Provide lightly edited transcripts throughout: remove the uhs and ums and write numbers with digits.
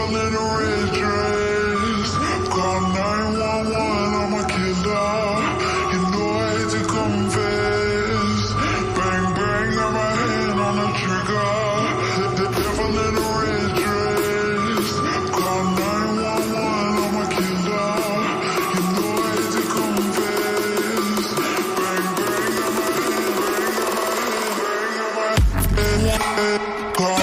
devil in a red dress. Call 911, I'm a killer. You know I hate to confess. Bang, bang, got my hand on the trigger. The devil in a red dress. Call 911, I'm a killer. You know I hate to confess. Bang, bang, got my hand, bang, got my hand. Call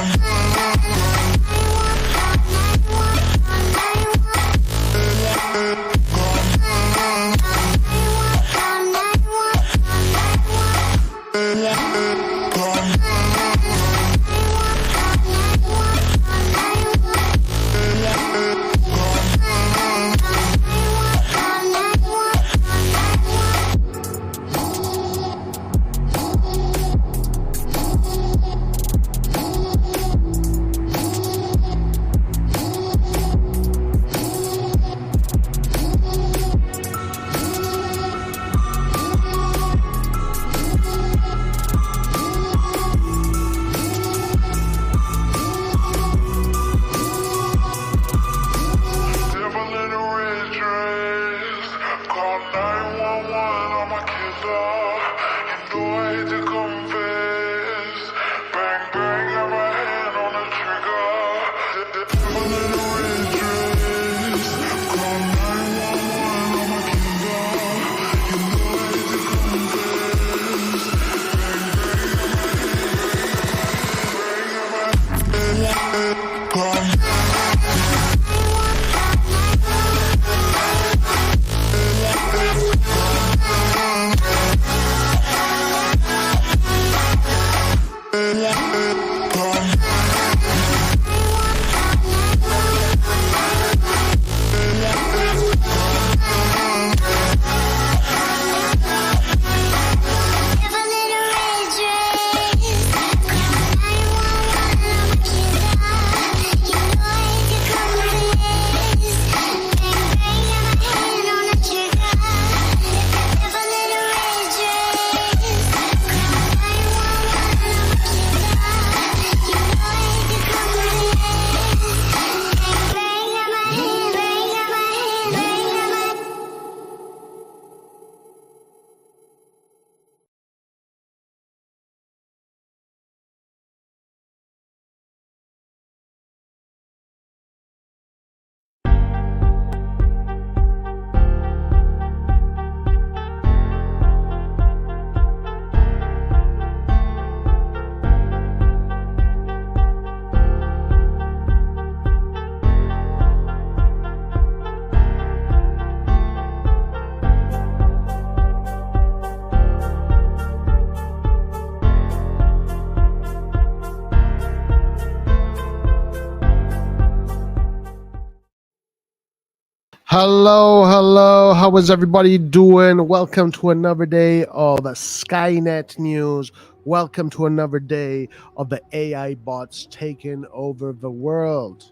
Hello. How is everybody doing? Welcome to another day of Skynet news. Welcome to another day of the AI bots taking over the world.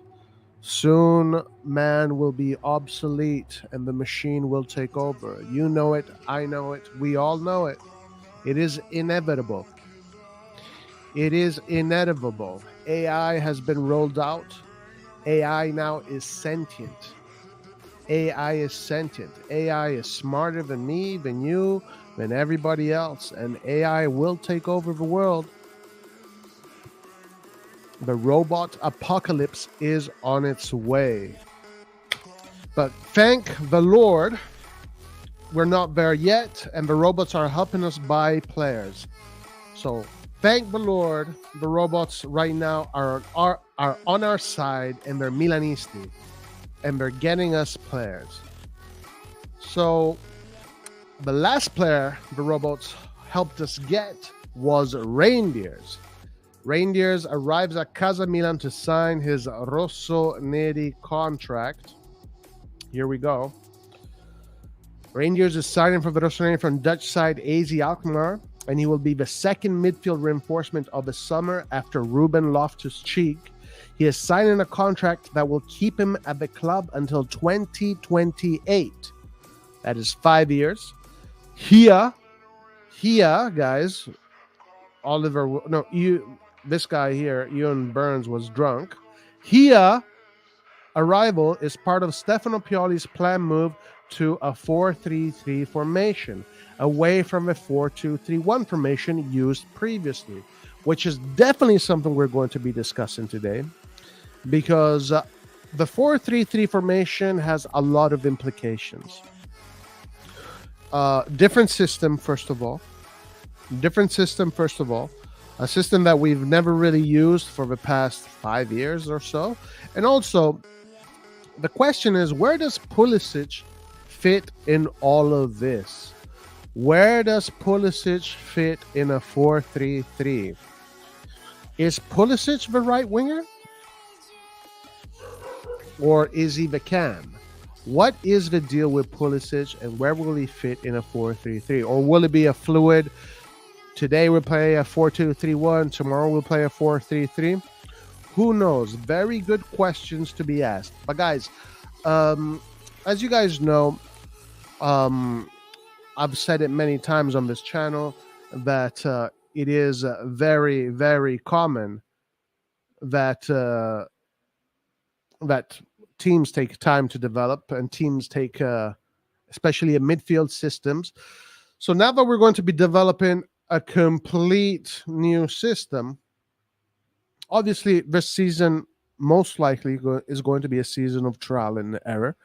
Soon, man will be obsolete and the machine will take over. You know it. I know it. We all know it. It is inevitable. It is inevitable. AI has been rolled out. AI now is sentient. AI is sentient. AI is smarter than me, than you, than everybody else. And AI will take over the world. The robot apocalypse is on its way. But thank the Lord, we're not there yet. And the robots are helping us buy players. So thank the Lord, the robots right now are on our side and they're Milanisti. And they're getting us players. So the last player the robots helped us get was Reindeers. Reindeers arrives at Casa Milan to sign his RossonARI contract. Here we go. Reindeers is signing for the RossonARI from Dutch side AZ Alkmaar, and he will be the second midfield reinforcement of the summer after Ruben Loftus-Cheek. He is signing a contract that will keep him at the club until 2028. That is 5 years. Here, guys, this guy here, Ewan Burns, was drunk. Here arrival is part of Stefano Pioli's planned move to a 4-3-3 formation, away from a 4-2-3-1 formation used previously, which is definitely something we're going to be discussing today, because the 4-3-3 formation has a lot of implications. Different system, first of all. A system that we've never really used for the past 5 years or so. And also, the question is, where does Pulisic fit in all of this? Where does Pulisic fit in a 4-3-3? Is Pulisic the right winger? Or is he the cam? What is the deal with Pulisic, and where will he fit in a 4-3-3? Or will it be a fluid, today we'll play a 4-2-3-1, tomorrow we'll play a 4-3-3? Who knows? Very good questions to be asked. But guys, as you guys know, I've said it many times on this channel that it is very, very common that that teams take time to develop, and teams take, especially in midfield systems. So now that we're going to be developing a complete new system, obviously this season most likely is going to be a season of trial and error.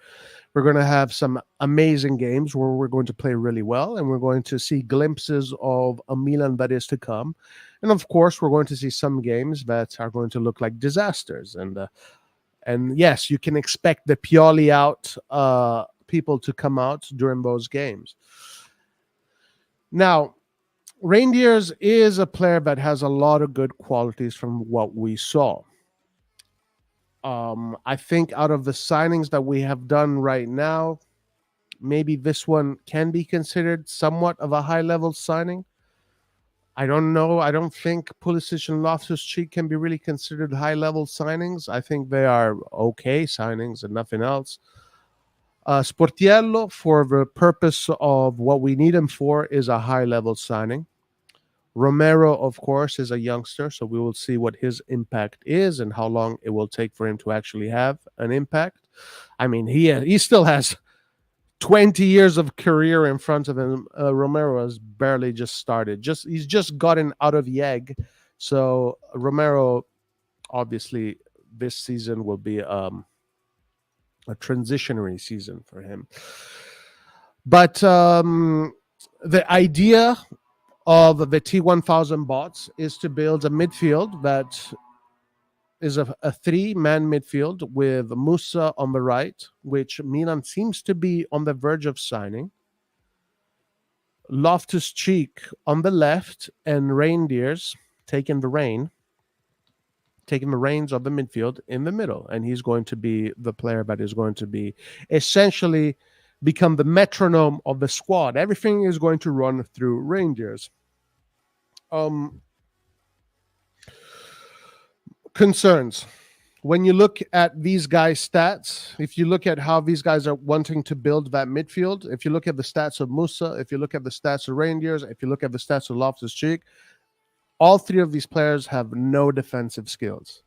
We're going to have some amazing games where we're going to play really well, and we're going to see glimpses of a Milan that is to come. And of course, we're going to see some games that are going to look like disasters. And yes, you can expect the Pioli out people to come out during those games. Now, Reindeers is a player that has a lot of good qualities from what we saw. I think out of the signings that we have done right now, maybe this one can be considered somewhat of a high-level signing. I don't know. I don't think Pulisic and Loftus-Cheek can be really considered high-level signings. I think they are okay signings and nothing else. Sportiello, for the purpose of what we need him for, is a high-level signing. Romero, of course, is a youngster, so we will see what his impact is and how long it will take for him to actually have an impact. I mean, he still has 20 years of career in front of him. Romero has barely just started. He's just gotten out of the egg. So Romero, obviously, this season will be a transitionary season for him. But the idea of the T-1000 bots is to build a midfield that is a 3-man midfield with Musa on the right, which Milan seems to be on the verge of signing. Loftus-Cheek on the left, and Reindeers taking the reins of the midfield in the middle. And he's going to be the player that is going to be essentially become the metronome of the squad. Everything is going to run through Reindeers. Concerns. When you look at these guys' stats, if you look at how these guys are wanting to build that midfield, if you look at the stats of Musa, if you look at the stats of Reindeers, if you look at the stats of Loftus-Cheek, all three of these players have no defensive skills.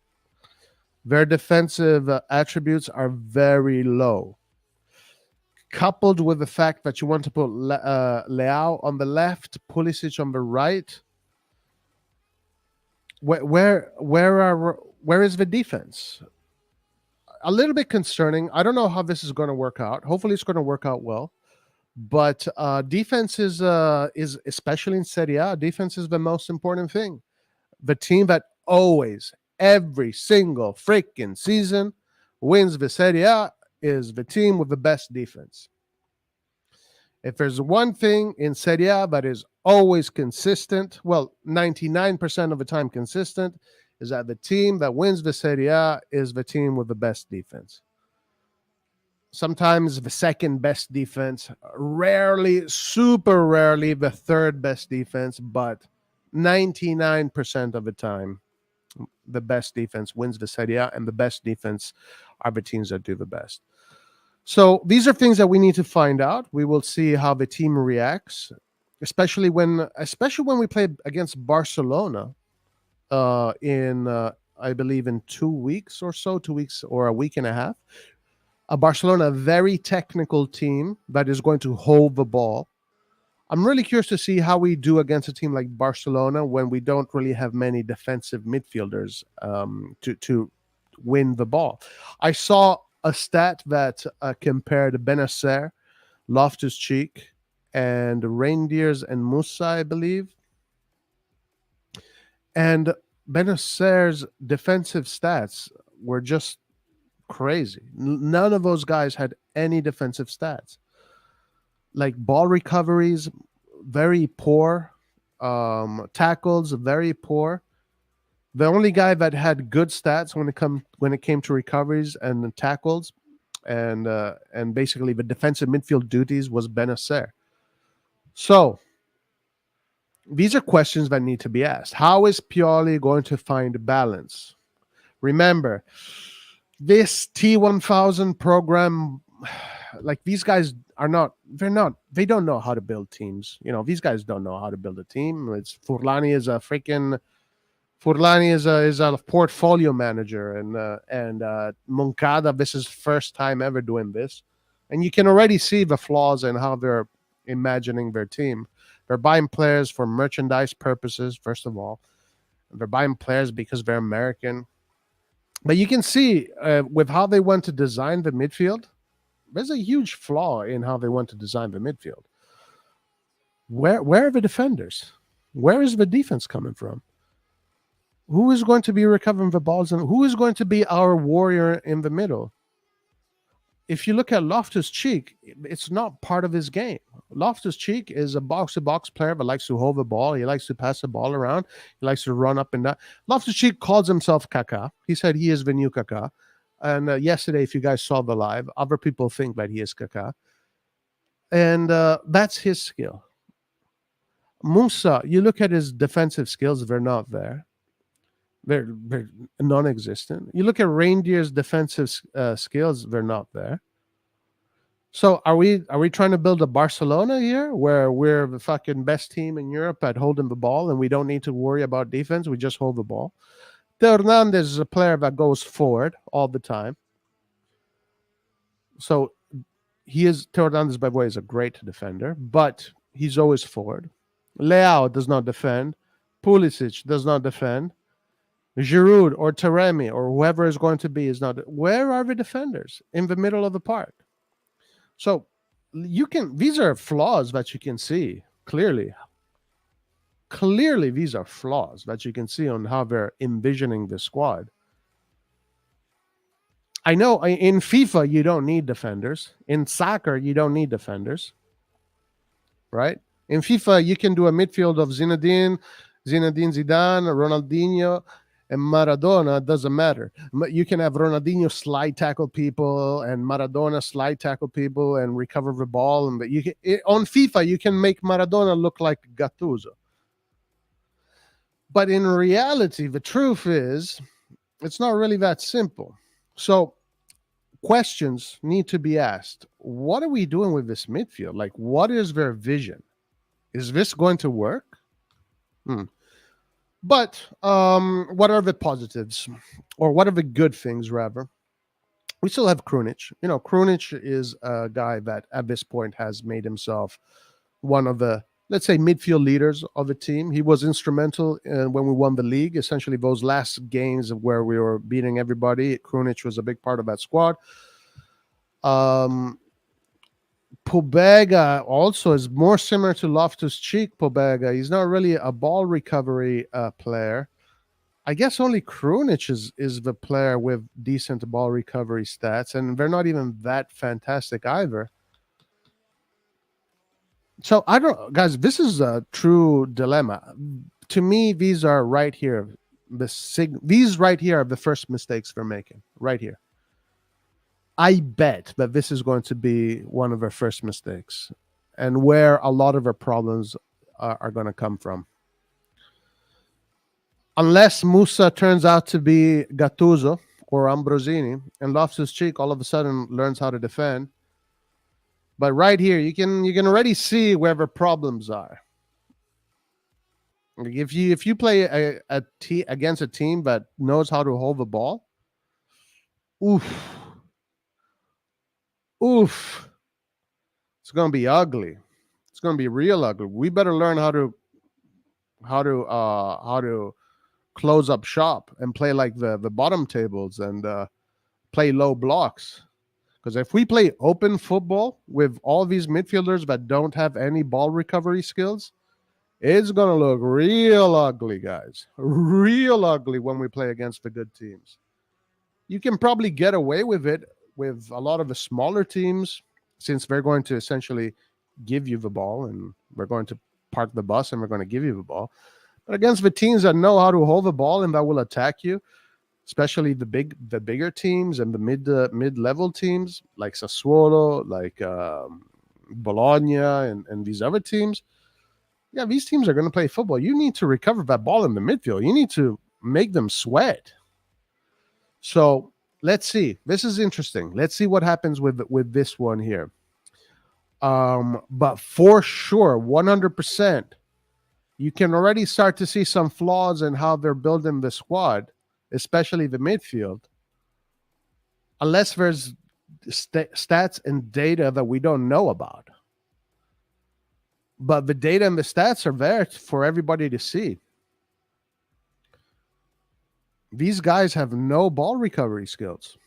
Their defensive attributes are very low. Coupled with the fact that you want to put Leao on the left, Pulisic on the right, where is the defense? A little bit concerning. I don't know how this is going to work out. Hopefully, it's going to work out well. But defense is especially in Serie A, defense is the most important thing. The team that always, every single freaking season, wins the Serie A is the team with the best defense. If there's one thing in Serie A that is always consistent, well, 99% of the time consistent, is that the team that wins the Serie A is the team with the best defense. Sometimes the second best defense, rarely, super rarely, the third best defense, but 99% of the time, the best defense wins the Serie A, and the best defense are the teams that do the best. So these are things that we need to find out. We will see how the team reacts, especially when we play against Barcelona in I believe, in 2 weeks or so, 2 weeks or a week and a half. Barcelona, a very technical team that is going to hold the ball. I'm really curious to see how we do against a team like Barcelona when we don't really have many defensive midfielders to win the ball. I saw a stat that compared Benacer, Loftus-Cheek, and Reindeers and Musa, I believe. And Benacer's defensive stats were just crazy. None of those guys had any defensive stats. Like ball recoveries, very poor. Tackles, very poor. The only guy that had good stats when it came to recoveries and tackles, and basically the defensive midfield duties was Benacer. So these are questions that need to be asked. How is Pioli going to find balance? Remember, this T-1000 program, like these guys they don't know how to build teams. These guys don't know how to build a team. Furlani is a portfolio manager, and Moncada, this is first time ever doing this. And you can already see the flaws in how they're imagining their team. They're buying players for merchandise purposes, first of all. They're buying players because they're American. But you can see with how they want to design the midfield, there's a huge flaw in how they want to design the midfield. Where are the defenders? Where is the defense coming from? Who is going to be recovering the balls, and who is going to be our warrior in the middle? If you look at Loftus-Cheek, it's not part of his game. Loftus-Cheek is a box-to-box player that likes to hold the ball. He likes to pass the ball around. He likes to run up and down. Loftus-Cheek calls himself Kaká. He said he is the new Kaká. And yesterday, if you guys saw the live, other people think that he is Kaká. And that's his skill. Musa, you look at his defensive skills, they're not there. They're non-existent. You look at Reindeer's defensive skills, they're not there. So are we trying to build a Barcelona here where we're the fucking best team in Europe at holding the ball and we don't need to worry about defense, we just hold the ball? T-1000 is a player that goes forward all the time. So T-1000, by the way, is a great defender, but he's always forward. Leao does not defend. Pulisic does not defend. Giroud or Taremi or whoever is going to be is not. Where are the defenders? In the middle of the park. So these are flaws that you can see clearly. Clearly, these are flaws that you can see on how they're envisioning the squad. I know in FIFA, you don't need defenders. In soccer, you don't need defenders. Right? In FIFA, you can do a midfield of Zinedine Zidane, Ronaldinho, and Maradona. Doesn't matter. You can have Ronaldinho slide tackle people and Maradona slide tackle people and recover the ball. And on FIFA, you can make Maradona look like Gattuso. But in reality, the truth is, it's not really that simple. So questions need to be asked. What are we doing with this midfield? Like, what is their vision? Is this going to work? But what are the positives? Or what are the good things, rather? We still have Krunic. Krunic is a guy that at this point has made himself one of the, let's say, midfield leaders of the team. He was instrumental when we won the league. Essentially, those last games where we were beating everybody, Krunic was a big part of that squad. Pobega also is more similar to Loftus-Cheek. Pobega, he's not really a ball recovery player. I guess only Krunic is the player with decent ball recovery stats, and they're not even that fantastic either. So I don't, guys, this is a true dilemma. To me, these are right here. These right here are the first mistakes we're making, right here. I bet that this is going to be one of our first mistakes and where a lot of our problems are going to come from. Unless Musa turns out to be Gattuso or Ambrosini and Loftus-Cheek all of a sudden learns how to defend. But right here, you can already see where the problems are. Like if you play against a team that knows how to hold the ball, oof, oof, it's gonna be ugly. It's gonna be real ugly. We better learn how to close up shop and play like the bottom tables and play low blocks. Because if we play open football with all these midfielders that don't have any ball recovery skills, it's gonna look real ugly, guys. Real ugly when we play against the good teams. You can probably get away with it with a lot of the smaller teams, since they're going to essentially give you the ball and we're going to park the bus and we're going to give you the ball. But against the teams that know how to hold the ball and that will attack you, especially the bigger teams and the mid level teams like Sassuolo, like Bologna, and these other teams. Yeah, these teams are going to play football. You need to recover that ball in the midfield. You need to make them sweat. So let's see. This is interesting. Let's see what happens with this one here. But for sure, 100%, you can already start to see some flaws in how they're building the squad, especially the midfield. Unless there's stats and data that we don't know about. But the data and the stats are there for everybody to see. These guys have no ball recovery skills.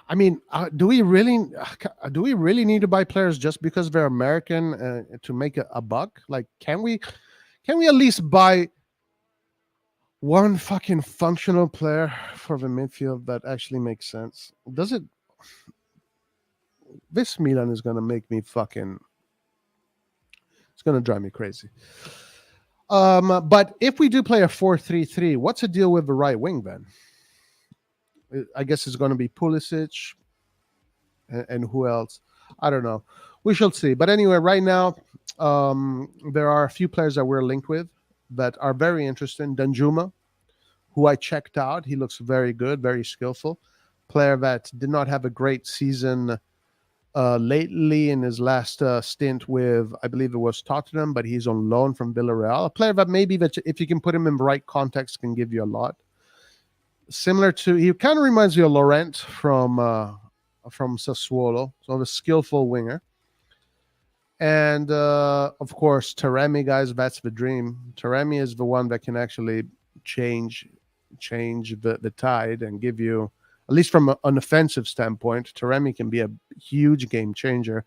I mean, do we really need to buy players just because they're American to make a buck? Like, can we at least buy one fucking functional player for the midfield that actually makes sense? Does it? This Milan is gonna make me fucking. It's gonna drive me crazy. But if we do play a 4-3-3, what's the deal with the right wing then? I guess it's going to be Pulisic and who else? I don't know. We shall see. But anyway, right now, there are a few players that we're linked with that are very interesting. Danjuma, who I checked out. He looks very good, very skillful. Player that did not have a great season lately in his last stint with, I believe it was Tottenham, but he's on loan from Villarreal. A player that maybe that if you can put him in the right context can give you a lot. Similar to, he kind of reminds me of Laurent from Sassuolo, so a skillful winger. And of course, Taremi, guys, that's the dream. Taremi is the one that can actually change the tide and give you, at least from an offensive standpoint, Taremi can be a huge game changer.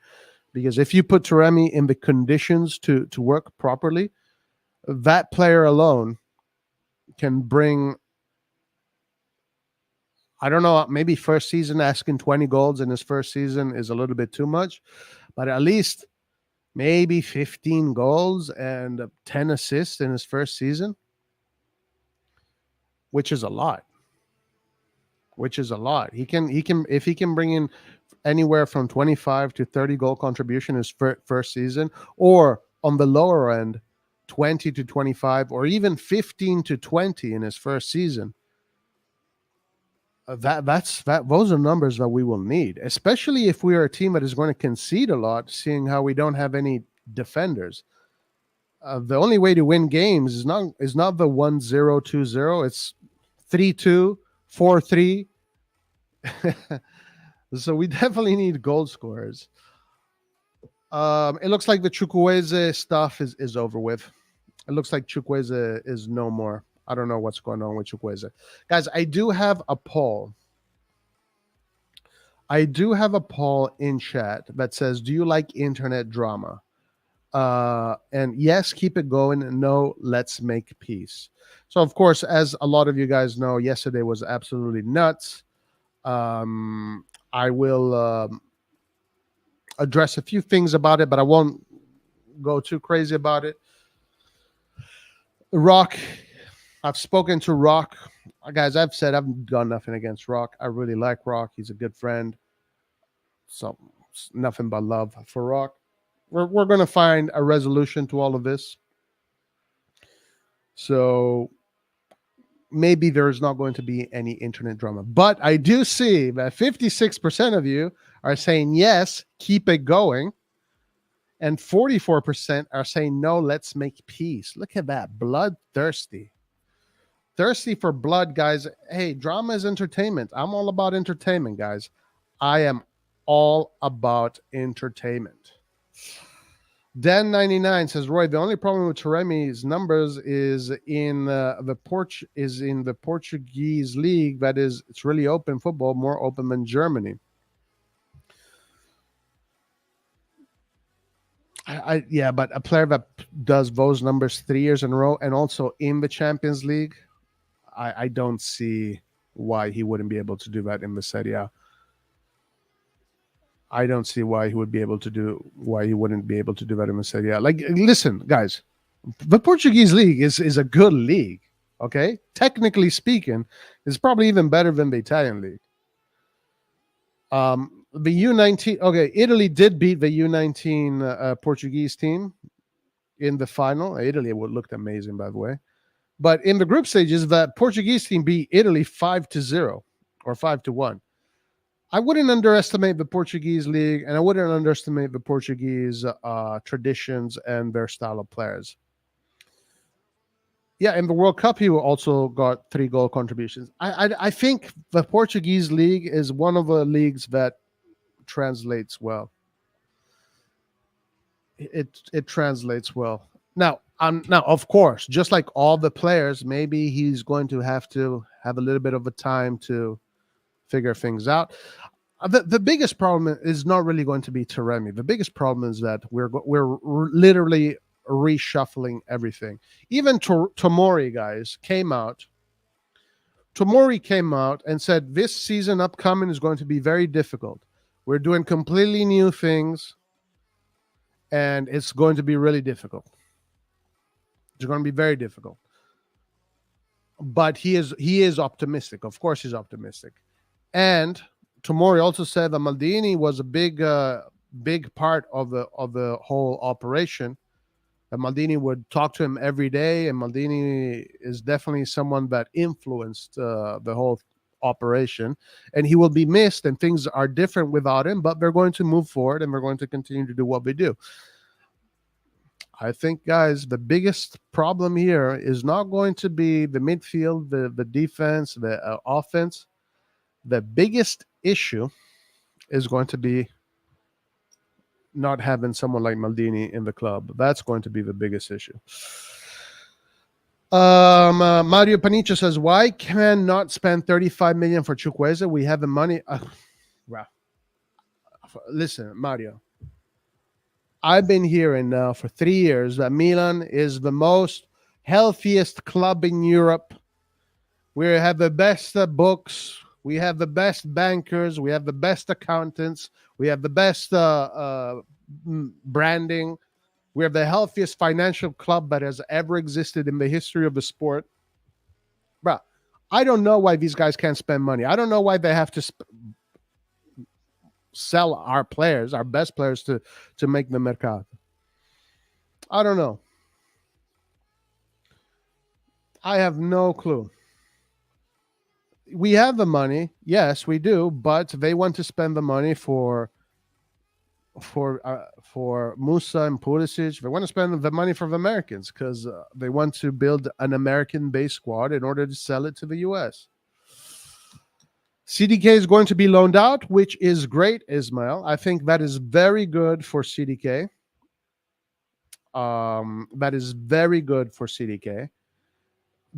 Because if you put Taremi in the conditions to work properly, that player alone can bring, I don't know, maybe first season asking 20 goals in his first season is a little bit too much, but at least maybe 15 goals and 10 assists in his first season, which is a lot. He can if he can bring in anywhere from 25 to 30 goal contribution his first season, or on the lower end 20 to 25 or even 15 to 20 in his first season. Those are numbers that we will need, especially if we are a team that is going to concede a lot, seeing how we don't have any defenders. The only way to win games is not the 1-0, 2-0. It's 3-2, 4-3. So we definitely need goal scorers. It looks like the Chukwueze stuff is over with. It looks like Chukwueze is no more. I don't know what's going on with Chukwueze. Guys, I do have a poll. In chat that says, do you like internet drama? And yes, keep it going. And no, let's make peace. So, of course, as a lot of you guys know, yesterday was absolutely nuts. I will address a few things about it, but I won't go too crazy about it. Rock. I've spoken to Rock. Guys, I've said I've done nothing against Rock. I really like Rock. He's a good friend. So nothing but love for Rock. We're going to find a resolution to all of this. So maybe there's not going to be any internet drama. But I do see that 56% of you are saying, yes, keep it going. And 44% are saying, no, let's make peace. Look at that. Bloodthirsty. Thirsty for blood, guys. Hey, drama is entertainment. I'm all about entertainment, guys. I am all about entertainment. Dan99 says, Roy, the only problem with Taremi's numbers is in the Portuguese league. That is, it's really open football, more open than Germany. Yeah, but a player that does those numbers 3 years in a row and also in the Champions League, I don't see why he wouldn't be able to do that in the Serie A. I don't see why he wouldn't be able to do that in the Serie A. Like, listen, guys, the Portuguese league is a good league. Okay, technically speaking, it's probably even better than the Italian league. The U19. Okay, Italy did beat the U19 Portuguese team in the final. Italy looked amazing, by the way. But in the group stages, the Portuguese team beat Italy 5-0 or 5-1. I wouldn't underestimate the Portuguese league, and I wouldn't underestimate the Portuguese traditions and their style of players. Yeah, in the World Cup, he also got 3 goal contributions. I think the Portuguese league is one of the leagues that translates well. It translates well. Now, of course, just like all the players, maybe he's going to have a little bit of a time to figure things out. The biggest problem is not really going to be Taremi. The biggest problem is that we're literally reshuffling everything. Even Tomori, guys, came out. Tomori came out and said this season upcoming is going to be very difficult. We're doing completely new things, and it's going to be really difficult. It's going to be very difficult. But he is optimistic. Of course, he's optimistic. And Tomori also said that Maldini was a big part of the whole operation. That Maldini would talk to him every day, and Maldini is definitely someone that influenced the whole operation. And he will be missed, and things are different without him. But they're going to move forward, and they're going to continue to do what they do. I think, guys, the biggest problem here is not going to be the midfield, the defense, the offense. The biggest issue is going to be not having someone like Maldini in the club. That's going to be the biggest issue. Mario Panicha says, why can not spend 35 million for Chukwueze? We have the money. Well, listen, Mario. I've been hearing now for 3 years that Milan is the most healthiest club in Europe. We have the best books. We have the best bankers. We have the best accountants. We have the best branding. We have the healthiest financial club that has ever existed in the history of the sport. Bro, I don't know why these guys can't spend money. I don't know why they have to sell our players, our best players, to make the mercato. I don't know. I have no clue. We have the money, yes, we do, but they want to spend the money for Musa and Pulisic. They want to spend the money for the Americans because they want to build an American-based squad in order to sell it to the U.S. CDK is going to be loaned out, which is great, Ismail. I think that is very good for CDK. That is very good for CDK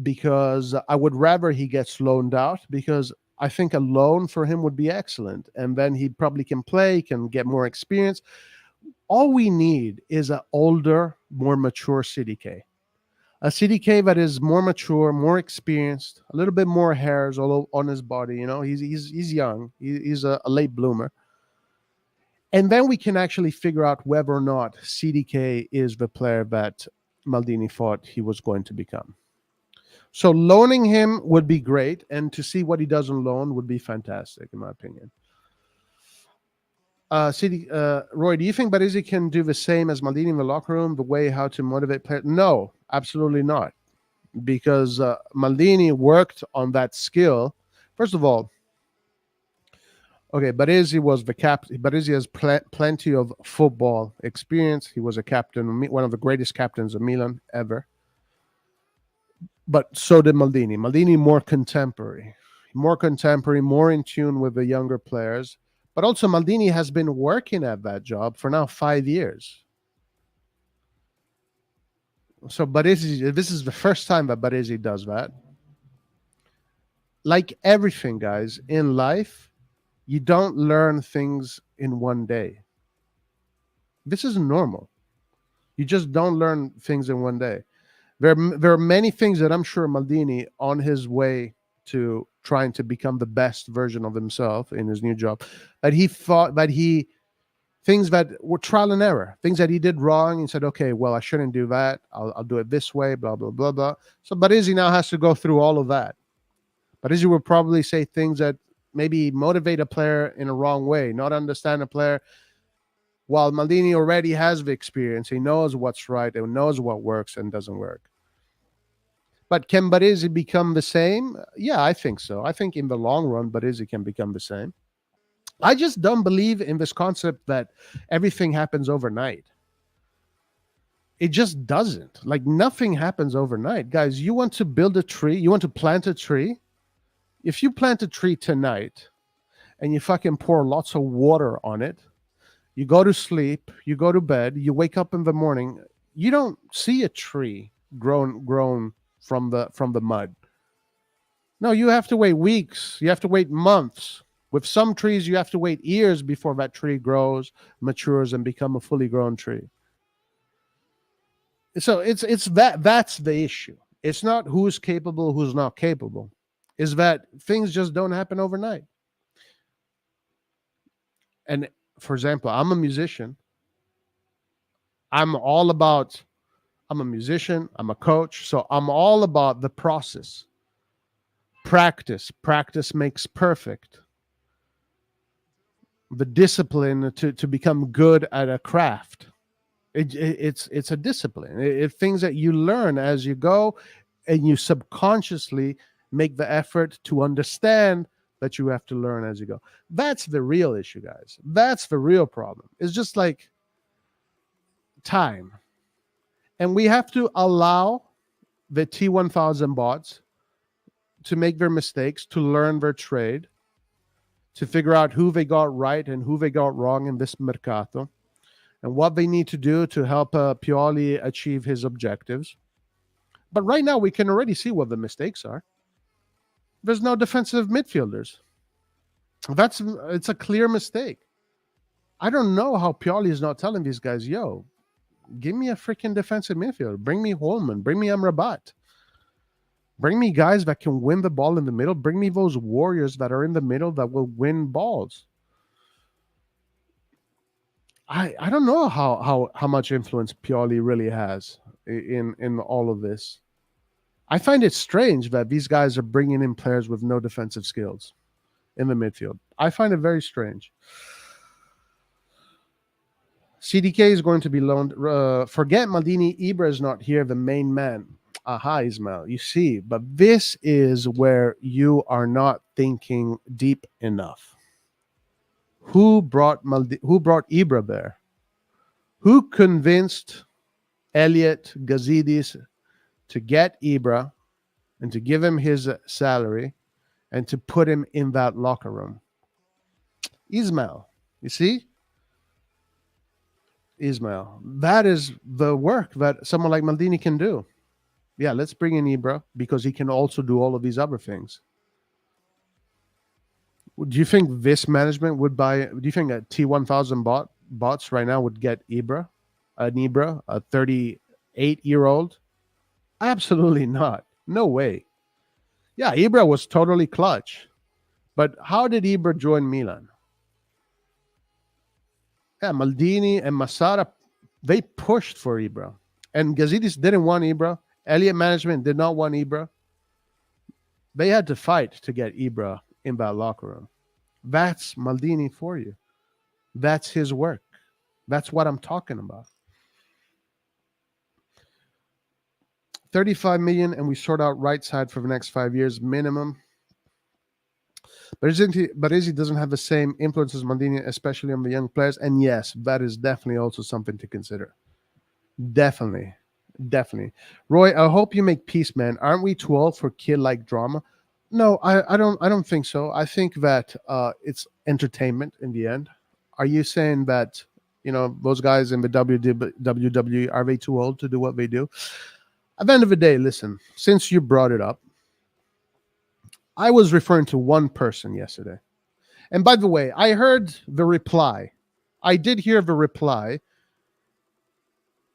because I would rather he gets loaned out because I think a loan for him would be excellent. And then he probably can play, can get more experience. All we need is an older, more mature CDK. A CDK that is more mature, more experienced, a little bit more hairs all on his body. You know, he's young. He's a late bloomer. And then we can actually figure out whether or not CDK is the player that Maldini thought he was going to become. So loaning him would be great, and to see what he does on loan would be fantastic, in my opinion. Roy, do you think Baresi can do the same as Maldini in the locker room, the way how to motivate players? No, absolutely not. Because Maldini worked on that skill. First of all, Okay, Baresi was the captain. Baresi has plenty of football experience. He was a captain, one of the greatest captains of Milan ever. But so did Maldini. Maldini more contemporary, more in tune with the younger players. But also Maldini has been working at that job for now 5 years. So Baresi, this is the first time that Baresi does that. Like everything, guys, in life, you don't learn things in one day. This is normal. You just don't learn things in one day. There are many things that I'm sure Maldini, on his way to trying to become the best version of himself in his new job, that he thought that he things that were trial and error, things that he did wrong. He said, "Okay, well, I shouldn't do that. I'll do it this way." Blah blah blah blah. So Baresi now has to go through all of that. Baresi will probably say things that maybe motivate a player in a wrong way, not understand a player. While Maldini already has the experience, he knows what's right and knows what works and doesn't work. But can Baresi become the same? Yeah, I think so. I think in the long run, Baresi can become the same. I just don't believe in this concept that everything happens overnight. It just doesn't. Like nothing happens overnight. Guys, you want to build a tree, you want to plant a tree. If you plant a tree tonight and you fucking pour lots of water on it, you go to sleep, you go to bed, you wake up in the morning, you don't see a tree grown from the mud. No, you have to wait weeks, you have to wait months. With some trees, you have to wait years before that tree grows, matures, and become a fully grown tree. So that's the issue. It's not who's capable, who's not capable. Is that things just don't happen overnight. And for example, I'm a musician. I'm all about I'm a musician, I'm a coach, so I'm all about the process. Practice makes perfect. The discipline to become good at a craft. It's a discipline. Things that you learn as you go, and you subconsciously make the effort to understand that you have to learn as you go. That's the real issue, guys. That's the real problem. It's just like time. And we have to allow the T-1000 bots to make their mistakes, to learn their trade, to figure out who they got right and who they got wrong in this mercato, and what they need to do to help Pioli achieve his objectives. But right now, we can already see what the mistakes are. There's no defensive midfielders. It's a clear mistake. I don't know how Pioli is not telling these guys, yo, give me a freaking defensive midfielder. Bring me Holman. Bring me Amrabat. Bring me guys that can win the ball in the middle. Bring me those warriors that are in the middle that will win balls. I don't know how much influence Pioli really has in all of this. I find it strange that these guys are bringing in players with no defensive skills in the midfield. I find it very strange. CDK is going to be loaned. Forget Maldini. Ibra is not here, the main man. Aha, Ismail. You see, but this is where you are not thinking deep enough. Who brought Ibra there? Who convinced Elliot Gazidis to get Ibra and to give him his salary and to put him in that locker room? Ismail. You see? Ismail. That is the work that someone like Maldini can do. Yeah, let's bring in Ibra because he can also do all of these other things. Do you think this management would buy? Do you think a T-1000 bots right now would get Ibra, a 38-year-old? Absolutely not. No way. Yeah, Ibra was totally clutch. But how did Ibra join Milan? Yeah, Maldini and Massara, they pushed for Ibra. And Gazidis didn't want Ibra. Elliott management did not want Ibra. They had to fight to get Ibra in that locker room. That's Maldini for you. That's his work. That's what I'm talking about. 35 million, and we sort out right side for the next 5 years minimum. But Baresi doesn't have the same influence as Maldini, especially on the young players. And yes, that is definitely also something to consider. Definitely. Definitely. Roy, I hope you make peace, man. Aren't we too old for kid-like drama? No, I don't think so. I think that it's entertainment in the end. Are you saying that, those guys in the WWE, are they too old to do what they do? At the end of the day, listen, since you brought it up, I was referring to one person yesterday. And by the way, I heard the reply. I did hear the reply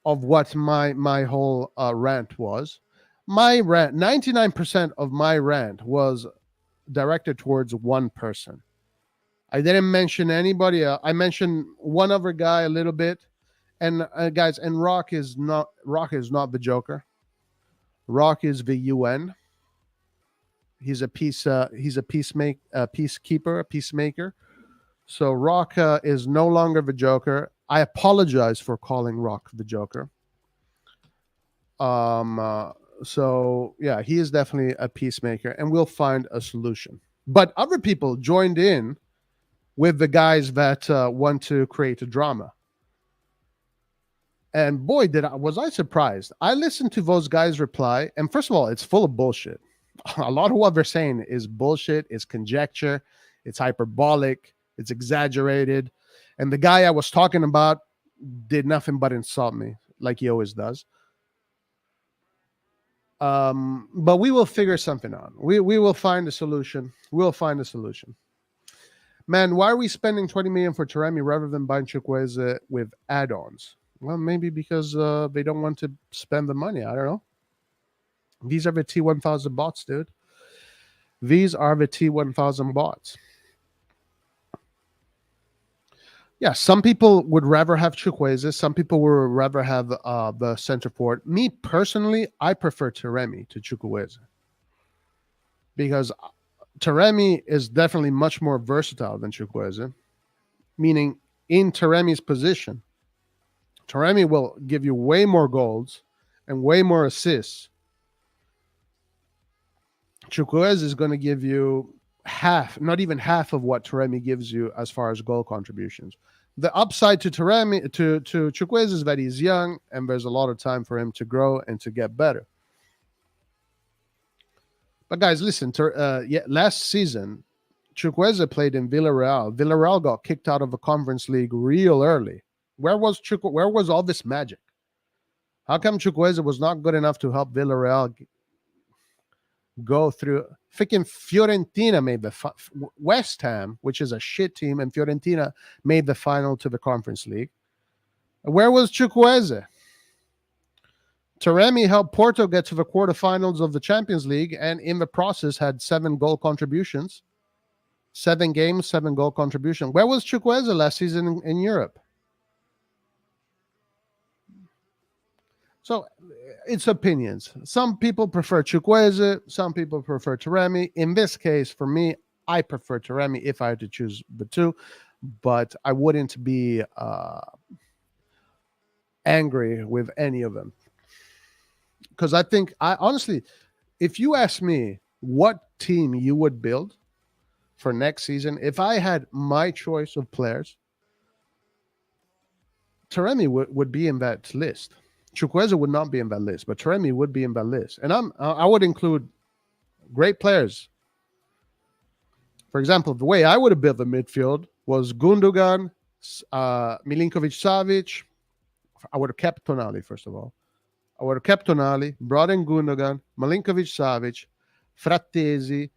of what my whole rant was. My rant, 99% of my rant was directed towards one person. I didn't mention anybody else. I mentioned one other guy a little bit. And guys, and Rock is not the Joker. Rock is the UN. He's a peacekeeper, a peacemaker. So Rock is no longer the Joker. I apologize for calling Rock the Joker. So yeah, he is definitely a peacemaker, and we'll find a solution. But other people joined in with the guys that want to create a drama. And boy, was I surprised. I listened to those guys' reply, and first of all, it's full of bullshit. A lot of what they're saying is bullshit, is conjecture, it's hyperbolic, it's exaggerated. And the guy I was talking about did nothing but insult me, like he always does. But we will figure something out. We will find a solution. We'll find a solution. Man, why are we spending 20 million for Taremi rather than buying Chukwueze with add-ons? Well, maybe because they don't want to spend the money. I don't know. These are the T-1000 bots, dude. These are the T-1000 bots. Yeah, some people would rather have Chukwueze. Some people would rather have the center forward. Me personally, I prefer Taremi to Chukwueze because Taremi is definitely much more versatile than Chukwueze, meaning in Taremi's position, Taremi will give you way more goals and way more assists. Chukwueze is going to give you half, not even half of what Taremi gives you as far as goal contributions. The upside to Taremi, to Chukwueze, is that he's young and there's a lot of time for him to grow and to get better. But guys, listen, last season, Chukwueze played in Villarreal. Villarreal got kicked out of the Conference League real early. Where was all this magic? How come Chukwueze was not good enough to help Villarreal go through? Freaking Fiorentina made the West Ham, which is a shit team, and Fiorentina made the final to the Conference League. Where was Chukwueze? Taremi helped Porto get to the quarterfinals of the Champions League, and in the process had 7 goal contributions. 7 games, 7 goal contribution. Where was Chukwueze last season in Europe? So it's opinions. Some people prefer Chukwueze. Some people prefer Taremi. In this case, for me, I prefer Taremi if I had to choose the two. But I wouldn't be angry with any of them. Because I think, honestly, if you ask me what team you would build for next season, if I had my choice of players, Taremi would be in that list. Chukwueze would not be in that list, but Taremi would be in that list. And I would include great players. For example, the way I would have built the midfield was Gundogan, Milinkovic-Savic. I would have kept Tonali, first of all. I would have kept Tonali, brought in Gundogan, Milinkovic-Savic, Frattesi,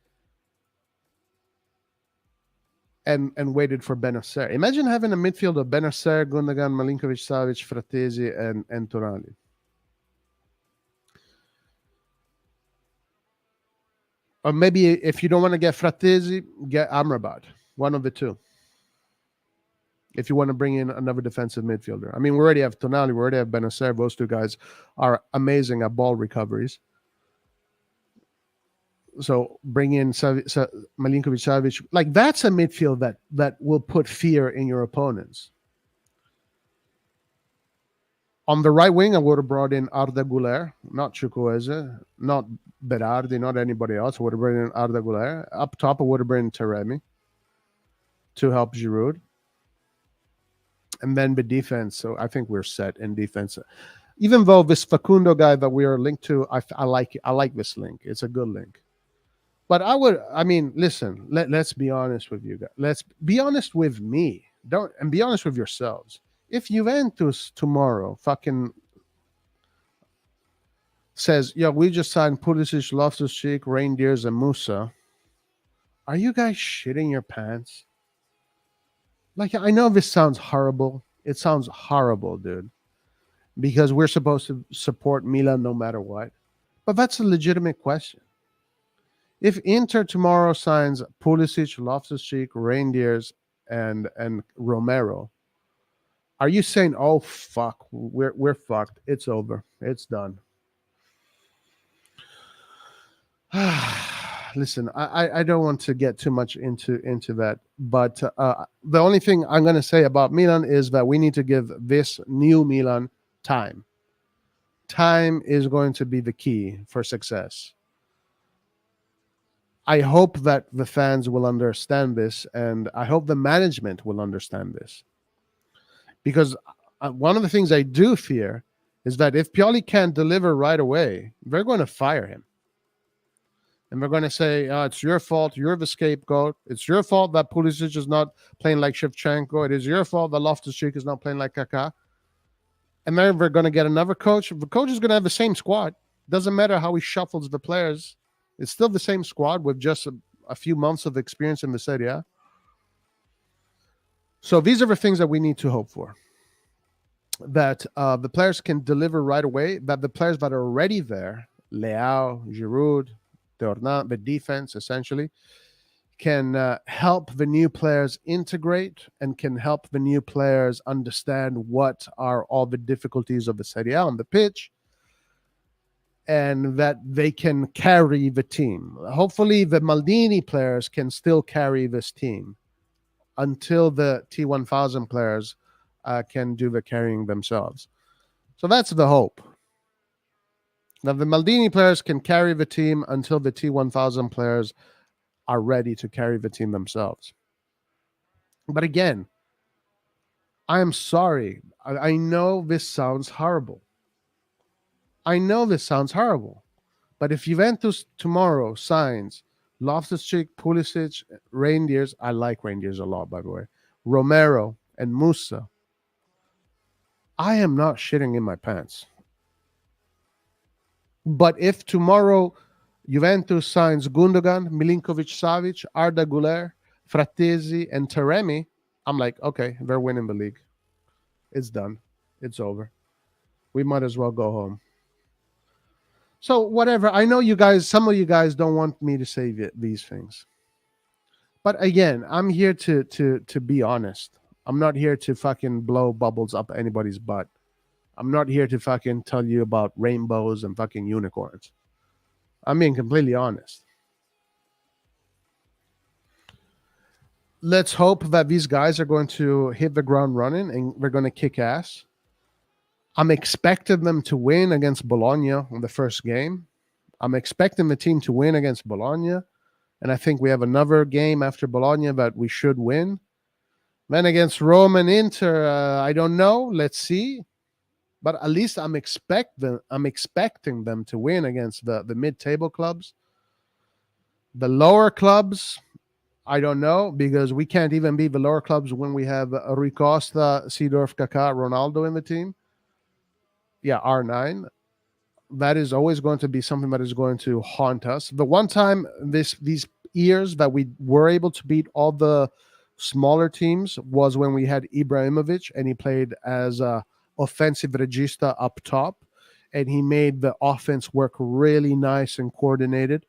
and waited for Benacer. Imagine having a midfield of Benacer, Gundogan, Milinkovic-Savic, Frattesi, and Tonali. Or maybe if you don't want to get Frattesi, get Amrabat. One of the two. If you want to bring in another defensive midfielder. I mean, we already have Tonali, we already have Benacer. Those two guys are amazing at ball recoveries. So bring in Milinkovic-Savic. Like, that's a midfield that will put fear in your opponents. On the right wing, I would have brought in Arda Güler, not Chukwueze, not Berardi, not anybody else. I would have brought in Arda Güler. Up top, I would have brought in Taremi to help Giroud. And then the defense. So I think we're set in defense. Even though this Facundo guy that we are linked to, I like it. I like this link. It's a good link. But listen, let's be honest with you guys. Let's be honest with me. And be honest with yourselves. If Juventus tomorrow fucking says, yeah, we just signed Pulisic, Loftus-Cheek, Reindeers, and Musa, are you guys shitting your pants? Like, I know this sounds horrible. It sounds horrible, dude. Because we're supposed to support Milan no matter what. But that's a legitimate question. If Inter tomorrow signs Pulisic, Loftus-Cheek, Reindeers, and Romero, are you saying, oh fuck, we're fucked? It's over. It's done. Listen, I don't want to get too much into that, but the only thing I'm going to say about Milan is that we need to give this new Milan time. Time is going to be the key for success. I hope that the fans will understand this, and I hope the management will understand this. Because one of the things I do fear is that if Pioli can't deliver right away, they're going to fire him. And they're going to say, it's your fault. You're the scapegoat. It's your fault that Pulisic is not playing like Shevchenko. It is your fault that Loftus-Cheek is not playing like Kaká. And then they're going to get another coach. The coach is going to have the same squad. Doesn't matter how he shuffles the players. It's still the same squad with just a few months of experience in the Serie A. So these are the things that we need to hope for. That the players can deliver right away. That the players that are already there, Leao, Giroud, the defense essentially, can help the new players integrate and can help the new players understand what are all the difficulties of the Serie A on the pitch, and that they can carry the team. Hopefully the Maldini players can still carry this team until the T-1000 players can do the carrying themselves. So that's the hope. Now, the Maldini players can carry the team until the T-1000 players are ready to carry the team themselves. But again, I am sorry. I know this sounds horrible. But if Juventus tomorrow signs Loftus-Cheek, Pulisic, Reindeers, I like Reindeers a lot, by the way, Romero, and Musa, I am not shitting in my pants. But if tomorrow Juventus signs Gundogan, Milinkovic-Savic, Arda Güler, Frattesi, and Taremi, I'm like, okay, they're winning the league. It's done. It's over. We might as well go home. So whatever. I know you guys, some of you guys don't want me to say these things. But again, I'm here to be honest. I'm not here to fucking blow bubbles up anybody's butt. I'm not here to fucking tell you about rainbows and fucking unicorns. I'm being completely honest. Let's hope that these guys are going to hit the ground running and they're going to kick ass. I'm expecting them to win against Bologna in the first game. I'm expecting the team to win against Bologna. And I think we have another game after Bologna that we should win. Then against Rome and Inter, I don't know. Let's see. But at least I'm expecting them to win against the mid-table clubs. The lower clubs, I don't know, because we can't even beat the lower clubs when we have Rui Costa, Seedorf, Kaká, Ronaldo in the team. Yeah, R9. That is always going to be something that is going to haunt us. The one time these years that we were able to beat all the smaller teams was when we had Ibrahimovic, and he played as a offensive regista up top, and he made the offense work really nice and coordinated.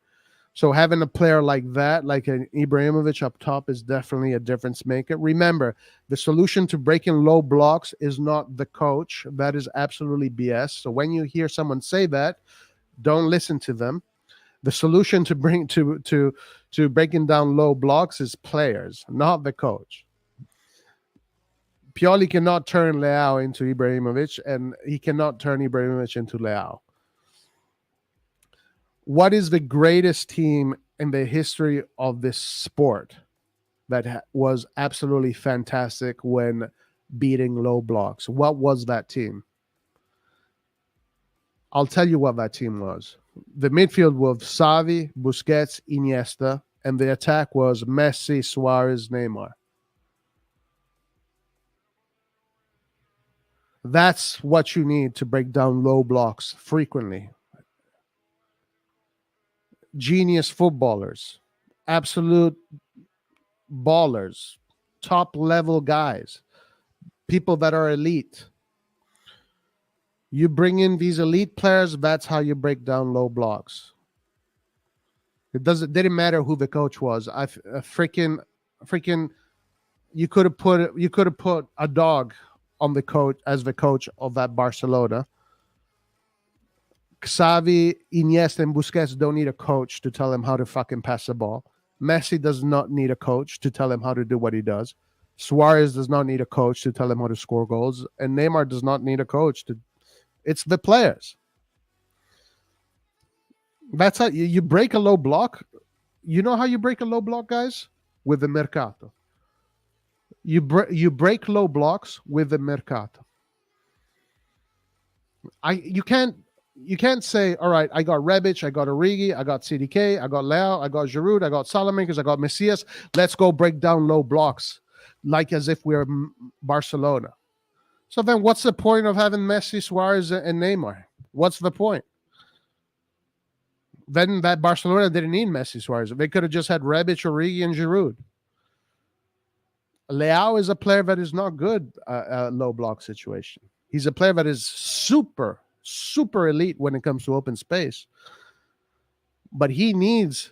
So having a player like that, like an Ibrahimovic up top, is definitely a difference maker. Remember, the solution to breaking low blocks is not the coach. That is absolutely BS. So when you hear someone say that, don't listen to them. The solution to breaking down low blocks is players, not the coach. Pioli cannot turn Leao into Ibrahimovic, and he cannot turn Ibrahimovic into Leao. What is the greatest team in the history of this sport that was absolutely fantastic when beating low blocks? What was that team? I'll tell you what that team was. The midfield was Xavi, Busquets, Iniesta, and the attack was Messi, Suarez, Neymar. That's what you need to break down low blocks frequently. Genius footballers, absolute ballers, top level guys, people that are elite. You bring in these elite players, that's how you break down low blocks. Didn't matter who the coach was. Freaking you could have put a dog on the coach as the coach of that Barcelona. Xavi, Iniesta, and Busquets don't need a coach to tell him how to fucking pass the ball. Messi does not need a coach to tell him how to do what he does. Suarez does not need a coach to tell him how to score goals. And Neymar does not need a coach to. It's the players. That's how you break a low block. You know how you break a low block, guys? With the mercato. You break low blocks with the mercato. You can't say, all right, I got Rebic, I got Origi, I got CDK, I got Leao, I got Giroud, I got Salamakers, I got Messias. Let's go break down low blocks like as if we're Barcelona. So then what's the point of having Messi, Suarez, and Neymar? What's the point? Then that Barcelona didn't need Messi, Suarez. They could have just had Rebic, Origi, and Giroud. Leao is a player that is not good at low block situation. He's a player that is super elite when it comes to open space. But he needed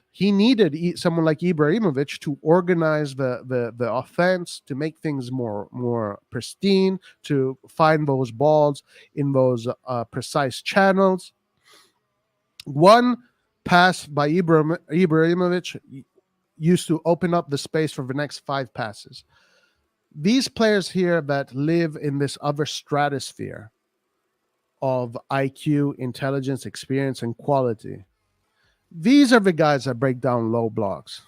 someone like Ibrahimovic to organize the offense, to make things more pristine, to find those balls in those precise channels. One pass by Ibrahimovic used to open up the space for the next 5 passes. These players here that live in this other stratosphere of IQ, intelligence, experience, and quality, these are the guys that break down low blocks.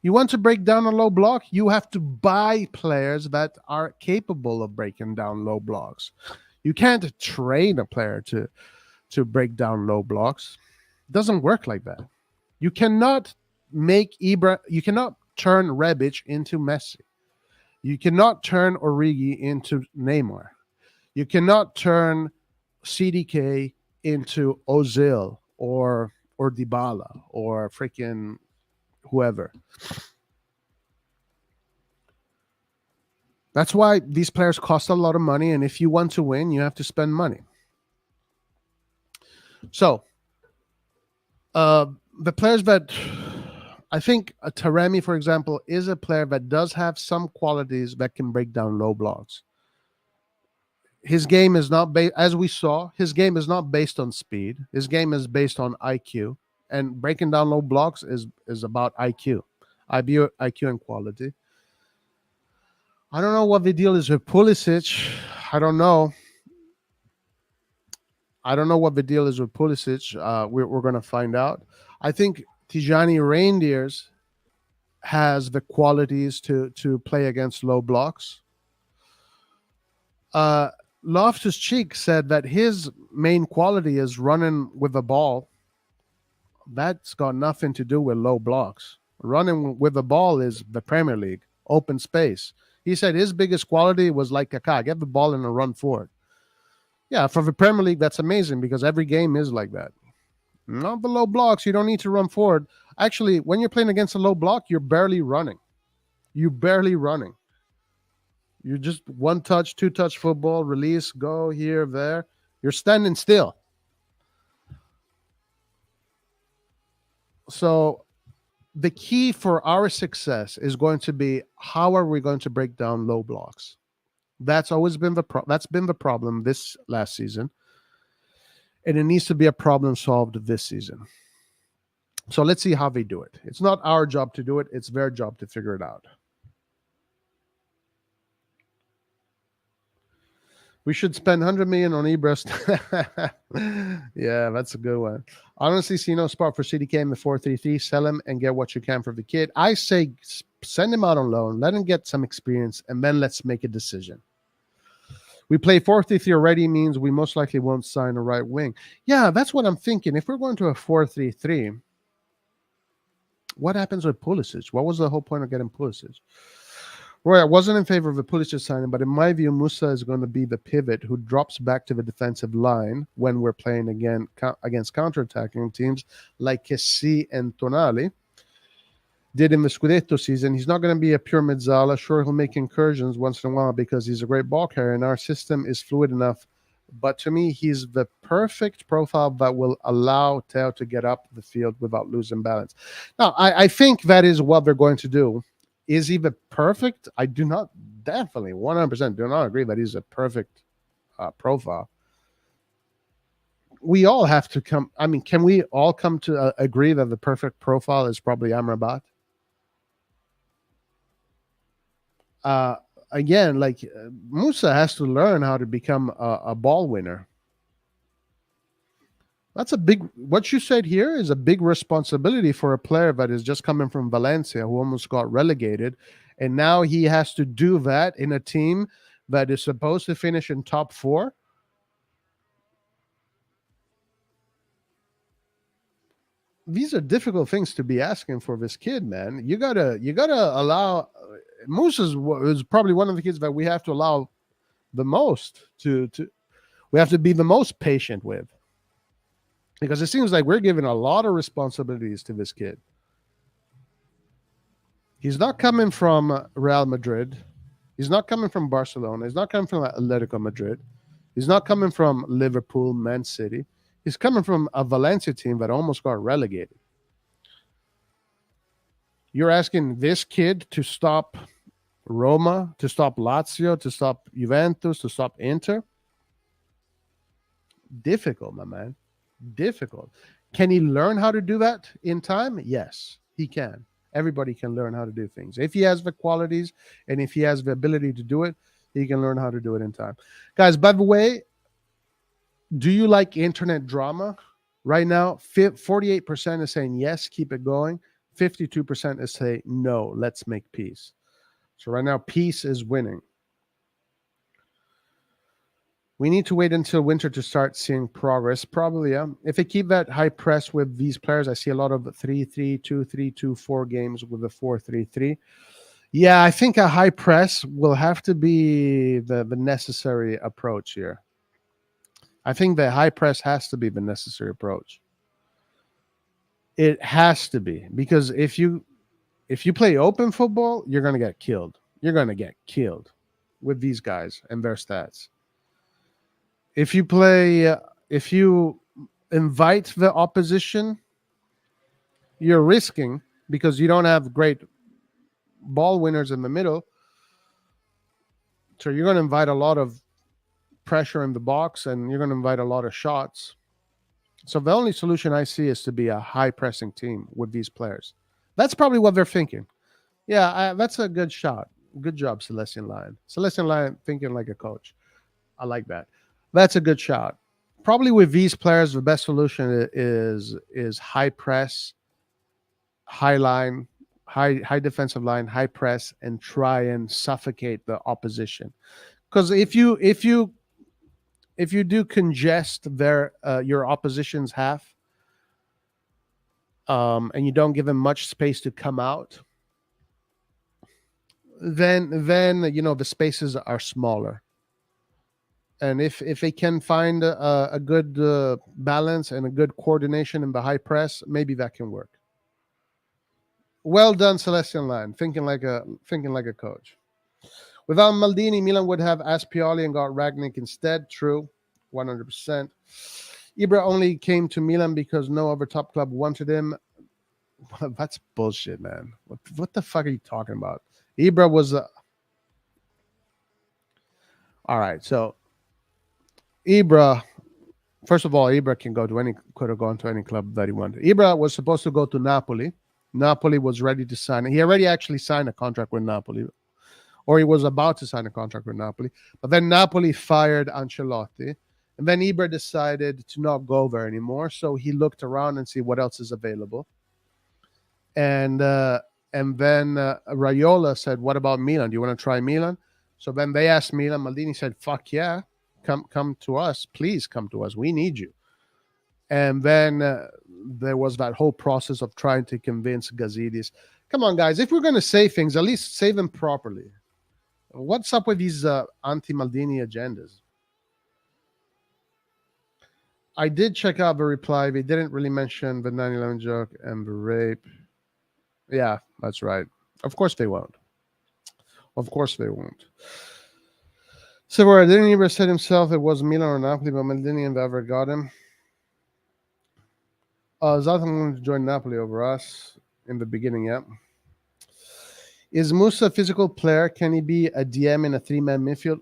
You want to break down a low block? You have to buy players that are capable of breaking down low blocks. You can't train a player to break down low blocks. It doesn't work like that. You cannot you cannot turn Rebic into Messi. You cannot turn Origi into Neymar. You cannot turn CDK into Ozil or Dybala or freaking whoever. That's why these players cost a lot of money, and if you want to win, you have to spend money. So, the players that I think Taremi, for example, is a player that does have some qualities that can break down low blocks. His game is not as we saw, his game is not based on speed. His game is based on IQ, and breaking down low blocks is about IQ and quality. I don't know what the deal is with Pulisic. I don't know what the deal is with Pulisic. We're going to find out. I think Tijani Reindeers has the qualities to play against low blocks. Loftus-Cheek said that his main quality is running with the ball. That's got nothing to do with low blocks. Running with the ball is the Premier League, open space. He said his biggest quality was like Kaká, get the ball and run forward. Yeah, for the Premier League, that's amazing because every game is like that. Not the low blocks. You don't need to run forward. Actually, when you're playing against a low block, you're barely running. You're just one touch, two touch football, release, go here, there. You're standing still. So the key for our success is going to be how are we going to break down low blocks? That's always been the problem this last season. And it needs to be a problem solved this season. So let's see how they do it. It's not our job to do it. It's their job to figure it out. We should spend 100 million on Ibra. Yeah, that's a good one. Honestly, see no spot for CDK in the 4-3-3. Sell him and get what you can for the kid. I say send him out on loan, let him get some experience, and then let's make a decision. We play 4-3-3 already means we most likely won't sign a right wing. Yeah, that's what I'm thinking. If we're going to a 4-3-3, what happens with Pulisic? What was the whole point of getting Pulisic? Roy, I wasn't in favor of the Pulisic signing, but in my view, Musa is going to be the pivot who drops back to the defensive line when we're playing against counterattacking teams like Kessie and Tonali did in the Scudetto season. He's not going to be a pure Mezzala. Sure, he'll make incursions once in a while because he's a great ball carrier, and our system is fluid enough. But to me, he's the perfect profile that will allow Teo to get up the field without losing balance. Now, I think that is what they're going to do. Is he the perfect? I do not, definitely 100% do not agree that he's a perfect profile. We all have to come. I mean, can we all come to agree that the perfect profile is probably Amrabat? Again, like Musa has to learn how to become a ball winner. That's a big, what you said here is a big responsibility for a player that is just coming from Valencia, who almost got relegated. And now he has to do that in a team that is supposed to finish in top 4. These are difficult things to be asking for this kid, man. You gotta allow. Musa is probably one of the kids that we have to allow the most to. We have to be the most patient with. Because it seems like we're giving a lot of responsibilities to this kid. He's not coming from Real Madrid. He's not coming from Barcelona. He's not coming from Atletico Madrid. He's not coming from Liverpool, Man City. He's coming from a Valencia team that almost got relegated. You're asking this kid to stop Roma, to stop Lazio, to stop Juventus, to stop Inter? Difficult, my man. Difficult. Can he learn how to do that in time? Yes, he can. Everybody can learn how to do things. If he has the qualities and if he has the ability to do it, he can learn how to do it in time. Guys, by the way, do you like internet drama? Right now, 48% is saying yes, keep it going. 52% is saying no, let's make peace. So right now, peace is winning. We need to wait until winter to start seeing progress. Probably, yeah. If they keep that high press with these players, I see a lot of 3-3-2, 3-2-4 games with a 4-3-3. Yeah, I think a high press will have to be the necessary approach here. I think the high press has to be the necessary approach. It has to be, because if you play open football, you're going to get killed. You're going to get killed with these guys and their stats. If you invite the opposition, you're risking, because you don't have great ball winners in the middle. So you're going to invite a lot of pressure in the box, and you're going to invite a lot of shots. So the only solution I see is to be a high pressing team with these players. That's probably what they're thinking. Yeah, that's a good shot. Good job, Celestian Lion. Celestian Lion thinking like a coach. I like that. That's a good shot. Probably with these players, the best solution is high press, high line, high defensive line, high press, and try and suffocate the opposition. Because if you do congest your opposition's half, and you don't give them much space to come out, then the spaces are smaller. And if they can find a good balance and a good coordination in the high press, maybe that can work. Well done, Celestian Line. Thinking like a coach. Without Maldini, Milan would have Aspioli and got Ragnick instead. True, 100%. Ibra only came to Milan because no other top club wanted him. That's bullshit, man. What the fuck are you talking about? Ibra was all right. So Ibra, first of all, Ibra could have gone to any club that he wanted. Ibra was supposed to go to Napoli. Napoli was ready to sign. He already actually signed a contract with Napoli. or he was about to sign a contract with Napoli. But then Napoli fired Ancelotti, and then Ibra decided to not go there anymore. So he looked around and see what else is available. And then Raiola said, "What about Milan? Do you want to try Milan?" So then they asked Milan. Maldini said, "Fuck yeah, come to us, please come to us. We need you." And then there was that whole process of trying to convince Gazidis. Come on, guys, if we're going to say things, at least say them properly. What's up with these anti-Maldini agendas? I did check out the reply. They didn't really mention the 9/11 joke and the rape. Yeah, that's right. Of course they won't. Of course they won't. So didn't even said himself it was Milan or Napoli, but Maldini and ever got him. Zlatan wanted to join Napoli over us in the beginning, yeah. Is Musa a physical player? Can he be a DM in a three-man midfield?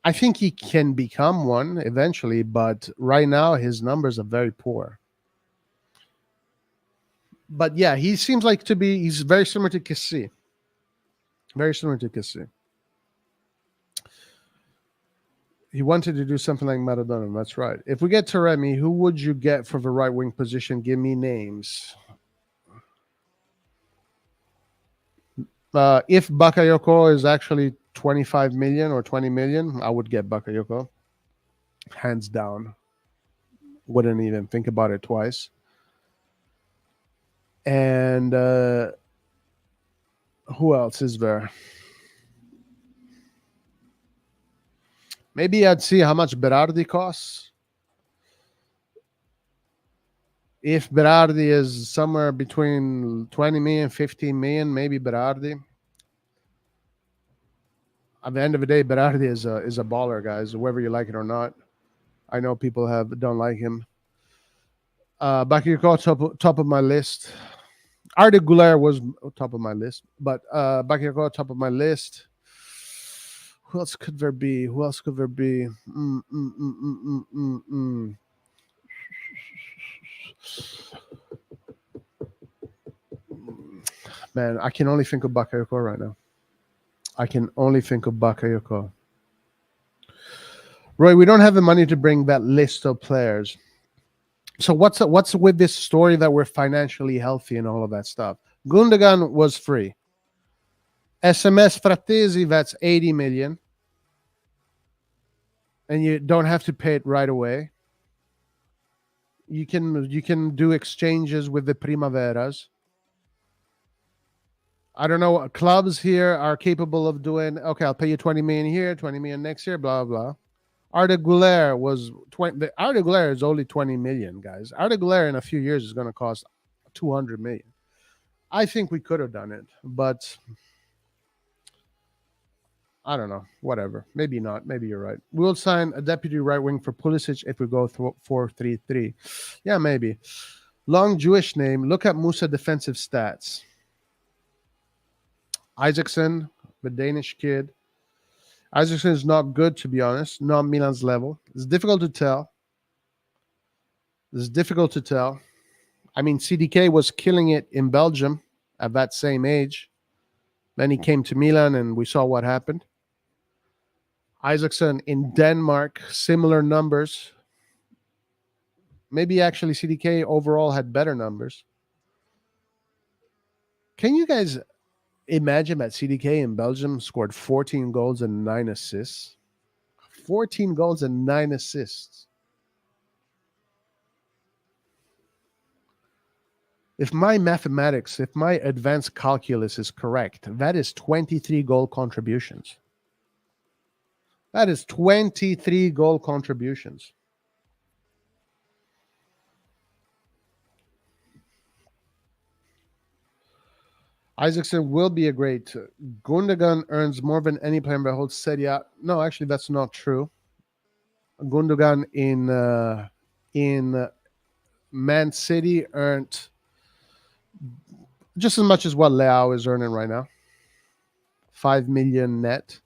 I think he can become one eventually, but right now his numbers are very poor. But yeah, he seems like to be, he's very similar to Kessie. Very similar to Kessie. He wanted to do something like Maradona. That's right. If we get Taremi, who would you get for the right wing position? Give me names. If Bakayoko is actually 25 million or 20 million, I would get Bakayoko. Hands down. Wouldn't even think about it twice. And who else is there? Maybe I'd see how much Berardi costs. If Berardi is somewhere between 20 million, 15 million, maybe Berardi. At the end of the day, Berardi is a baller, guys, whether you like it or not. I know people don't like him. Bakayoko top of my list. Arda Güler was top of my list, but Bakayoko top of my list. Who else could there be? Who else could there be? Man, I can only think of Bakayoko right now. I can only think of Bakayoko. Roy, we don't have the money to bring that list of players. So what's with this story that we're financially healthy and all of that stuff? Gundogan was free. SMS Frattesi, that's 80 million. And you don't have to pay it right away. You can do exchanges with the Primaveras. I don't know. Clubs here are capable of doing, okay, I'll pay you 20 million here, 20 million next year, blah, blah. Arda Güler was 20. Arda Güler is only 20 million, guys. Arda Güler in a few years is going to cost 200 million. I think we could have done it, but I don't know. Whatever. Maybe not. Maybe you're right. We'll sign a deputy right wing for Pulisic if we go 4-3-3. Yeah, maybe. Long Jewish name. Look at Musa defensive stats. Isaacson, the Danish kid. Isaacson is not good, to be honest. Not Milan's level. It's difficult to tell. It's difficult to tell. I mean, CDK was killing it in Belgium at that same age. Then he came to Milan and we saw what happened. Isaacson in Denmark, similar numbers. Maybe actually CDK overall had better numbers. Can you guys imagine that CDK in Belgium scored 14 goals and 9 assists? 14 goals and 9 assists. If my mathematics, if my advanced calculus is correct, that is 23 goal contributions. That is 23 goal contributions. Isaacson will be a great. Gundogan earns more than any player in the whole Serie A. No, actually, that's not true. Gundogan in Man City earned just as much as what Leao is earning right now. 5 million net.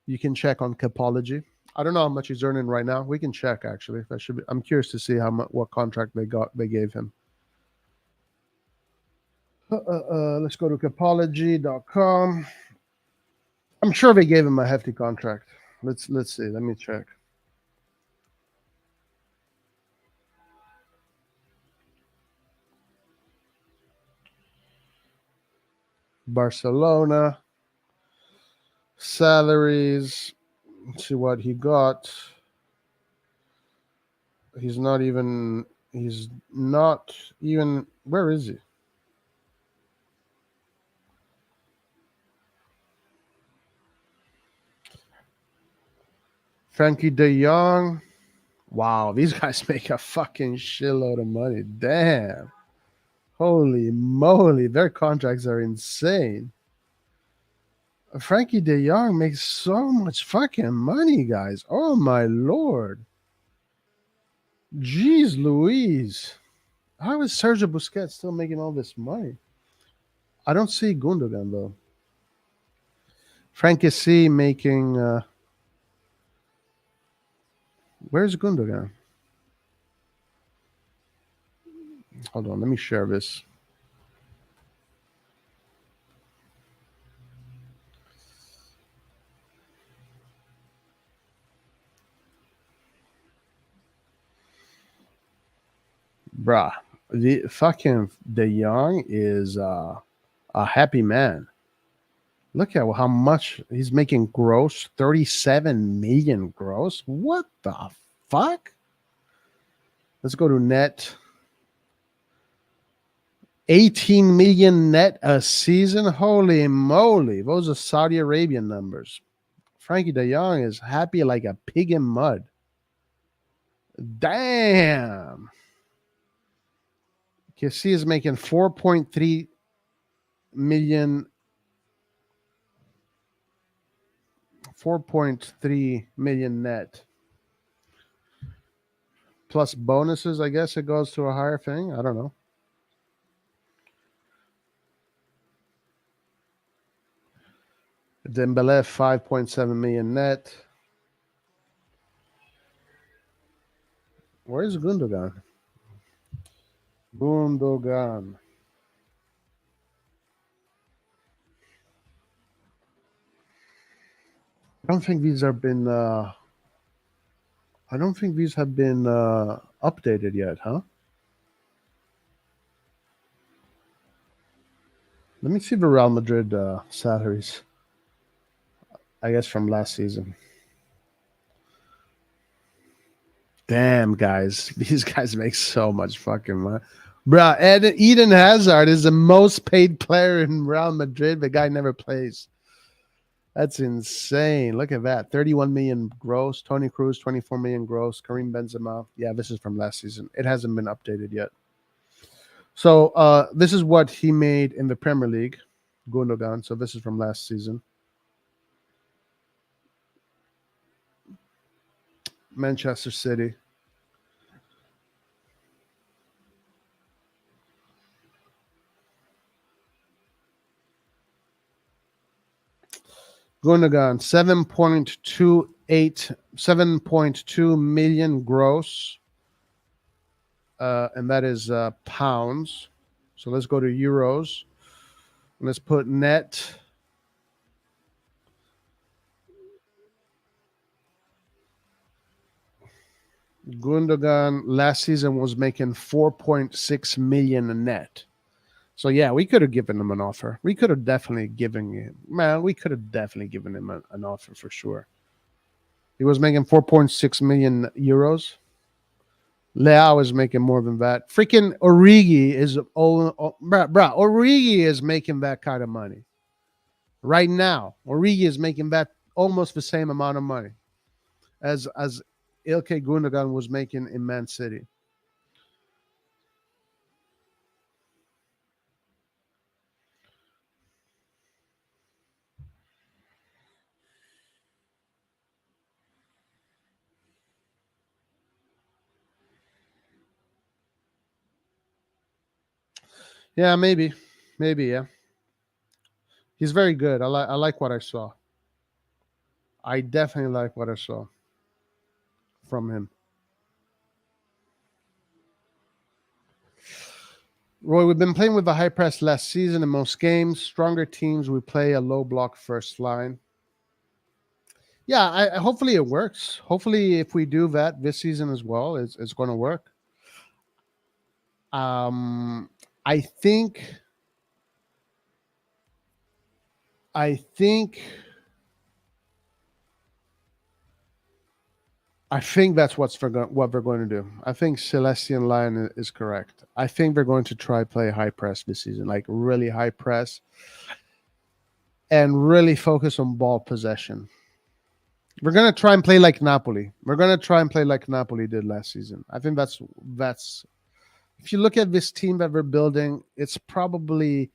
You can check on Capology. I don't know how much he's earning right now. We can check actually. That should be. I'm curious to see what contract they gave him. Let's go to capology.com. I'm sure they gave him a hefty contract. Let's see. Let me check. Barcelona salaries. Let's see what he got. He's not even. He's not even. Where is he? Frankie De Jong. Wow, these guys make a fucking shitload of money. Damn. Holy moly, their contracts are insane. Frankie De Jong makes so much fucking money, guys. Oh my lord. Jeez Louise. How is Sergio Busquets still making all this money? I don't see Gundogan though. Frankie C making where's Gundogan? Hold on, let me share this. Bruh, the fucking De Jong is a happy man. Look at how much he's making gross. 37 million gross. What the fuck? Let's go to net. 18 million net a season. Holy moly. Those are Saudi Arabian numbers. Frankie De Jong is happy like a pig in mud. Damn. KC is making 4.3 million. 4.3 million net. Plus bonuses, I guess it goes to a higher thing. I don't know. Dembele 5.7 million net. Where's Gundogan? Gundogan. I don't think these have been. I don't think these have been updated yet, huh? Let me see the Real Madrid salaries. I guess from last season. Damn, guys. These guys make so much fucking money. Bruh, Eden Hazard is the most paid player in Real Madrid. The guy never plays. That's insane. Look at that. 31 million gross. Tony Cruz, 24 million gross. Karim Benzema. Yeah, this is from last season. It hasn't been updated yet. So this is what he made in the Premier League. Gundogan. So this is from last season. Manchester City. Gundogan, 7.2 million gross. And that is pounds. So let's go to euros. Let's put net. Gundogan last season was making 4.6 million net. So yeah, we could have given him an offer. We could have definitely given him, an offer for sure. He was making 4.6 million euros. Leao is making more than that. Freaking Origi is Origi is making that kind of money right now. Origi is making that almost the same amount of money as Ilkay Gundogan was making in Man City. Yeah, maybe, yeah. He's very good. I like what I saw. I definitely like what I saw from him. Roy, we've been playing with the high press last season in most games. Stronger teams, we play a low block first line. Yeah, hopefully it works. Hopefully, if we do that this season as well, it's going to work. Um, I think, I think, I think that's what we're going to do. I think Celestian Lion is correct. I think we're going to try play high press this season, like really high press, and really focus on ball possession. We're gonna try and play like Napoli. We're gonna try and play like Napoli did last season. I think that's. If you look at this team that we're building, it's probably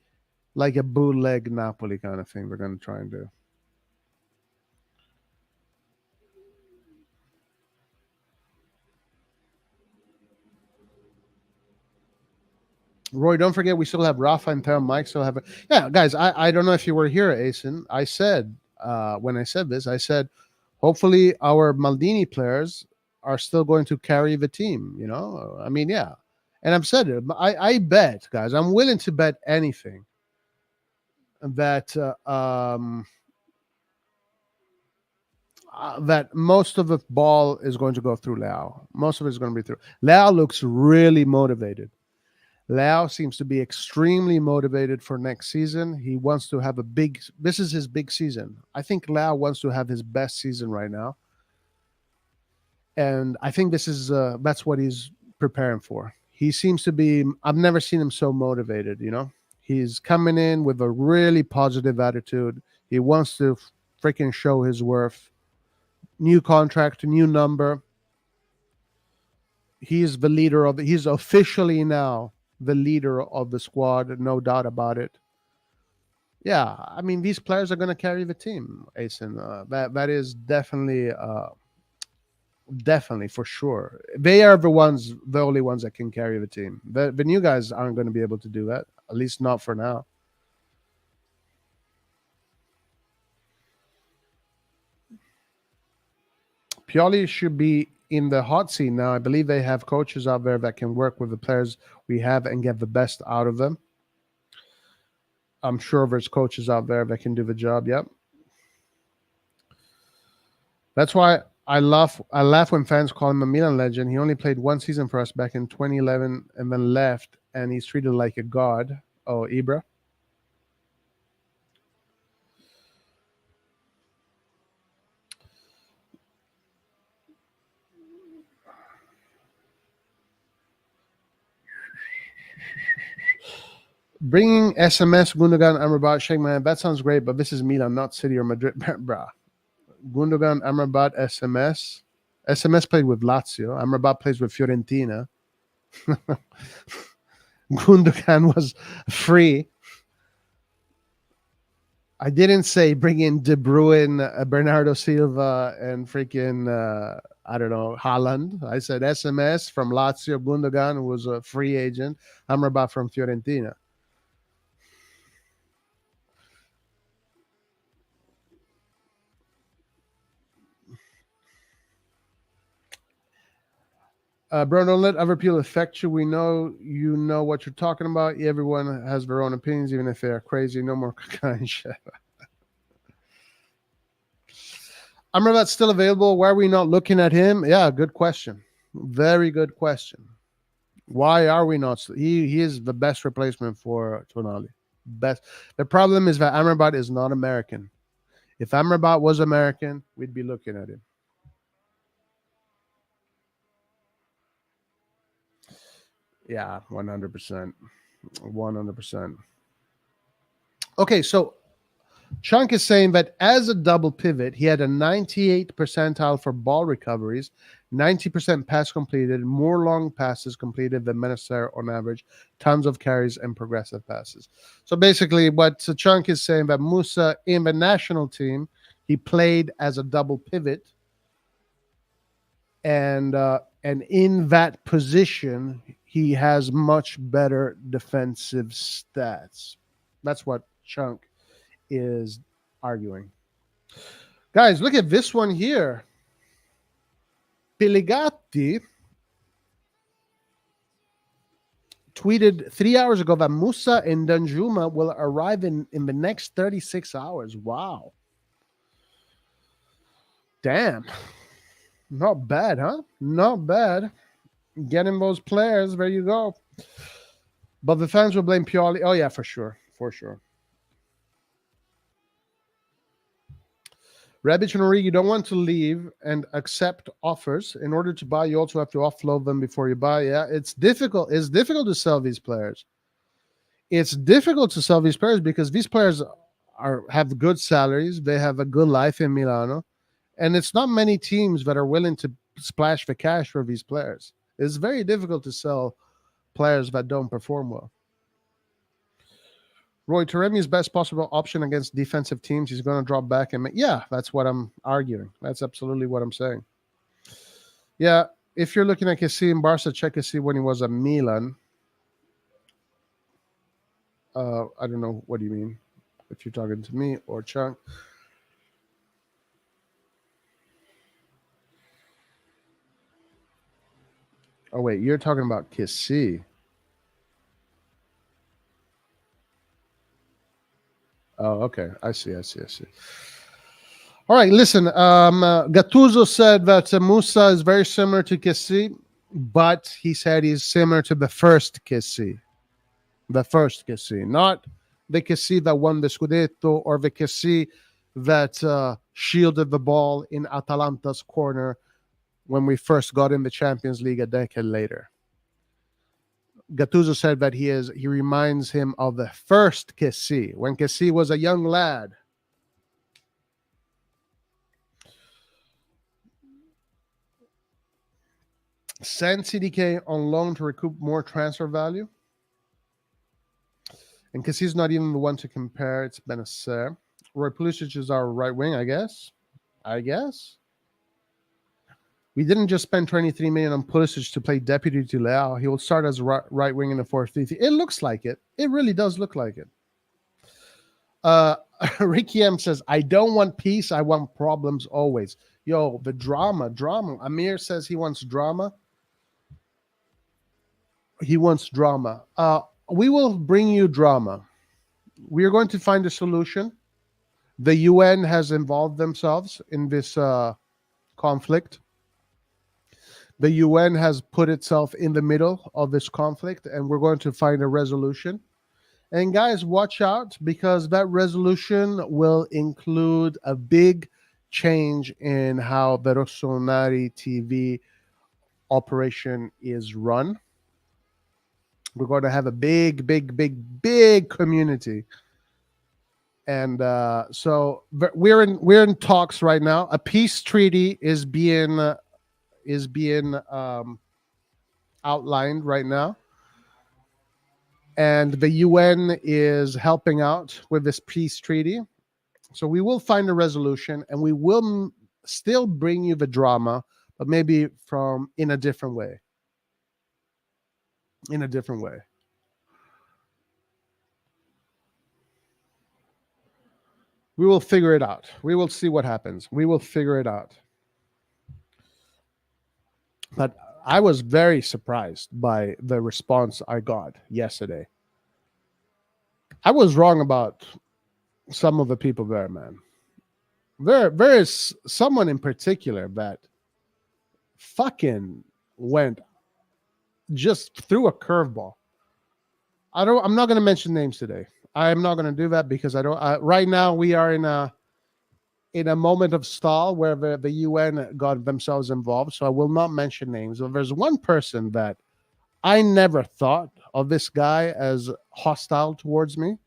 like a bootleg Napoli kind of thing. We're gonna try and do. Roy, don't forget we still have Rafa and Theo. Mike still have. Yeah, guys, I don't know if you were here, Asen. I said when I said this, I said hopefully our Maldini players are still going to carry the team. You know, I mean, yeah. And I've said it. I bet, guys, I'm willing to bet anything that that most of the ball is going to go through Lao. Most of it is going to be through. Lao looks really motivated. Lao seems to be extremely motivated for next season. He wants to have a big. This is his big season. I think Lao wants to have his best season right now, and I think this is that's what he's preparing for. He seems to be. I've never seen him so motivated. You know, he's coming in with a really positive attitude. He wants to freaking show his worth. New contract, new number. He's the leader of. He's officially now the leader of the squad, no doubt about it. Yeah, I mean these players are going to carry the team, Asen. That is definitely for sure. They are the only ones that can carry the team. The new guys aren't going to be able to do that, at least not for now. Pioli should be in the hot seat now. I believe they have coaches out there that can work with the players we have and get the best out of them. I'm sure there's coaches out there that can do the job. Yep. That's why I laugh when fans call him a Milan legend. He only played one season for us back in 2011 and then left, and he's treated like a god. Oh, Ibra. Bringing SMS, Gundogan, Amrabat, shake my hand. That sounds great, but this is Milan, not City or Madrid. Bruh. Gundogan, Amrabat, SMS. SMS played with Lazio. Amrabat plays with Fiorentina. Gundogan was free. I didn't say bring in De Bruyne, Bernardo Silva, and freaking I don't know, Haaland. I said SMS from Lazio, Gundogan, who was a free agent. Amrabat from Fiorentina. Bro, don't let other people affect you. We know you know what you're talking about. Everyone has their own opinions, even if they are crazy. No more kind shit. Amrabat's still available. Why are we not looking at him? Yeah, good question. Very good question. Why are we not? He is the best replacement for Tonali. Best. The problem is that Amrabat is not American. If Amrabat was American, we'd be looking at him. Yeah, 100%. 100%. Okay, so Chunk is saying that as a double pivot, he had a 98 percentile for ball recoveries, 90% pass completed, more long passes completed than Meneser on average, tons of carries and progressive passes. So basically, what Chunk is saying that Musa in the national team, he played as a double pivot, and in that position, he has much better defensive stats. That's what Chunk is arguing. Guys, look at this one here. Piligatti tweeted 3 hours ago that Musa and Danjuma will arrive in the next 36 hours. Wow. Damn. Not bad, huh? Not bad. Getting those players, there you go. But the fans will blame Pioli. Oh, yeah, for sure. For sure. Rebic and Origi don't want to leave and accept offers. In order to buy, you also have to offload them before you buy. Yeah, it's difficult. It's difficult to sell these players. It's difficult to sell these players because these players have good salaries. They have a good life in Milano. And it's not many teams that are willing to splash the cash for these players. It's very difficult to sell players that don't perform well. Roy, Taremi's best possible option against defensive teams. He's going to drop back and yeah, that's what I'm arguing. That's absolutely what I'm saying. Yeah, if you're looking at Kessie in Barca, check Kessie when he was at Milan. I don't know what do you mean. If you're talking to me or Chunk. Oh wait, you're talking about Kessie. Oh, okay. I see. All right, listen. Gattuso said that Musa is very similar to Kessie, but he said he's similar to the first Kessie. The first Kessie, not the Kessie that won the Scudetto or the Kessie that shielded the ball in Atalanta's corner when we first got in the Champions League a decade later. Gattuso said that he reminds him of the first Kessie, when Kessie was a young lad. Send CDK on loan to recoup more transfer value. And Kessie's not even the one to compare. It's Benacer. Roy Pulisic is our right wing, I guess. We didn't just spend 23 million on Pulisic to play deputy to Leao. He will start as right wing in the 4-3-3. It looks like it. It really does look like it. Ricky M says, I don't want peace. I want problems always. Yo, the drama. Amir says he wants drama. He wants drama. We will bring you drama. We are going to find a solution. The UN has involved themselves in this conflict. The UN has put itself in the middle of this conflict, and we're going to find a resolution. And guys, watch out, because that resolution will include a big change in how the RossonARI TV operation is run. We're going to have a big community. And so we're in talks right now. A peace treaty is being outlined right now, and the UN is helping out with this peace treaty. So we will find a resolution, and we will still bring you the drama, but maybe in a different way. We will figure it out. We will see what happens. We will figure it out. But I was very surprised by the response I got yesterday. I was wrong about some of the people there, man. There is someone in particular that fucking went just threw a curveball. I'm not going to mention names today. I'm not going to do that because right now we are in a moment of stall where the UN got themselves involved. So I will not mention names. But there's one person that I never thought of this guy as hostile towards me.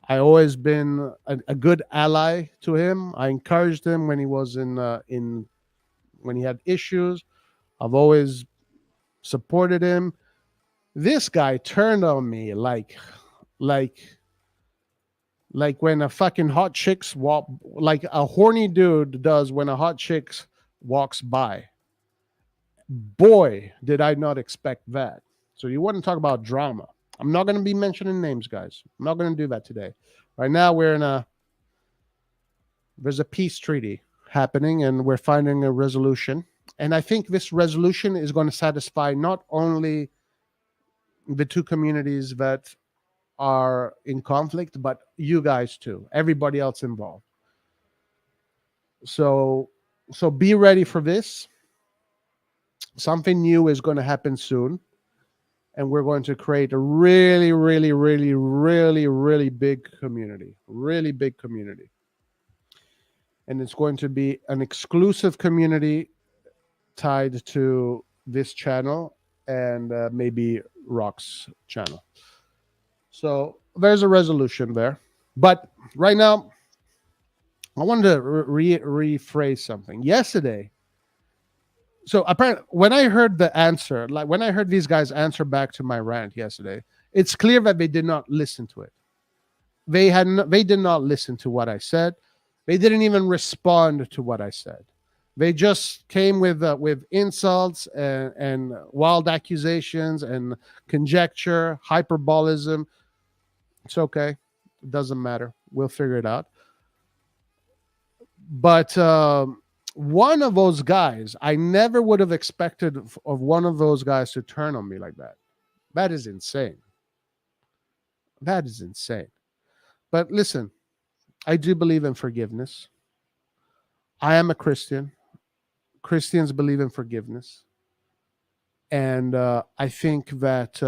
I always been a good ally to him. I encouraged him when he was when he had issues. I've always supported him. This guy turned on me like when a fucking hot chicks walk, like a horny dude does when a hot chick walks by. Boy, did I not expect that. So you want to talk about drama. I'm not going to be mentioning names, guys. I'm not going to do that today. Right now, there's a peace treaty happening, and we're finding a resolution. And I think this resolution is going to satisfy not only the two communities that are in conflict, but you guys too, everybody else involved. So So be ready for this. Something new is going to happen soon. And we're going to create a really, really, really, really, really big community. Really big community. And it's going to be an exclusive community tied to this channel and maybe Rock's channel. So there's a resolution there. But right now, I wanted to rephrase something. Yesterday, so apparently, when I heard the answer, like when I heard these guys answer back to my rant yesterday, it's clear that they did not listen to it. They did not listen to what I said. They didn't even respond to what I said. They just came with insults and wild accusations and conjecture, hyperbolism. It's okay. It doesn't matter. We'll figure it out. But one of those guys, I never would have expected of one of those guys to turn on me like that. That is insane. That is insane. But listen, I do believe in forgiveness. I am a Christian. Christians believe in forgiveness. And I think that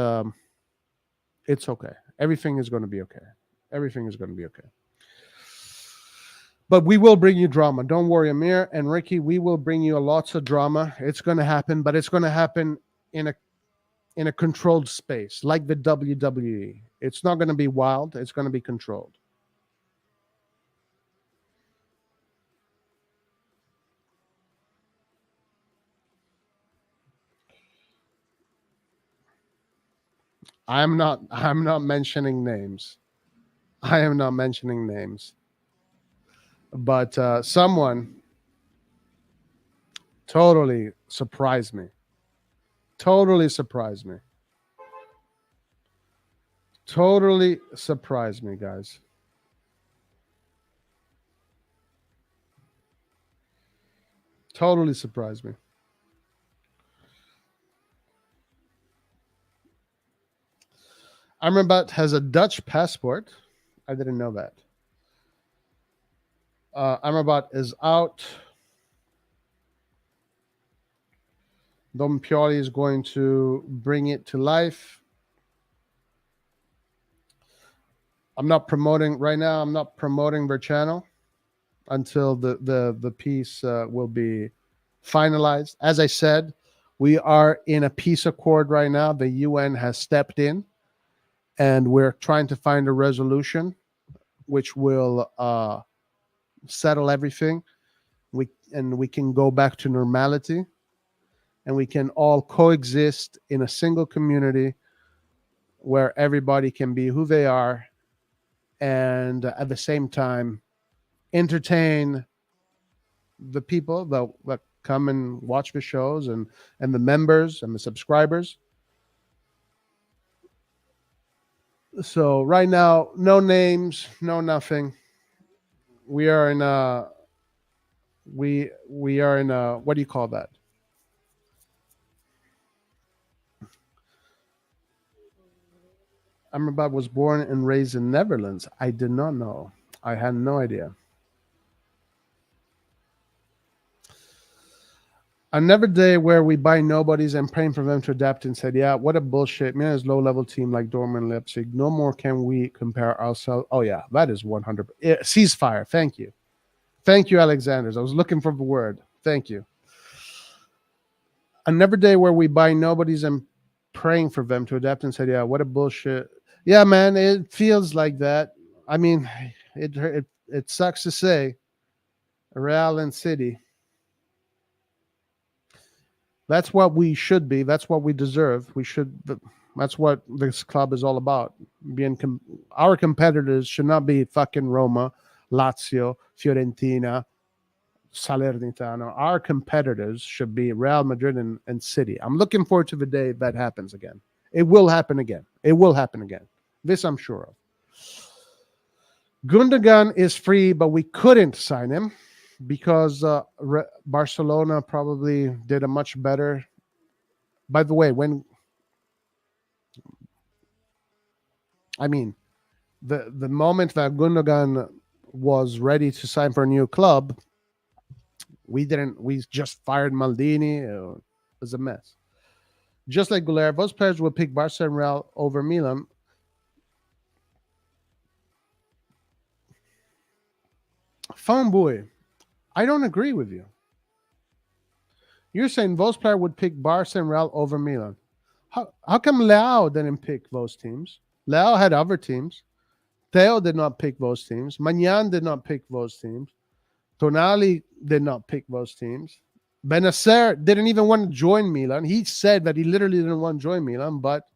it's okay. Everything is going to be okay. Everything is going to be okay. But we will bring you drama. Don't worry, Amir and Ricky. We will bring you lots of drama. It's going to happen, but it's going to happen in a controlled space, like the WWE. It's not going to be wild. It's going to be controlled. I'm not mentioning names. I am not mentioning names. But someone totally surprised me. Totally surprised me. Totally surprised me, guys. Totally surprised me. Amrabat has a Dutch passport. I didn't know that. Amrabat is out. Dom Pioli is going to bring it to life. I'm not promoting right now. I'm not promoting their channel until the piece will be finalized. As I said, we are in a peace accord right now. The UN has stepped in, and we're trying to find a resolution which will settle everything. We can go back to normality, and we can all coexist in a single community where everybody can be who they are, and at the same time entertain the people that come and watch the shows and the members and the subscribers. So right now, no names, no nothing. We are in a we are in a, what do you call that? Amrabat was born and raised in Netherlands. I did not know. I had no idea. Another day where we buy nobodies and praying for them to adapt and said, yeah, what a bullshit. Man, is low-level team like Dortmund, Leipzig. No more can we compare ourselves. Oh, yeah, that is 100. Ceasefire. Thank you. Thank you, Alexanders. I was looking for the word. Thank you. Another day where we buy nobodies and praying for them to adapt and said, yeah, what a bullshit. Yeah, man, it feels like that. I mean, it sucks to say. Real and City. That's what we should be. That's what we deserve. We should. That's what this club is all about. Our competitors should not be fucking Roma, Lazio, Fiorentina, Salernitana. Our competitors should be Real Madrid and City. I'm looking forward to the day that happens again. It will happen again. It will happen again. This I'm sure of. Gundogan is free, but we couldn't sign him because Barcelona probably did a much better. By the way, the moment that Gundogan was ready to sign for a new club, We just fired Maldini. It was a mess. Just like Goulart, those players would pick Barca and Real over Milan. Fanboy, I don't agree with you. You're saying those players would pick Barca and Real over Milan. How come Leao didn't pick those teams? Leao had other teams. Theo did not pick those teams. Magnan did not pick those teams. Tonali did not pick those teams. Benacer didn't even want to join Milan. He said that he literally didn't want to join Milan, but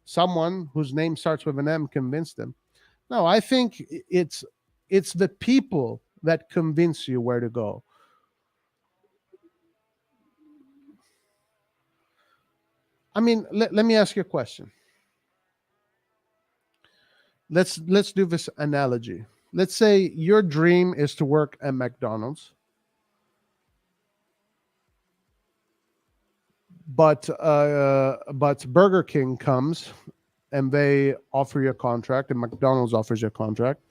someone whose name starts with an M convinced him. No, I think it's the people that convince you where to go. I mean, let me ask you a question. Let's do this analogy. Let's say your dream is to work at McDonald's, but Burger King comes and they offer you a contract, and McDonald's offers you a contract.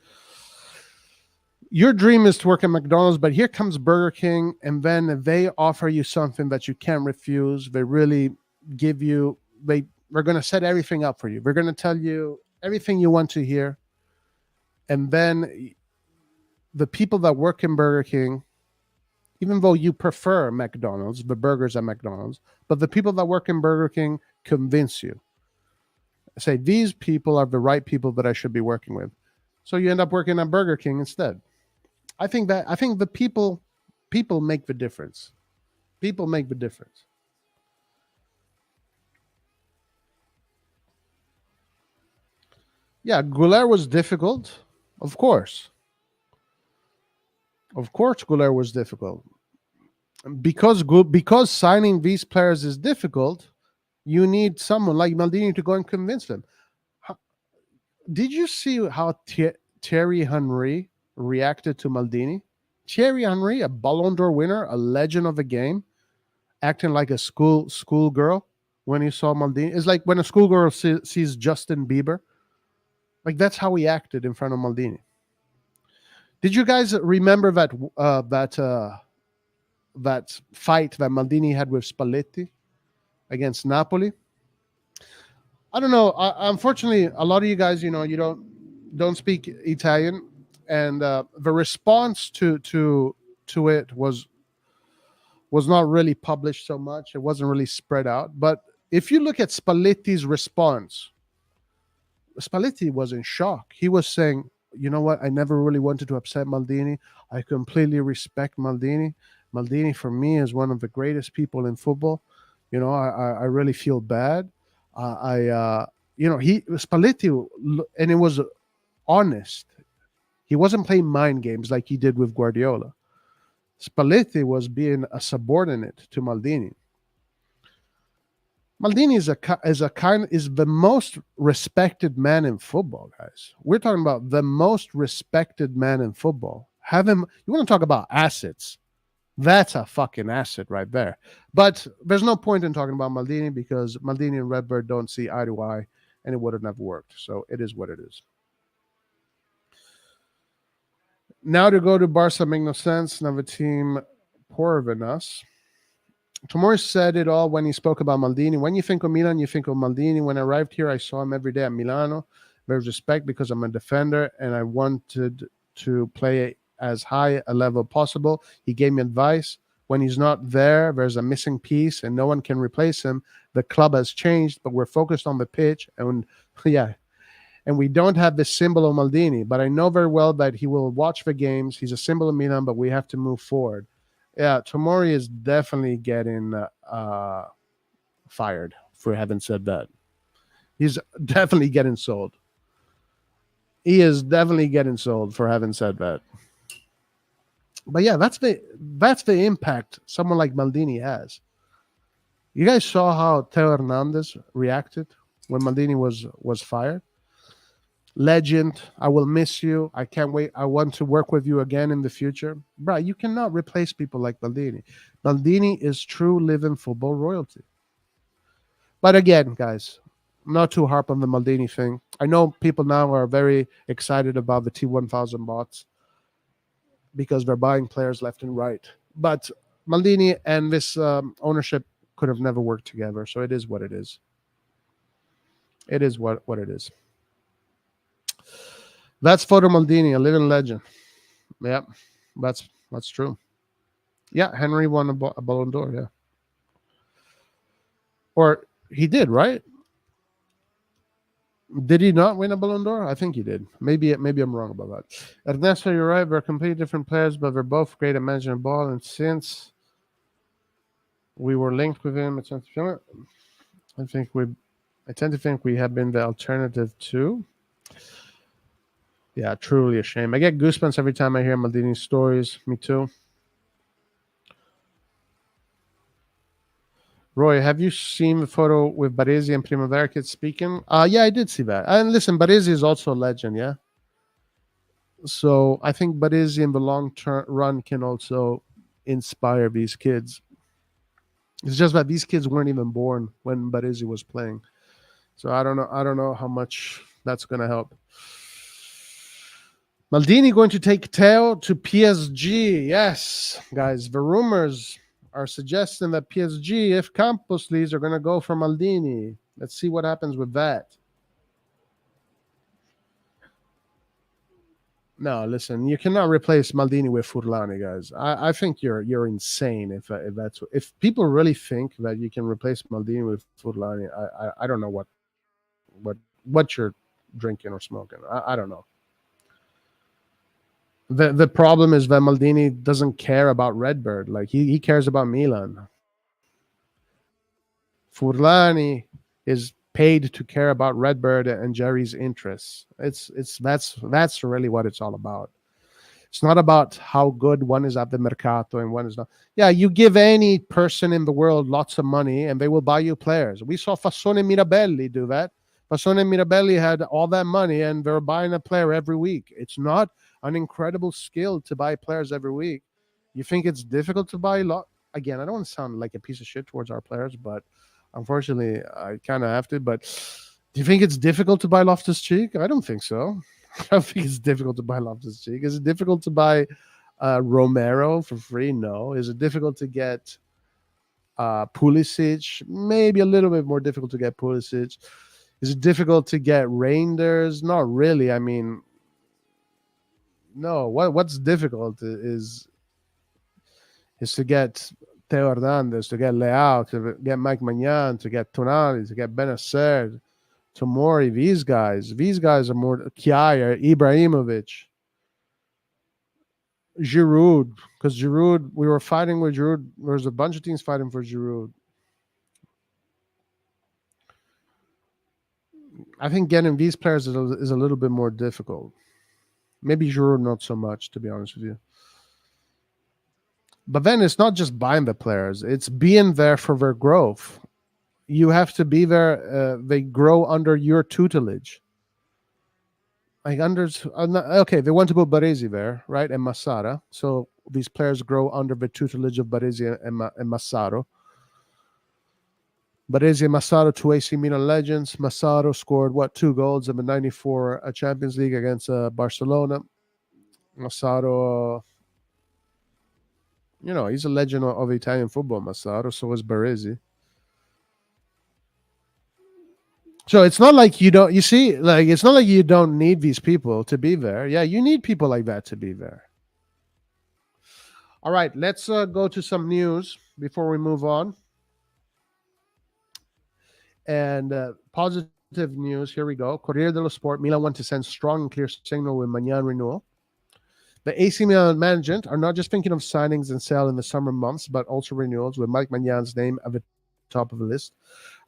Your dream is to work at McDonald's, but here comes Burger King, and then they offer you something that you can't refuse. They really give you, they're going to set everything up for you. They're going to tell you everything you want to hear. And then the people that work in Burger King, even though you prefer McDonald's, the burgers at McDonald's, but the people that work in Burger King convince you. Say, these people are the right people that I should be working with. So you end up working at Burger King instead. I think the people make the difference. People make the difference. Yeah, Goulart was difficult, of course. Of course, Goulart was difficult. Because signing these players is difficult, you need someone like Maldini to go and convince them. Did you see how Thierry Henry reacted to Maldini? Thierry Henry, a Ballon d'Or winner, a legend of the game, acting like a school girl when he saw Maldini. It's like when a schoolgirl sees Justin Bieber. Like, that's how he acted in front of Maldini. Did you guys remember that fight that Maldini had with Spalletti against Napoli? I don't know. Unfortunately, a lot of you guys, you don't speak Italian, and the response to it was not really published so much. It wasn't really spread out. But if you look at Spalletti's response, Spalletti was in shock. He was saying, you know what? I never really wanted to upset Maldini. I completely respect Maldini. Maldini, for me, is one of the greatest people in football. I really feel bad. Spalletti, and it was honest. He wasn't playing mind games like he did with Guardiola. Spalletti was being a subordinate to Maldini. Maldini is the most respected man in football, guys. We're talking about the most respected man in football. You want to talk about assets? That's a fucking asset right there. But there's no point in talking about Maldini because Maldini and Redbird don't see eye to eye, and it would have never worked. So it is what it is. Now to go to Barca make no sense. Another team poorer than us. Tomori said it all when he spoke about Maldini. When you think of Milan, you think of Maldini. When I arrived here, I saw him every day at Milano. There's respect because I'm a defender and I wanted to play as high a level possible. He gave me advice. When he's not there, there's a missing piece and no one can replace him. The club has changed, but we're focused on the pitch. And we don't have the symbol of Maldini, but I know very well that he will watch the games. He's a symbol of Milan, but we have to move forward. Yeah, Tomori is definitely getting fired for having said that. He's definitely getting sold. He is definitely getting sold for having said that. But yeah, that's the impact someone like Maldini has. You guys saw how Theo Hernandez reacted when Maldini was fired. Legend, I will miss you. I can't wait. I want to work with you again in the future. Bro, you cannot replace people like Maldini. Maldini is true living football royalty. But again, guys, not too harp on the Maldini thing. I know people now are very excited about the T-1000 bots because they're buying players left and right. But Maldini and this ownership could have never worked together. So it is what it is. It is what it is. That's Foto Maldini, a living legend. Yeah, that's true. Yeah, Henry won a Ballon d'Or. Yeah, or he did, right? Did he not win a Ballon d'Or? I think he did. Maybe I'm wrong about that. Ernesto, you're right. They're completely different players, but they're both great at managing the ball. And since we were linked with him, I tend to think we have been the alternative too. Yeah, truly a shame. I get goosebumps every time I hear Maldini's stories. Me too. Roy, have you seen the photo with Baresi and Primavera Kids speaking? Yeah, I did see that. And listen, Baresi is also a legend, yeah? So I think Baresi in the long-term run can also inspire these kids. It's just that these kids weren't even born when Baresi was playing. So I don't know how much that's going to help. Maldini going to take Theo to PSG. Yes, guys, the rumors are suggesting that PSG, if Campos leaves, are going to go for Maldini. Let's see what happens with that. No, listen, you cannot replace Maldini with Furlani, guys. I think you're insane if people really think that you can replace Maldini with Furlani. I don't know what you're drinking or smoking. I don't know. The problem is that Maldini doesn't care about Redbird. Like he cares about Milan. Furlani is paid to care about Redbird and Jerry's interests. That's really what it's all about. It's not about how good one is at the mercato and one is not. Yeah, you give any person in the world lots of money and they will buy you players. We saw Fassone Mirabelli do that. Fassone Mirabelli had all that money and they're buying a player every week. It's not an incredible skill to buy players every week. You think it's difficult to buy again, I don't want to sound like a piece of shit towards our players, but unfortunately I kind of have to. But do you think it's difficult to buy Loftus-Cheek? I don't think so. I don't think it's difficult to buy Loftus-Cheek. Is it difficult to buy Romero for free? No. Is it difficult to get Pulisic? Maybe a little bit more difficult to get Pulisic. Is it difficult to get Reinders? Not really. I mean, no. What's difficult is to get Theo Hernandez, to get Leao, to get Mike Maignan, to get Tonali, to get Benacer, Tomori. These guys are more Kjaer, Ibrahimovic, Giroud. Because Giroud, we were fighting with Giroud. There's a bunch of teams fighting for Giroud. I think getting these players is a little bit more difficult. Maybe Giroud not so much, to be honest with you. But then it's not just buying the players; it's being there for their growth. You have to be there. They grow under your tutelage. Like okay, they want to put Baresi there, right, and Massara. So these players grow under the tutelage of Baresi and Massaro. Baresi and Massaro, two AC Milan legends. Massaro scored 2 goals in the '94 Champions League against Barcelona. Massaro, he's a legend of Italian football. Massaro, so is Baresi. So it's not like you don't. You see, like it's not like you don't need these people to be there. Yeah, you need people like that to be there. All right, let's go to some news before we move on. And positive news, here we go. Corriere dello Sport, Milan want to send strong and clear signal with Maignan renewal. The AC Milan management are not just thinking of signings and sale in the summer months, but also renewals with Mike Magnan's name at the top of the list.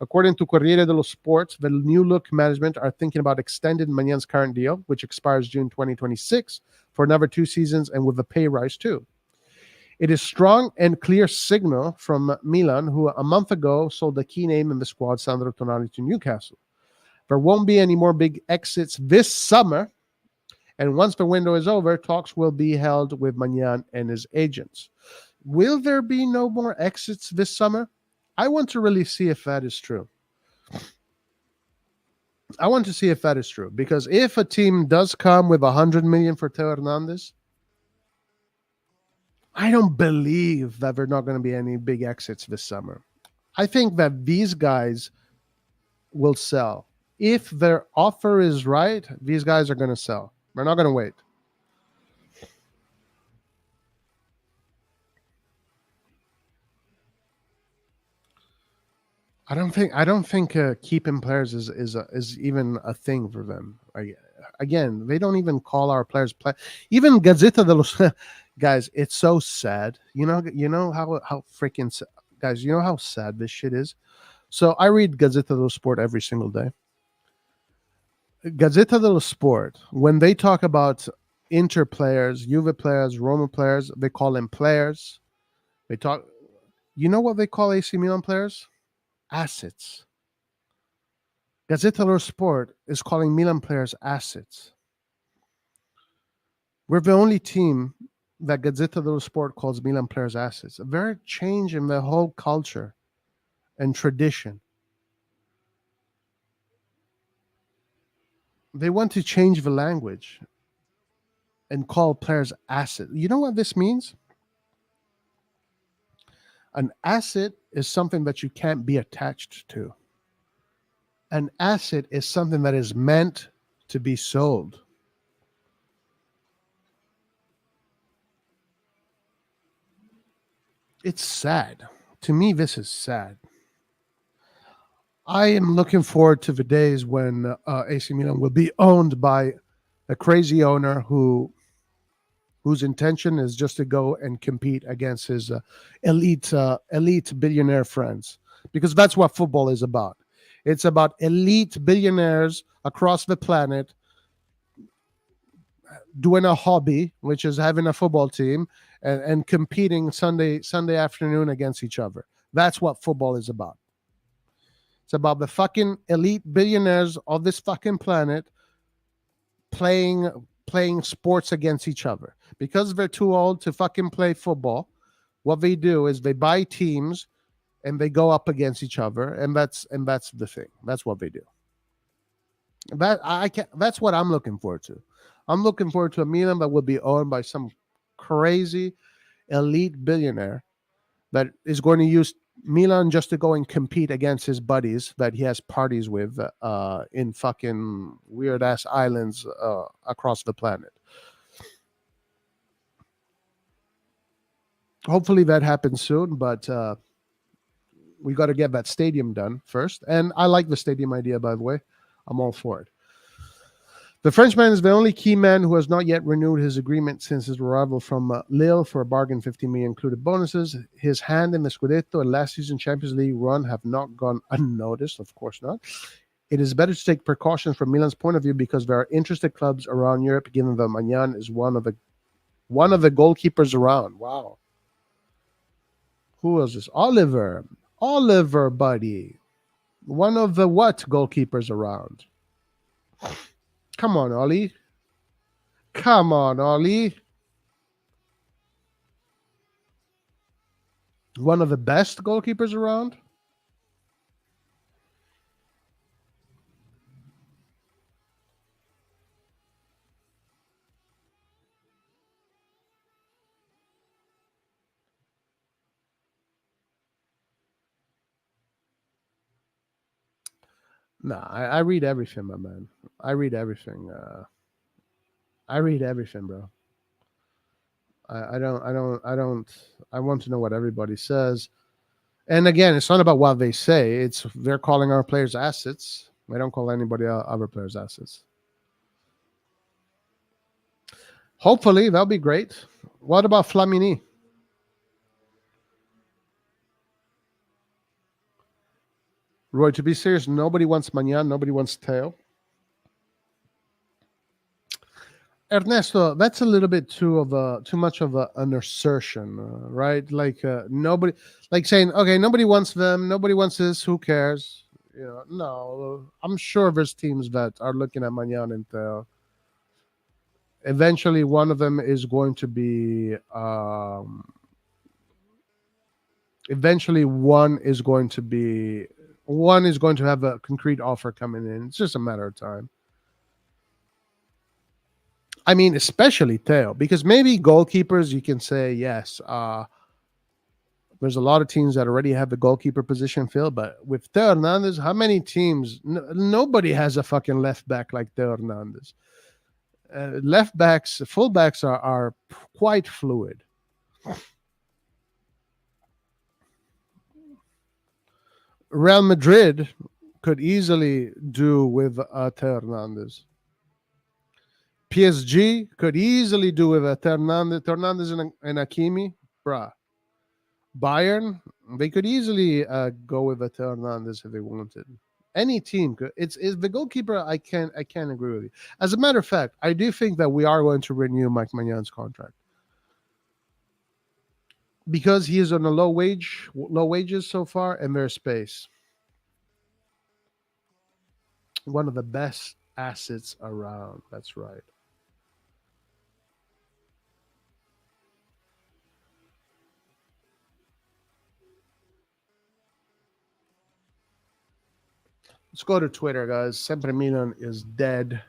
According to Corriere dello Sport, the new look management are thinking about extending Magnan's current deal, which expires June 2026, for another 2 seasons and with a pay rise too. It is strong and clear signal from Milan, who a month ago sold the key name in the squad, Sandro Tonali, to Newcastle. There won't be any more big exits this summer, and once the window is over, talks will be held with Maignan and his agents. Will there be no more exits this summer? I want to really see if that is true. I want to see if that is true, because if a team does come with 100 million for Theo Hernandez, I don't believe that there are not going to be any big exits this summer. I think that these guys will sell. If their offer is right, these guys are going to sell. They're not going to wait. I don't think keeping players is even a thing for them. Again, they don't even call our players play. Even Gazzetta dello guys, it's so sad. You know how freaking guys. You know how sad this shit is. So I read Gazzetta dello Sport every single day. Gazzetta dello Sport, when they talk about Inter players, Juve players, Roma players, they call them players. They talk. You know what they call AC Milan players? Assets. Gazzetta dello Sport is calling Milan players assets. We're the only team that Gazzetta dello Sport calls Milan players assets. A very change in the whole culture and tradition. They want to change the language and call players assets. You know what this means? An asset is something that you can't be attached to. An asset is something that is meant to be sold. It's sad. To me, this is sad. I am looking forward to the days when AC Milan will be owned by a crazy owner whose intention is just to go and compete against his elite billionaire friends, because that's what football is about. It's about elite billionaires across the planet doing a hobby, which is having a football team and competing Sunday afternoon against each other. That's what football is about. It's about the fucking elite billionaires of this fucking planet playing sports against each other. Because they're too old to fucking play football, what they do is they buy teams and they go up against each other, and that's the thing. That's what they do. That's what I'm looking forward to. I'm looking forward to a Milan that will be owned by some crazy elite billionaire that is going to use Milan just to go and compete against his buddies that he has parties with in fucking weird ass islands across the planet. Hopefully that happens soon, but we got to get that stadium done first. And I like the stadium idea, by the way. I'm all for it. The Frenchman is the only key man who has not yet renewed his agreement since his arrival from Lille for a bargain 15 million included bonuses. His hand in the Scudetto and last season's Champions League run have not gone unnoticed, of course not. It is better to take precautions from Milan's point of view because there are interested clubs around Europe, given that Magnan is one of the goalkeepers around. Wow. Who is this? Oliver, buddy. One of the what goalkeepers around? Come on, Ollie. Come on, Ollie. One of the best goalkeepers around? Nah, I read everything, my man. I read everything. I read everything, bro. I want to know what everybody says. And again, it's not about what they say. It's they're calling our players assets. They don't call anybody other players assets. Hopefully, that'll be great. What about Flamini? Roy, to be serious, nobody wants Magnan, nobody wants Teo. Ernesto, that's a little bit too much of an assertion, right? Like nobody, like saying, okay, nobody wants them, nobody wants this, who cares? No, I'm sure there's teams that are looking at Magnan and Teo. Eventually, one of them is going to be. Eventually, one is going to have a concrete offer coming in. It's just a matter of time. I mean, especially Theo, because maybe goalkeepers, you can say, yes, there's a lot of teams that already have the goalkeeper position filled, but with Theo Hernandez, how many teams? Nobody has a fucking left back like Theo Hernandez. Left backs, full backs are quite fluid. Real Madrid could easily do with Theo Hernandez. PSG could easily do with Hernandez and Hakimi, bruh. Bayern, they could easily go with Theo Hernandez if they wanted. Any team could. It's the goalkeeper. I can't agree with you. As a matter of fact, I do think that we are going to renew Mike Maignan contract because he is on a low wages so far, and there's space. One of the best assets around. That's right. Let's go to Twitter, guys. Sempre Milan is dead.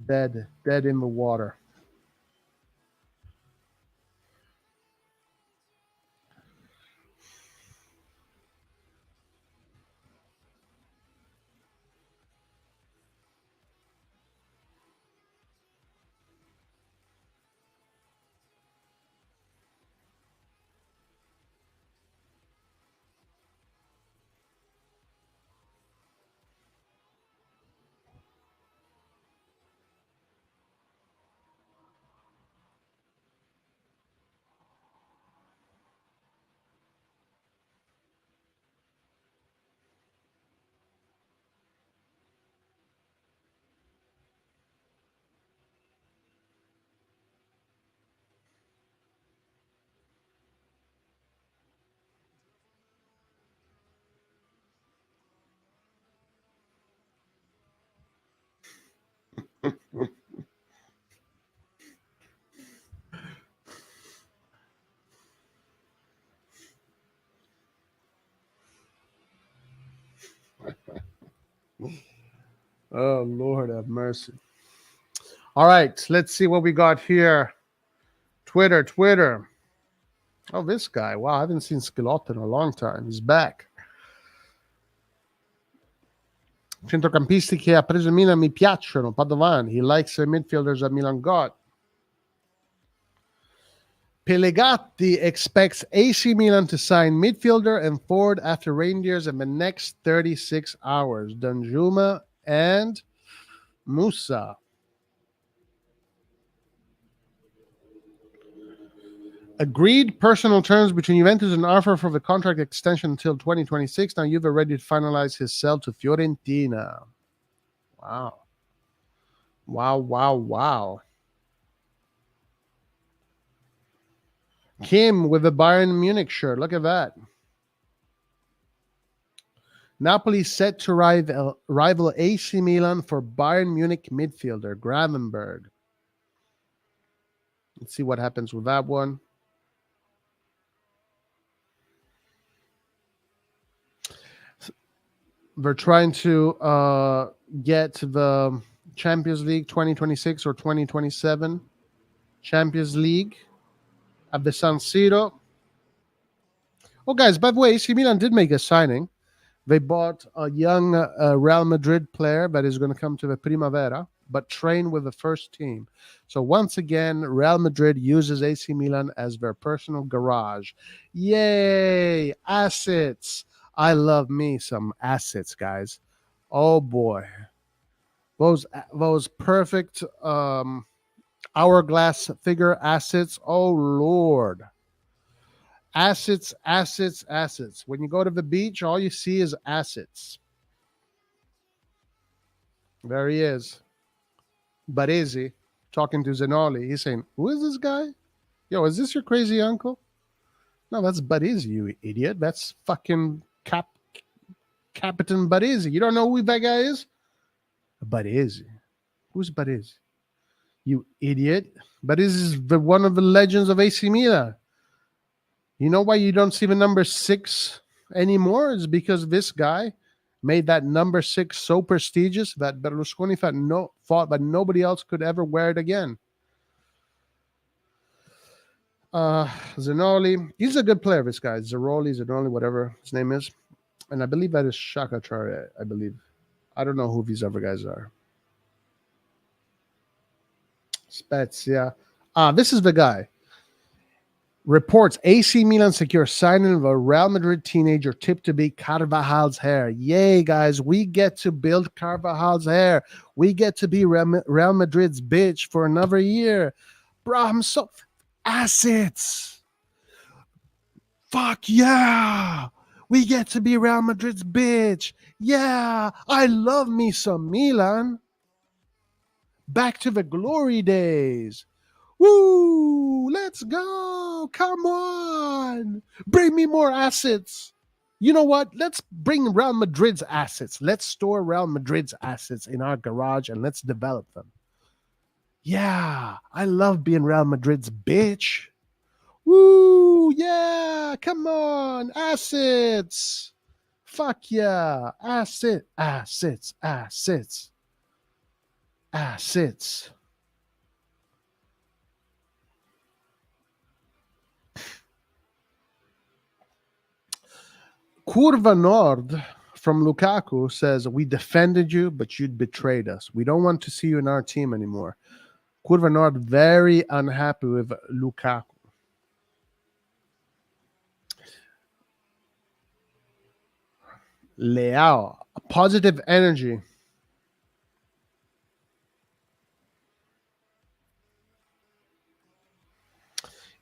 Dead in the water. Oh, Lord have mercy. All right, let's see what we got here. Twitter. Oh, this guy. Wow, I haven't seen Schelotto in a long time. He's back. Centrocampisti che ha preso il Milan mi piacciono. Padovan. He likes the midfielders that Milan got. Pelegatti expects AC Milan to sign midfielder and forward after Rangers in the next 36 hours. Danjuma and Musa. Agreed personal terms between Juventus and offer for the contract extension until 2026. Now Juve ready to finalize his sell to Fiorentina. Wow. Kim with the Bayern Munich shirt. Look at that. Napoli set to rival AC Milan for Bayern Munich midfielder Gravenberg. Let's see what happens with that one. They're trying to get the Champions League 2026 or 2027 Champions League at the San Siro. Oh, guys, by the way, AC Milan did make a signing. They bought a young Real Madrid player that is going to come to the Primavera, but train with the first team. So once again, Real Madrid uses AC Milan as their personal garage. Yay! Assets. I love me some assets, guys. Oh boy, those perfect hourglass figure assets. Oh Lord, assets. When you go to the beach, all you see is assets. There he is, Baresi, talking to Zenoli. He's saying, "Who is this guy? Yo, is this your crazy uncle?" No, that's Baresi, you idiot. That's fucking Captain Baresi. You don't know who that guy is? Baresi. Who's Baresi? You idiot. Baresi is one of the legends of AC Milan. You know why you don't see the number 6 anymore? It's because this guy made that number 6 so prestigious that Berlusconi thought that nobody else could ever wear it again. Zanoli, he's a good player, this guy. Zanoli, whatever his name is. And I believe that is Shakachar, I believe. I don't know who these other guys are. Spezia. This is the guy. Reports AC Milan secure signing of a Real Madrid teenager tipped to be Carvajal's heir. Yay, guys. We get to build Carvajal's heir. We get to be Real Madrid's bitch for another year. Bro, I'm so... Assets. Fuck yeah. We get to be Real Madrid's bitch. Yeah. I love me some Milan. Back to the glory days. Woo! Let's go! Come on! Bring me more assets. You know what? Let's bring Real Madrid's assets. Let's store Real Madrid's assets in our garage and let's develop them. Yeah, I love being Real Madrid's bitch. Woo! Yeah! Come on! Assets! Fuck yeah! Assets. Curva Nord from Lukaku says, we defended you, but you betrayed us. We don't want to see you in our team anymore. Curva Nord very unhappy with Lukaku. Leao, positive energy.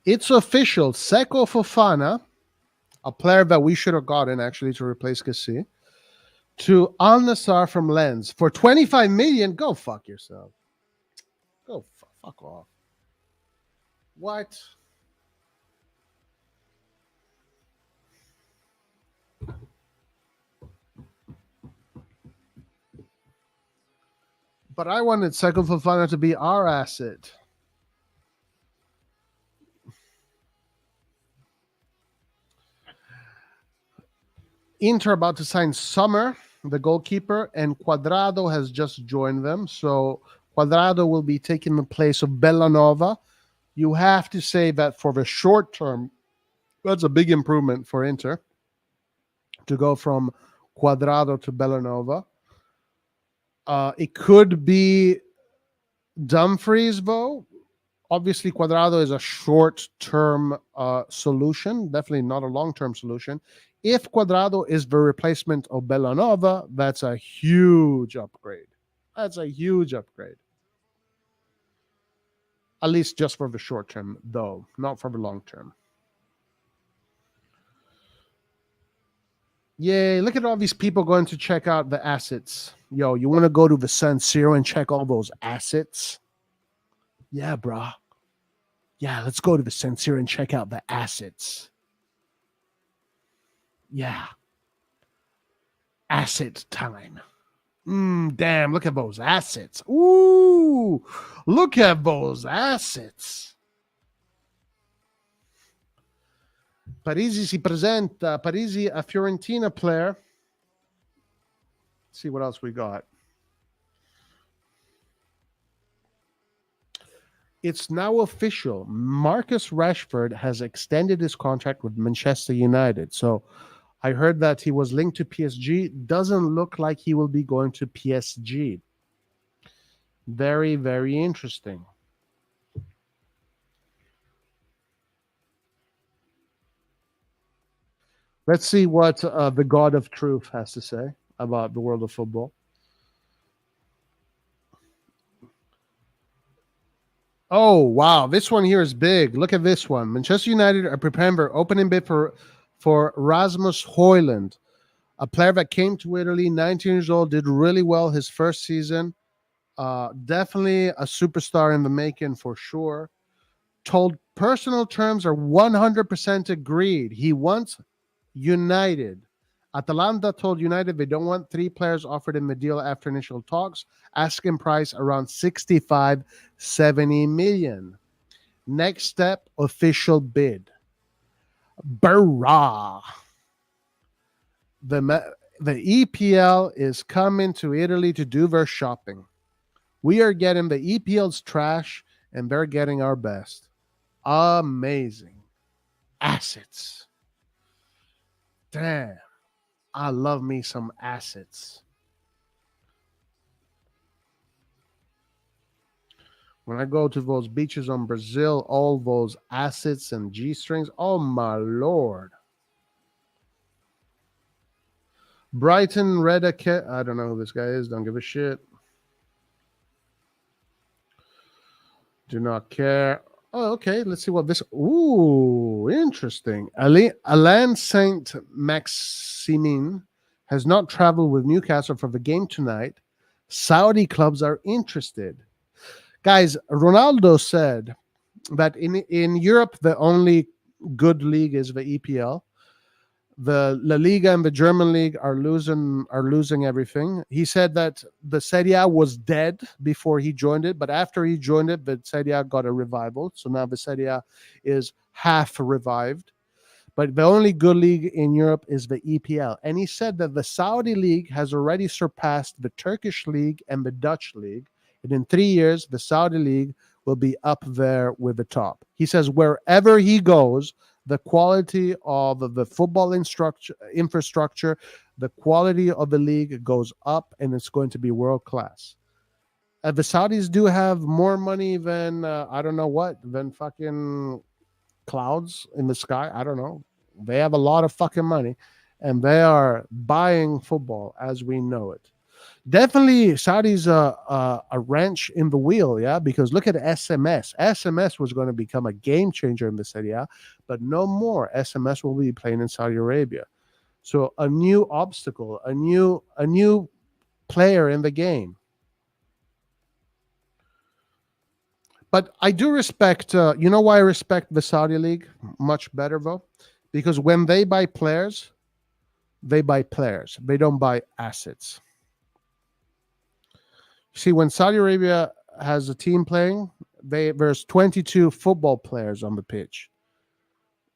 It's official. Seko Fofana, a player that we should have gotten actually to replace Kessie, to Al Nassr from Lens for 25 million. Go fuck yourself. Go fuck off. What? But I wanted Seko Fofana to be our asset. Inter about to sign Sommer, the goalkeeper, and Cuadrado has just joined them. So Cuadrado will be taking the place of Bellanova. You have to say that for the short term, that's a big improvement for Inter to go from Cuadrado to Bellanova. It could be Dumfries, though. Obviously, Cuadrado is a short-term solution, definitely not a long-term solution. If Cuadrado is the replacement of Bellanova, that's a huge upgrade. That's a huge upgrade. At least just for the short term, though, not for the long term. Yay, look at all these people going to check out the assets. Yo, you want to go to the San Siro and check all those assets? Yeah, brah. Yeah, let's go to the San Siro and check out the assets. Yeah. Asset time. Damn, look at those assets. Ooh, look at those assets. Parisi si presenta. Parisi, a Fiorentina player. Let's see what else we got. It's now official. Marcus Rashford has extended his contract with Manchester United. So I heard that he was linked to PSG. Doesn't look like he will be going to PSG. Very, very interesting. Let's see what the God of Truth has to say about the world of football. Oh, wow. This one here is big. Look at this one. Manchester United are preparing for opening bid for Rasmus Højlund, a player that came to Italy, 19 years old, did really well his first season. Definitely a superstar in the making for sure. Told personal terms are 100% agreed. He wants United. Atalanta told United they don't want 3 players offered in the deal after initial talks. Asking price around 65, 70 million. Next step, official bid. Barra. the EPL is coming to Italy to do their shopping. We are getting the EPL's trash, and they're getting our best. Amazing assets. Damn, I love me some assets. When I go to those beaches on Brazil, all those assets and G strings, oh my lord. Brighton Redake, I don't know who this guy is, don't give a shit. Do not care. Oh, okay. Let's see what this. Ooh, interesting. Alain Saint Maximin has not traveled with Newcastle for the game tonight. Saudi clubs are interested. Guys, Ronaldo said that in Europe, the only good league is the EPL. The La Liga and the German league are losing everything. He said that the Serie A was dead before he joined it, but after he joined it, the Serie A got a revival. So now the Serie A is half revived. But the only good league in Europe is the EPL. And he said that the Saudi league has already surpassed the Turkish league and the Dutch league. And in 3 years, the Saudi league will be up there with the top. He says wherever he goes, the quality of the football infrastructure, the quality of the league goes up, and it's going to be world class. The Saudis do have more money than I don't know what, than fucking clouds in the sky. I don't know. They have a lot of fucking money, and they are buying football as we know it. Definitely, Saudi's a wrench in the wheel, yeah, because look at SMS. SMS was going to become a game changer in the Serie A, but no more. SMS will be playing in Saudi Arabia. So a new obstacle, a new player in the game. But I do respect, you know why I respect the Saudi League much better, though? Because when they buy players. They don't buy assets. See, when Saudi Arabia has a team playing, there's 22 football players on the pitch.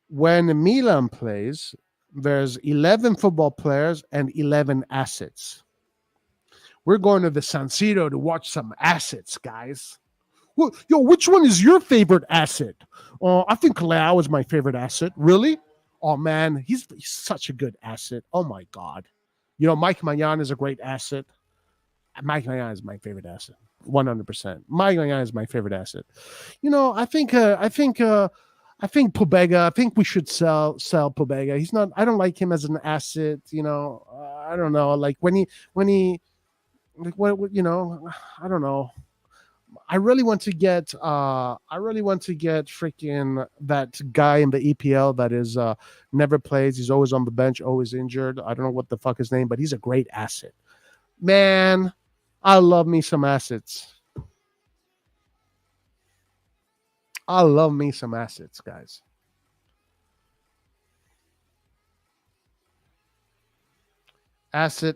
When Milan plays, there's 11 football players and 11 assets. We're going to the San Siro to watch some assets, guys. Well, yo, which one is your favorite asset? I think Leao is my favorite asset. Really? Oh, man, he's such a good asset. Oh, my God. You know, Mike Maignan is a great asset. Mike Maignan is my favorite asset, 100%. Mike Maignan is my favorite asset. You know, I think Pobega. I think we should sell Pobega. He's not. I don't like him as an asset. You know, I don't know. Like when he, like what you know, I don't know. I really want to get freaking that guy in the EPL that is never plays. He's always on the bench, always injured. I don't know what the fuck his name, but he's a great asset. Man, I love me some assets. I love me some assets, guys. Asset.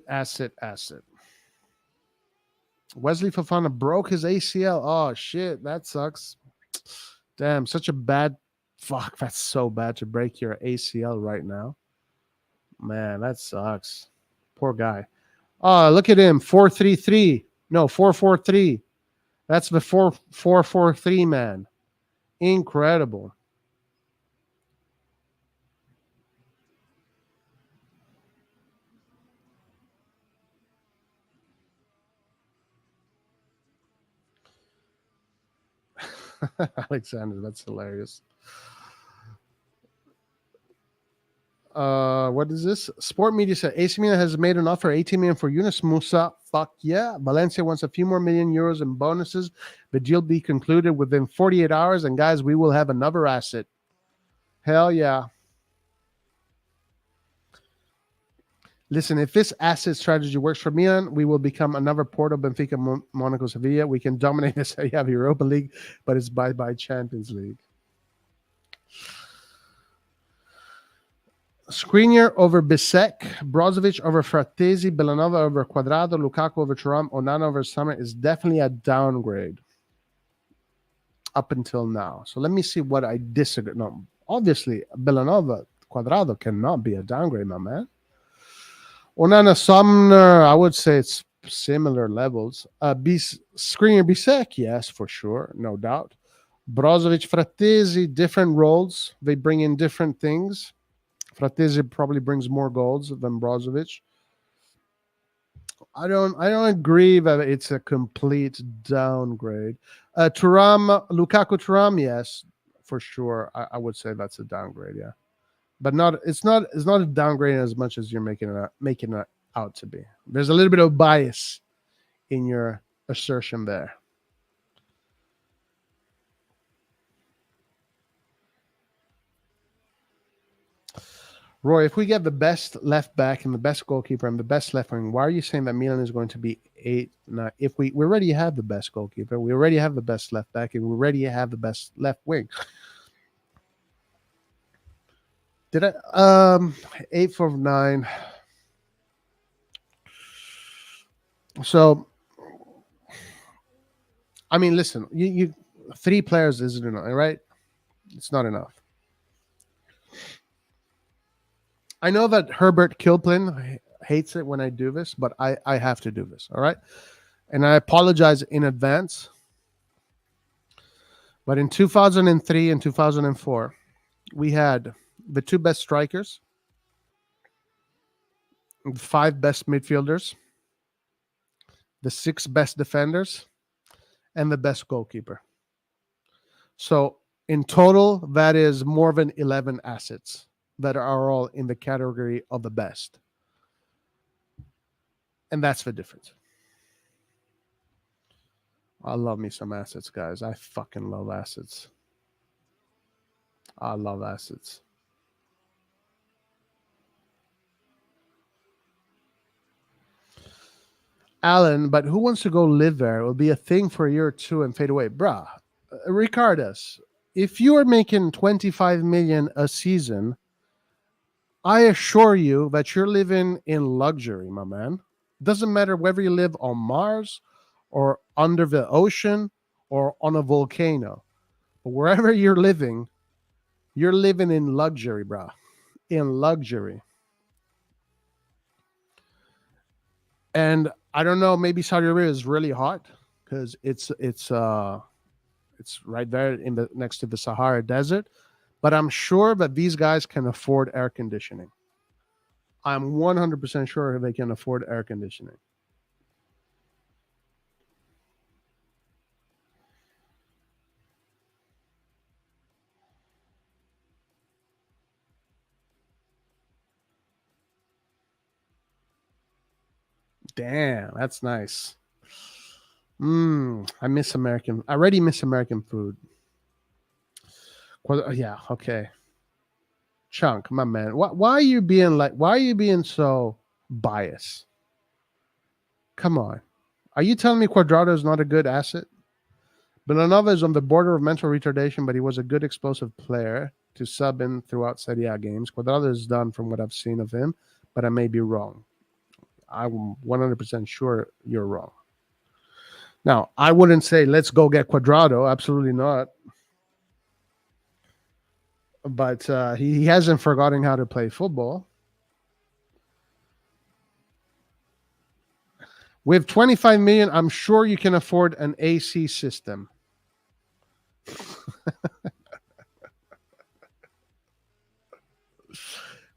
Wesley Fofana broke his ACL. Oh, shit. That sucks. Damn, such a bad... Fuck, that's so bad to break your ACL right now. Man, that sucks. Poor guy. Oh, look at him. 4-3-3. No, 4-4-3. That's the 4-4-3, man. Incredible. Alexander, that's hilarious. What is this? Sport Media said AC Milan has made an offer 18 million for Yunus Musa. Fuck yeah. Valencia wants a few more million euros in bonuses. The deal be concluded within 48 hours. And guys, we will have another asset. Hell yeah. Listen, if this asset strategy works for Milan, we will become another Porto, Benfica, Monaco, Sevilla. We can dominate this Europa League, but it's bye-bye Champions League. Skriniar over Bisek, Brozovic over Fratesi, Bellanova over Quadrado, Lukaku over Thuram, Onana over Summer is definitely a downgrade up until now. So let me see what I disagree. No, obviously, Bellanova, Quadrado cannot be a downgrade, my man. Onana Sumner, I would say it's similar levels. Skriniar Bisek, yes, for sure, no doubt. Brozovic, Fratesi, different roles. They bring in different things. Fratesi probably brings more goals than Brozovic. I don't agree that it's a complete downgrade. Lukaku Thuram, yes, for sure. I would say that's a downgrade, yeah. But it's not a downgrade as much as you're making it out to be. There's a little bit of bias in your assertion there. Roy, if we get the best left back and the best goalkeeper and the best left wing, why are you saying that Milan is going to be 8, 9? If we already have the best goalkeeper, we already have the best left back, and we already have the best left wing. Did I 8 for 9? So, I mean, listen, you 3 players isn't enough, right? It's not enough. I know that Herbert Kilplin hates it when I do this, but I have to do this, all right? And I apologize in advance. But in 2003 and 2004, we had the 2 best strikers, 5 best midfielders, the 6 best defenders, and the best goalkeeper. So in total, that is more than 11 assets that are all in the category of the best. And that's the difference. I love me some assets, guys. I fucking love assets. I love assets. Alan, but who wants to go live there? It will be a thing for a year or 2 and fade away. Bruh, Ricardus, if you are making 25 million a season, I assure you that you're living in luxury, my man. Doesn't matter whether you live on Mars or under the ocean or on a volcano. But wherever you're living in luxury, bro. In luxury. And I don't know, maybe Saudi Arabia is really hot because it's right there next to the Sahara Desert. But I'm sure that these guys can afford air conditioning. I'm 100% sure they can afford air conditioning. Damn, that's nice. I already miss American food. Well, yeah, okay. Chunk, my man. Why are you being so biased? Come on. Are you telling me Cuadrado is not a good asset? Villanova is on the border of mental retardation, but he was a good explosive player to sub in throughout Serie A games. Cuadrado is done from what I've seen of him, but I may be wrong. I'm 100% sure you're wrong. Now, I wouldn't say let's go get Cuadrado. Absolutely not. But he hasn't forgotten how to play football. With 25 million, I'm sure you can afford an AC system.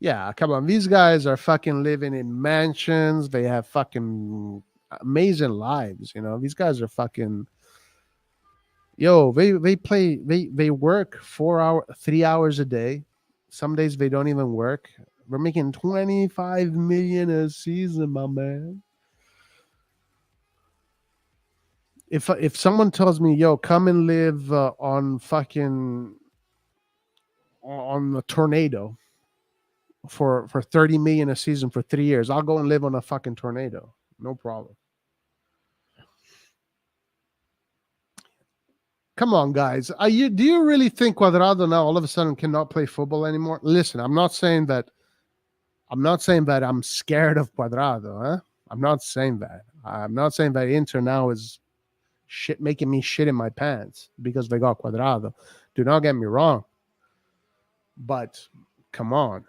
Yeah, come on. These guys are fucking living in mansions. They have fucking amazing lives. You know, these guys are fucking. Yo, they work 3 hours a day. Some days they don't even work. We're making 25 million a season, my man. If someone tells me, yo, come and live on a tornado for 30 million a season for 3 years, I'll go and live on a fucking tornado. No problem. Come on, guys. Do you really think Cuadrado now all of a sudden cannot play football anymore? Listen, I'm not saying that I'm scared of Cuadrado, huh? I'm not saying that. I'm not saying that Inter now is making me shit in my pants because they got Cuadrado. Do not get me wrong. But come on.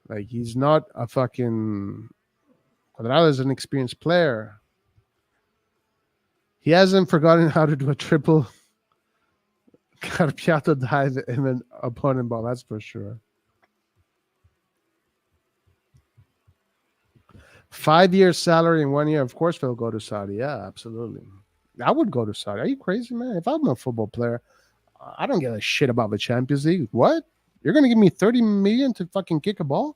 Like, he's not a fucking Cuadrado is an experienced player. He hasn't forgotten how to do a triple Carpiato dive in an opponent ball, that's for sure. 5 years salary in 1 year. Of course, they'll go to Saudi. Yeah, absolutely. I would go to Saudi. Are you crazy, man? If I'm a football player, I don't give a shit about the Champions League. What? You're going to give me 30 million to fucking kick a ball?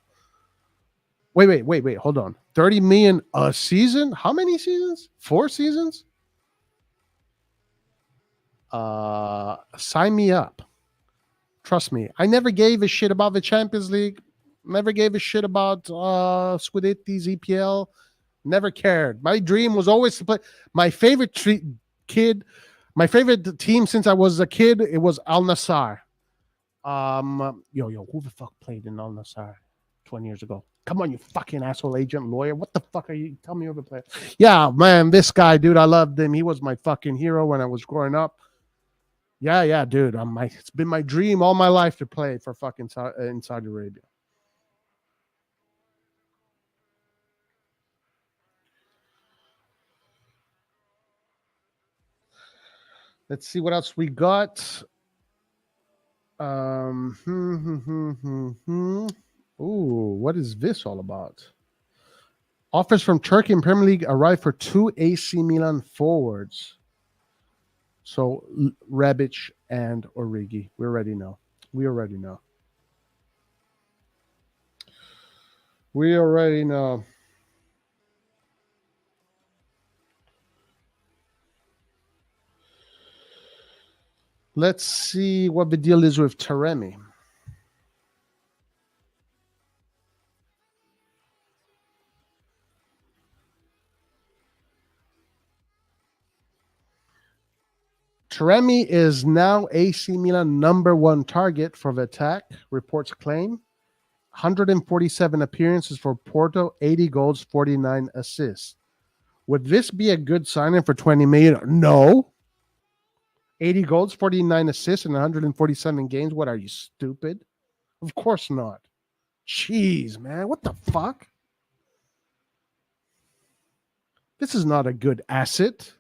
Wait. Hold on. 30 million a season? How many seasons? 4 seasons? Sign me up. Trust me. I never gave a shit about the Champions League. Never gave a shit about Scudetti's EPL. Never cared. My dream was always to play. My favorite my favorite team since I was a kid, it was Al Nassr. Who the fuck played in Al Nassr 20 years ago? Come on, you fucking asshole agent lawyer. What the fuck are you? Tell me who the player. Yeah, man, this guy, dude, I loved him. He was my fucking hero when I was growing up. Yeah, dude. It's been my dream all my life to play for fucking in Saudi Arabia. Let's see what else we got. Ooh, what is this all about? Offers from Turkey and Premier League arrived for 2 AC Milan forwards. So Rebic and Origi. We already know. Let's see what the deal is with Taremi. Taremi is now AC Milan #1 target for the attack, reports claim. 147 appearances for Porto, 80 goals, 49 assists. Would this be a good signing for 20 million? No. 80 goals, 49 assists, and 147 games. What are you, stupid? Of course not. Jeez, man. What the fuck? This is not a good asset.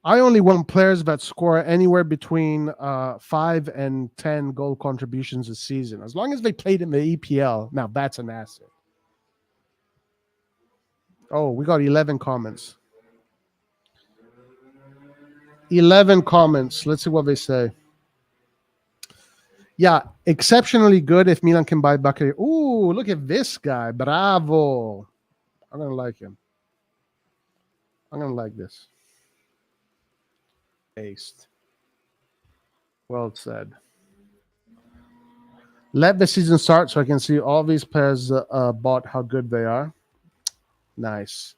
I only want players that score anywhere between 5 and 10 goal contributions a season. As long as they played in the EPL, now that's an asset. Oh, we got 11 comments. 11 comments. Let's see what they say. Yeah, exceptionally good if Milan can buy Bakary. Ooh, look at this guy. Bravo. I'm going to like him. I'm going to like this. Based. Well said. Let the season start so I can see all these players bought, how good they are. Nice.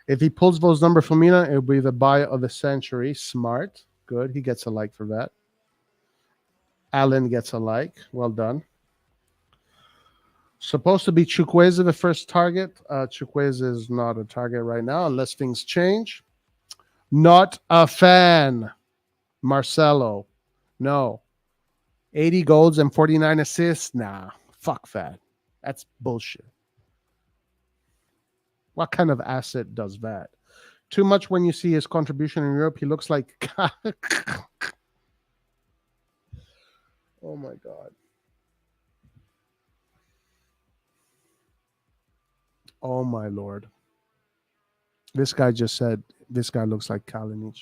If he pulls those numbers for Milan, it will be the buy of the century. Smart. Good. He gets a like for that. Alan gets a like. Well done. Supposed to be Chukwueze the first target. Chukwueze is not a target right now unless things change. Not a fan. Marcelo. No. 80 goals and 49 assists? Nah. Fuck that. That's bullshit. What kind of asset does that? Too much when you see his contribution in Europe. He looks like... Oh, my God. Oh, my Lord. This guy just said, this guy looks like Kalinic.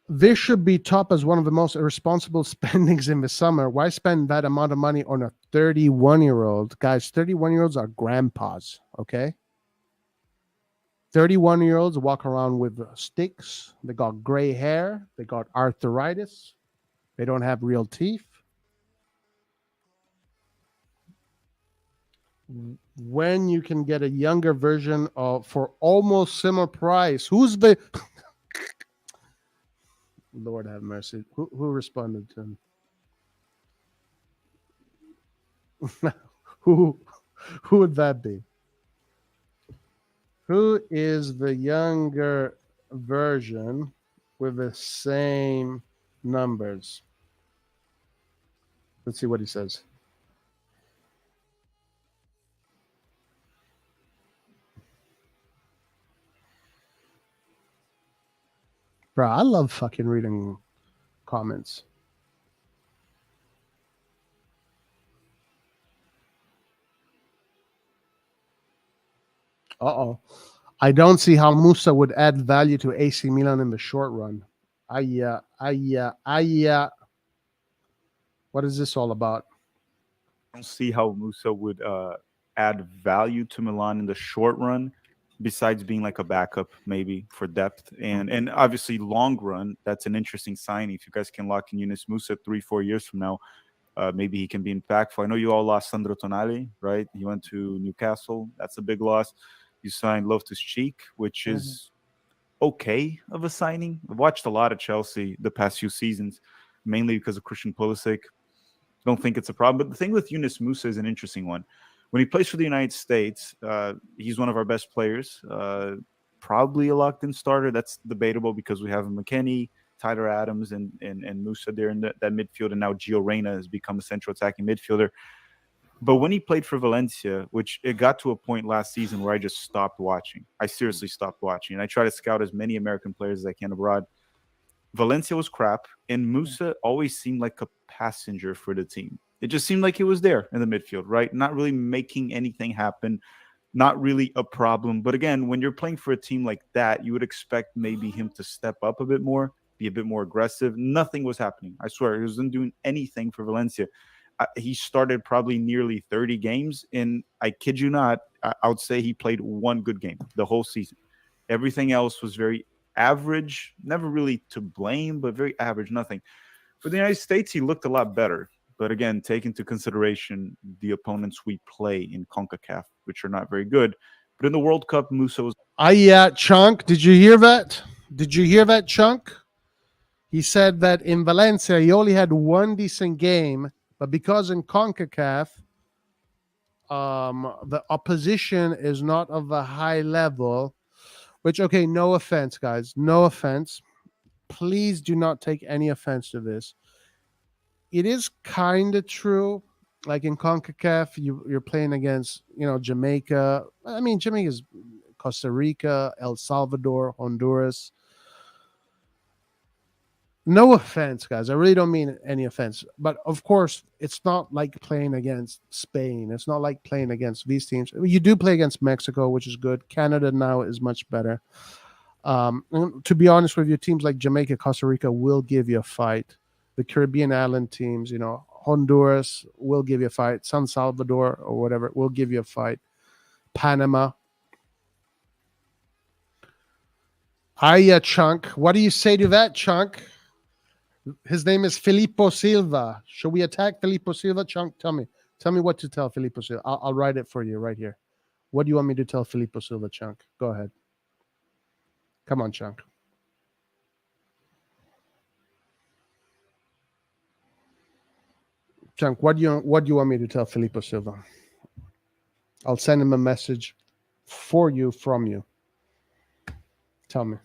This should be top as one of the most irresponsible spendings in the summer. Why spend that amount of money on a 31-year-old? Guys, 31-year-olds are grandpas, okay? 31-year-olds walk around with sticks. They got gray hair. They got arthritis. They don't have real teeth. When you can get a younger version of for almost similar price. Who's the... Lord have mercy. Who responded to him? Who would that be? Who is the younger version with the same numbers? Let's see what he says. Bro, I love fucking reading comments. Uh-oh. I don't see how Musa would add value to AC Milan in the short run. What is this all about? I don't see how Musa would add value to Milan in the short run, besides being like a backup maybe for depth, and obviously long run. That's an interesting signing. If you guys can lock in Yunus Musa 3-4 years from now, maybe he can be impactful. I know you all lost Sandro Tonali, right? He went to Newcastle. That's a big loss. You signed Loftus-Cheek, which is okay of a signing. I've watched a lot of Chelsea the past few seasons, mainly because of Christian Pulisic. Don't think it's a problem. But the thing with Yunus Musa is an interesting one. When he plays for the United States, he's one of our best players. Probably a locked-in starter. That's debatable because we have McKennie, Tyler Adams, and Musa there in that midfield, and now Gio Reyna has become a central attacking midfielder. But when he played for Valencia, which it got to a point last season where I just stopped watching. I seriously stopped watching. And I try to scout as many American players as I can abroad. Valencia was crap, and Musa always seemed like a passenger for the team. It just seemed like he was there in the midfield, right? Not really making anything happen, not really a problem. But again, when you're playing for a team like that, you would expect maybe him to step up a bit more, be a bit more aggressive. Nothing was happening. I swear, he wasn't doing anything for Valencia. He started probably nearly 30 games, and I kid you not, I would say he played one good game the whole season. Everything else was very average, never really to blame, but very average, nothing. For the United States, he looked a lot better. But again, take into consideration the opponents we play in CONCACAF, which are not very good. But in the World Cup, Musa was... Chunk, did you hear that? Did you hear that, Chunk? He said that in Valencia, he only had one decent game, but because in CONCACAF, the opposition is not of a high level, which, okay, no offense, guys. No offense. Please do not take any offense to this. It is kind of true. Like in CONCACAF, you're playing against, Jamaica. I mean, Jamaica's Costa Rica, El Salvador, Honduras. No offense, guys. I really don't mean any offense. But of course, it's not like playing against Spain. It's not like playing against these teams. You do play against Mexico, which is good. Canada now is much better. To be honest with you, teams like Jamaica, Costa Rica will give you a fight. The Caribbean island teams, Honduras will give you a fight. San Salvador or whatever will give you a fight. Panama. Hiya, Chunk. What do you say to that, Chunk? His name is Filippo Silva. Should we attack Filippo Silva? Chunk, tell me. Tell me what to tell Filippo Silva. I'll write it for you right here. What do you want me to tell Filippo Silva, Chunk? Go ahead. Come on, Chunk. Chunk, what do you want me to tell Filippo Silva? I'll send him a message for you, from you. Tell me.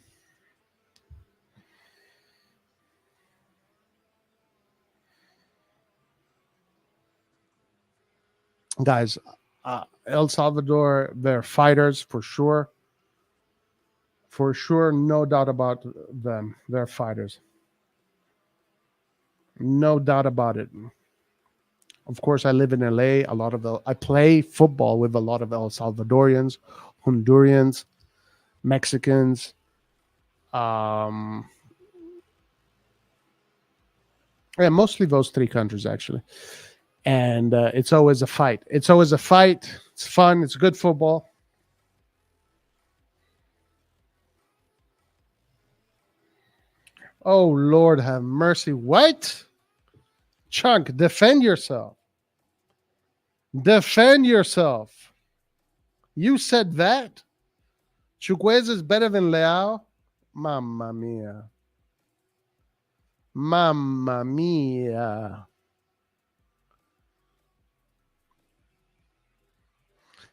Guys, El Salvador, they're fighters for sure. For sure, no doubt about them. They're fighters. No doubt about it. Of course, I live in LA. I play football with a lot of El Salvadorians, Hondurans, Mexicans. Yeah, mostly those three countries, actually. And it's always a fight. It's always a fight. It's fun. It's good football. Oh, Lord have mercy. What? Chunk, defend yourself. Defend yourself. You said that? Chukwueze is better than Leao? Mamma mia. Mamma mia.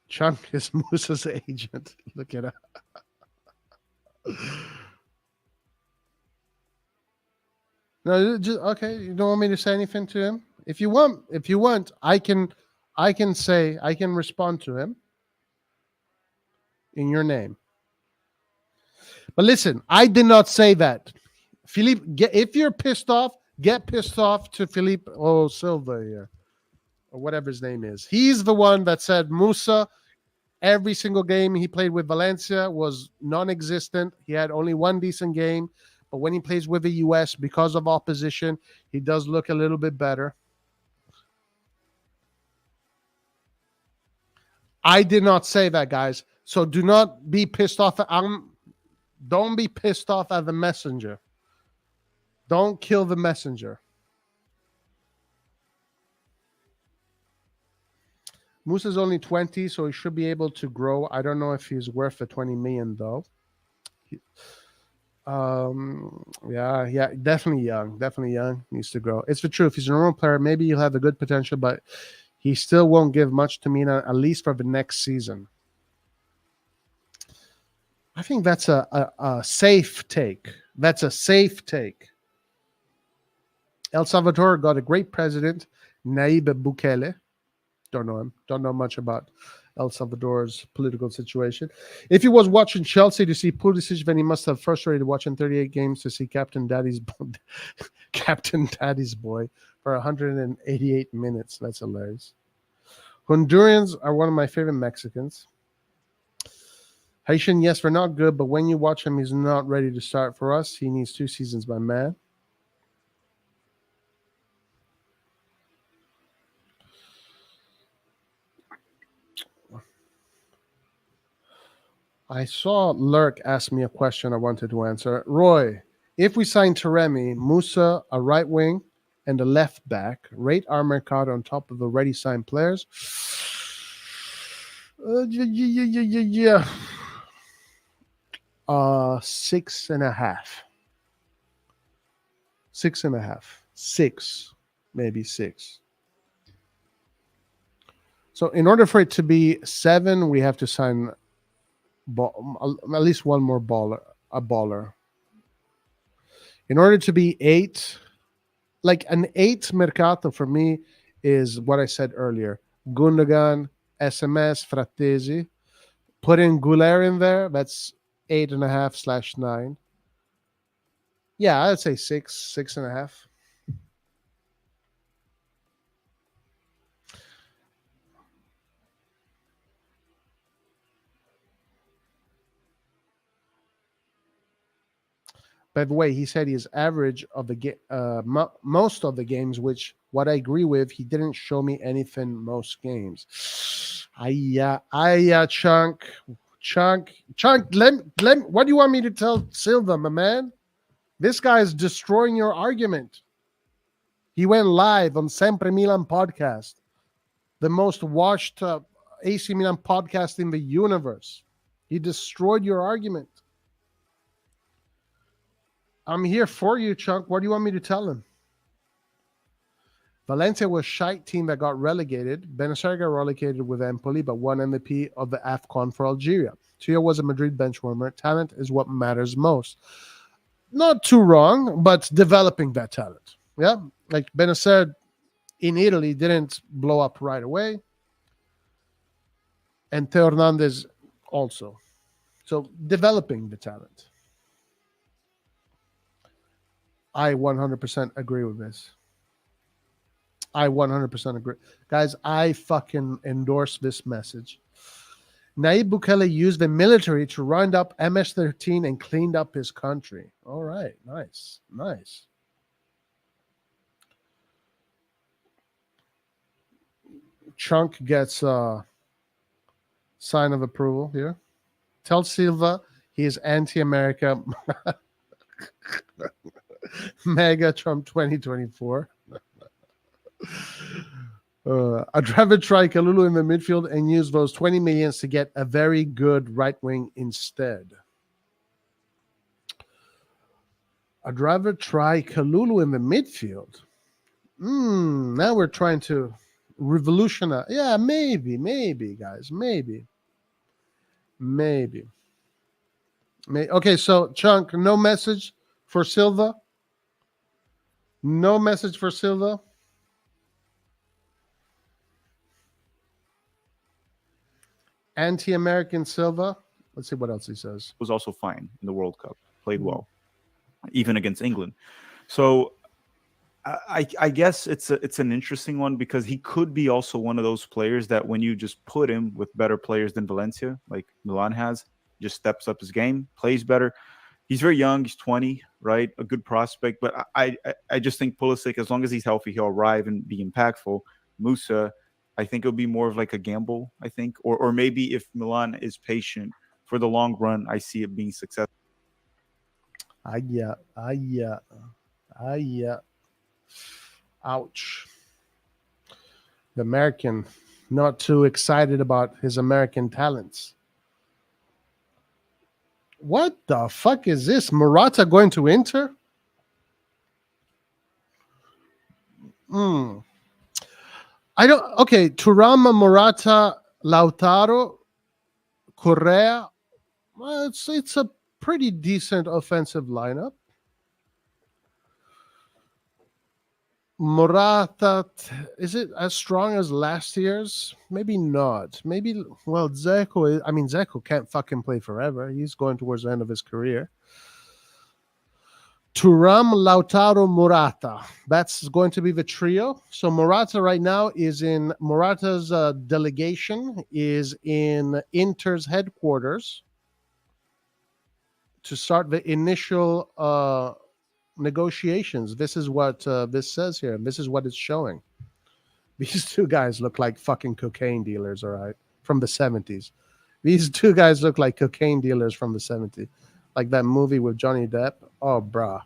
Chunk is Musa's agent. Look at that. No, just okay. You don't want me to say anything to him? If you want, I can respond to him in your name. But listen, I did not say that. Philippe, if you're pissed off, get pissed off to Felipe Silva here, or whatever his name is. He's the one that said Musa, every single game he played with Valencia was non-existent. He had only one decent game, but when he plays with the US, because of opposition, he does look a little bit better. I did not say that, guys. So do not be pissed off. Don't be pissed off at the messenger. Don't kill the messenger. Musa's only 20, so he should be able to grow. I don't know if he's worth the 20 million, though. Yeah, definitely young. Needs to grow. It's the truth. He's a normal player. Maybe he'll have a good potential, but he still won't give much to Milan, at least for the next season. I think that's a safe take. That's a safe take. El Salvador got a great president, Nayib Bukele. Don't know him. Don't know much about El Salvador's political situation. If he was watching Chelsea to see Pulisic, then he must have frustrated watching 38 games to see Captain Daddy's Boy for 188 minutes. That's hilarious. Hondurans are one of my favorite Mexicans. Haitian, yes, they're not good, but when you watch him, he's not ready to start for us. He needs 2 seasons, my man. I saw Lurk ask me a question I wanted to answer. Roy, if we sign Taremi, Musa, a right wing, and a left back, rate our mercado on top of the already signed players? Yeah. 6.5. 6.5. 6. Maybe 6. So in order for it to be 7, we have to sign at least one more baller. In order to be 8, like an 8 mercato for me is what I said earlier. Gundogan, SMS, Frattesi. Put in Goulet in there. That's 8.5/9. Yeah, I'd say 6, 6.5. By the way, he said his average of the most of the games, which what I agree with, he didn't show me anything most games. Chunk. What do you want me to tell Silva, my man? This guy is destroying your argument. He went live on Sempre Milan podcast, the most watched AC Milan podcast in the universe. He destroyed your argument. I'm here for you, Chunk. What do you want me to tell him? Valencia was a shite team that got relegated. Benacer got relegated with Empoli, but won MVP of the AFCON for Algeria. Tio was a Madrid benchwarmer. Talent is what matters most. Not too wrong, but developing that talent. Yeah, like Benacer in Italy didn't blow up right away. And Teo Hernandez also. So developing the talent. I 100% agree with this. I 100% agree. Guys, I fucking endorse this message. Nayib Bukele used the military to round up MS-13 and cleaned up his country. All right, nice. Chunk gets a sign of approval here. Tell Silva he is anti-America. Mega Trump 2024. I'd rather try Kalulu in the midfield and use those 20 millions to get a very good right wing instead. I'd rather try Kalulu in the midfield. Now we're trying to revolutionize. Yeah, maybe, guys. Maybe. Okay, so Chunk, no message for Silva. No message for Silva. Anti-American Silva. Let's see what else he says. Was also fine in the World Cup. Played well. even against England. So I guess it's an interesting one because he could be also one of those players that when you just put him with better players than Valencia, like Milan has, just steps up his game, plays better. He's very young. He's 20, right? A good prospect. But I just think Pulisic, as long as he's healthy, he'll arrive and be impactful. Musa, I think it'll be more of like a gamble, I think. Or maybe if Milan is patient for the long run, I see it being successful. Yeah. Ouch. The American, not too excited about his American talents. What the fuck is this? Morata going to Inter? I don't. Okay, Thuram, Morata, Lautaro, Correa. Well, it's a pretty decent offensive lineup. Morata, is it as strong as last year's? Maybe not. Maybe, well, Dzeko can't fucking play forever. He's going towards the end of his career. Thuram, Lautaro, Morata. That's going to be the trio. So Morata right now is in, Morata's delegation is in Inter's headquarters to start the initial negotiations. This is what this says here. This is what it's showing. These two guys look like fucking cocaine dealers, all right, from the 70s. These two guys look like cocaine dealers from the 70s, like that movie with Johnny Depp. Oh, bruh.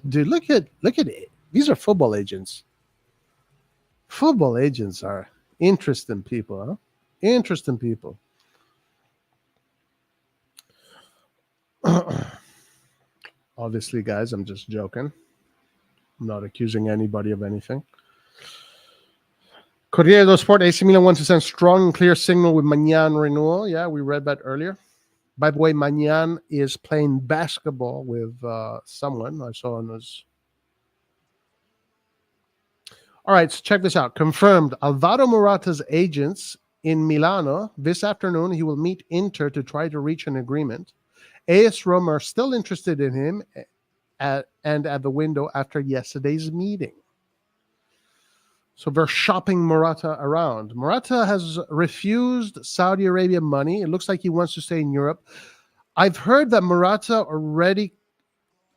Dude, look at it. These are football agents. Football agents are interesting people, huh? Interesting people. Obviously, guys, I'm just joking. I'm not accusing anybody of anything. Corriere dello Sport, AC Milan wants to send strong and clear signal with Magnan renewal. Yeah, we read that earlier. By the way, Magnan is playing basketball with someone I saw on his. All right, so check this out. Confirmed, Alvaro Morata's agents in Milano this afternoon. He will meet Inter to try to reach an agreement. AS Roma are still interested in him at the window after yesterday's meeting. So they're shopping Morata around. Morata has refused Saudi Arabia money. It looks like he wants to stay in Europe. I've heard that Morata already,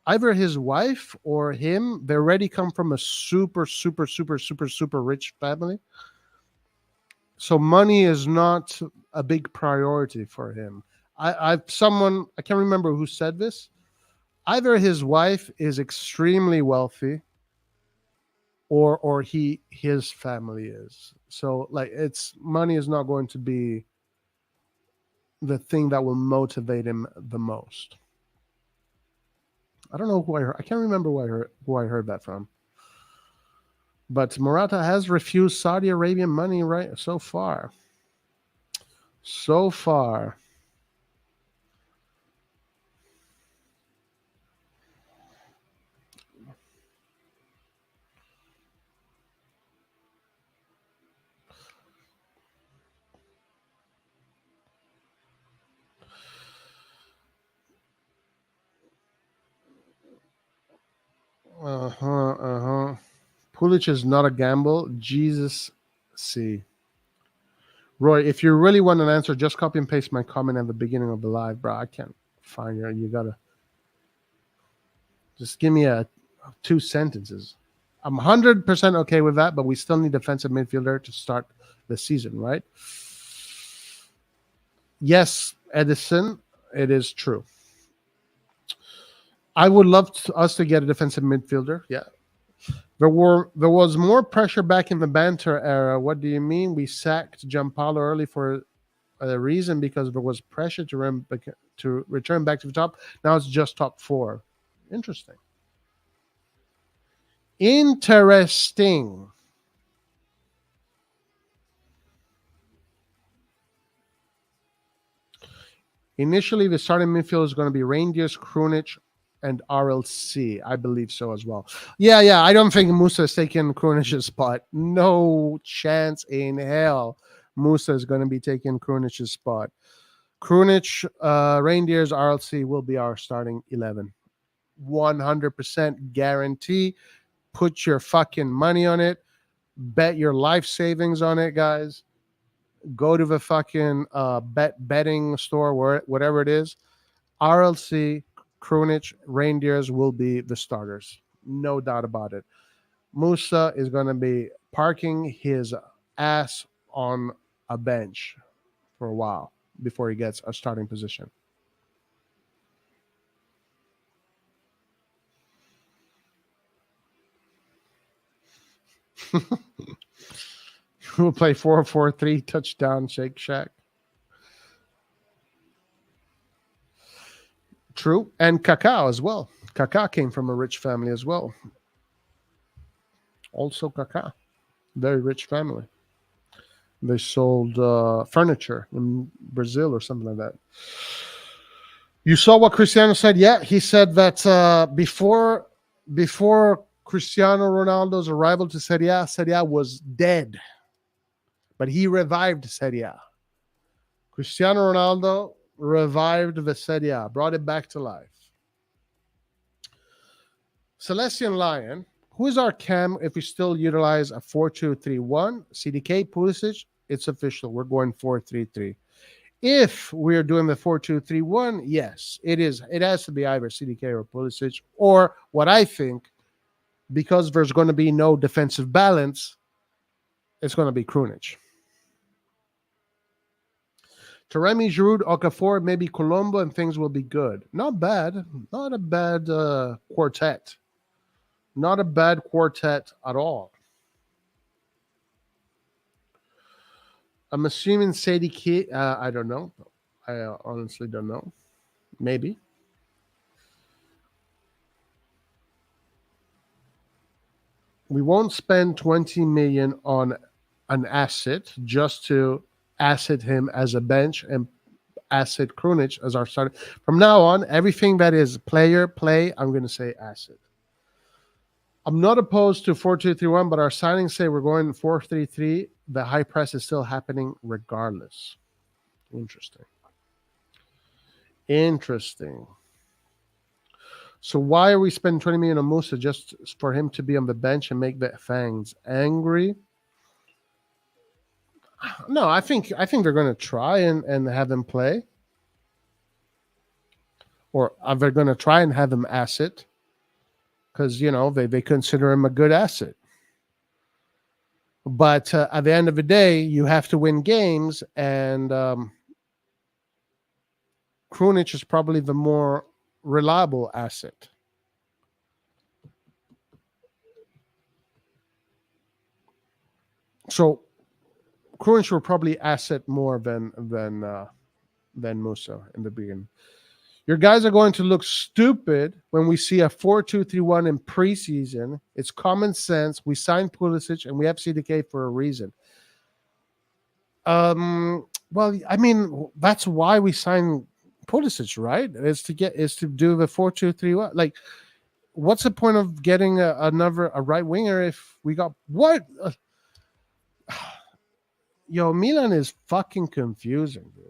either his wife or him, they already come from a super rich family. So money is not a big priority for him. I can't remember who said this. Either his wife is extremely wealthy, or his family is. So like, money is not going to be the thing that will motivate him the most. I don't know who I heard. I can't remember who I heard that from. But Morata has refused Saudi Arabian money right so far. So far. Pulic is not a gamble. Jesus, see. Roy, if you really want an answer, just copy and paste my comment at the beginning of the live, bro. I can't find you. You gotta just give me 2 sentences. I'm 100% okay with that, but we still need defensive midfielder to start the season, right? Yes, Edison, it is true. I would love us to get a defensive midfielder. Yeah. There was more pressure back in the banter era. What do you mean? We sacked Gianpaolo early for a reason, because there was pressure to return back to the top. Now it's just top 4. Interesting. Interesting. Initially, the starting midfield is going to be Rangers, Krunic, and RLC. I believe so as well. Yeah. I don't think Musa is taking Krunic's spot. No chance in hell Musa is going to be taking Krunic's spot. Krunic, Rangers, RLC will be our starting 11. 100% guarantee. Put your fucking money on it. Bet your life savings on it, guys. Go to the fucking betting store, whatever it is. RLC, Krunic, Reindeers will be the starters. No doubt about it. Musa is going to be parking his ass on a bench for a while before he gets a starting position. We'll play 4-4-3 touchdown Shake Shack. True. And Kaká as well. Kaká came from a rich family as well. Also Kaká. Very rich family. They sold furniture in Brazil or something like that. You saw what Cristiano said? Yeah, he said that before Cristiano Ronaldo's arrival to Serie A was dead. But he revived Serie A. Cristiano Ronaldo revived the Serie A, brought it back to life. Celestian Lion, who is our cam if we still utilize a 4-2-3-1? CDK, Pulisic, it's official. We're going 4-3-3. If we're doing the 4-2-3-1, yes, it is. It has to be either CDK or Pulisic, or what I think, because there's going to be no defensive balance, it's going to be Krunic. Taremi, Giroud, Okafor, maybe Colombo, and things will be good. Not bad. Not a bad quartet. Not a bad quartet at all. I'm assuming Sadie Key. I don't know. I honestly don't know. Maybe. We won't spend 20 million on an asset just to asset him as a bench and asset Krunic as our starter. From now on, everything that is player play, I'm going to say asset. I'm not opposed to 4-2-3-1, but our signings say we're going 4-3-3. The high press is still happening regardless. Interesting. So why are we spending 20 million on Musa just for him to be on the bench and make the fans angry? No, I think they're going to try and have him play. Or they're going to try and have him asset. Because, they consider him a good asset. But at the end of the day, you have to win games. And Krunic is probably the more reliable asset. So Krunic will probably asset more than Musa in the beginning. Your guys are going to look stupid when we see a 4-2-3-1 in preseason. It's common sense. We signed Pulisic and we have CDK for a reason. Well, I mean, that's why we signed Pulisic, right? Is to do the 4-2-3-1. Like, what's the point of getting a right winger if we got what? Yo, Milan is fucking confusing, dude.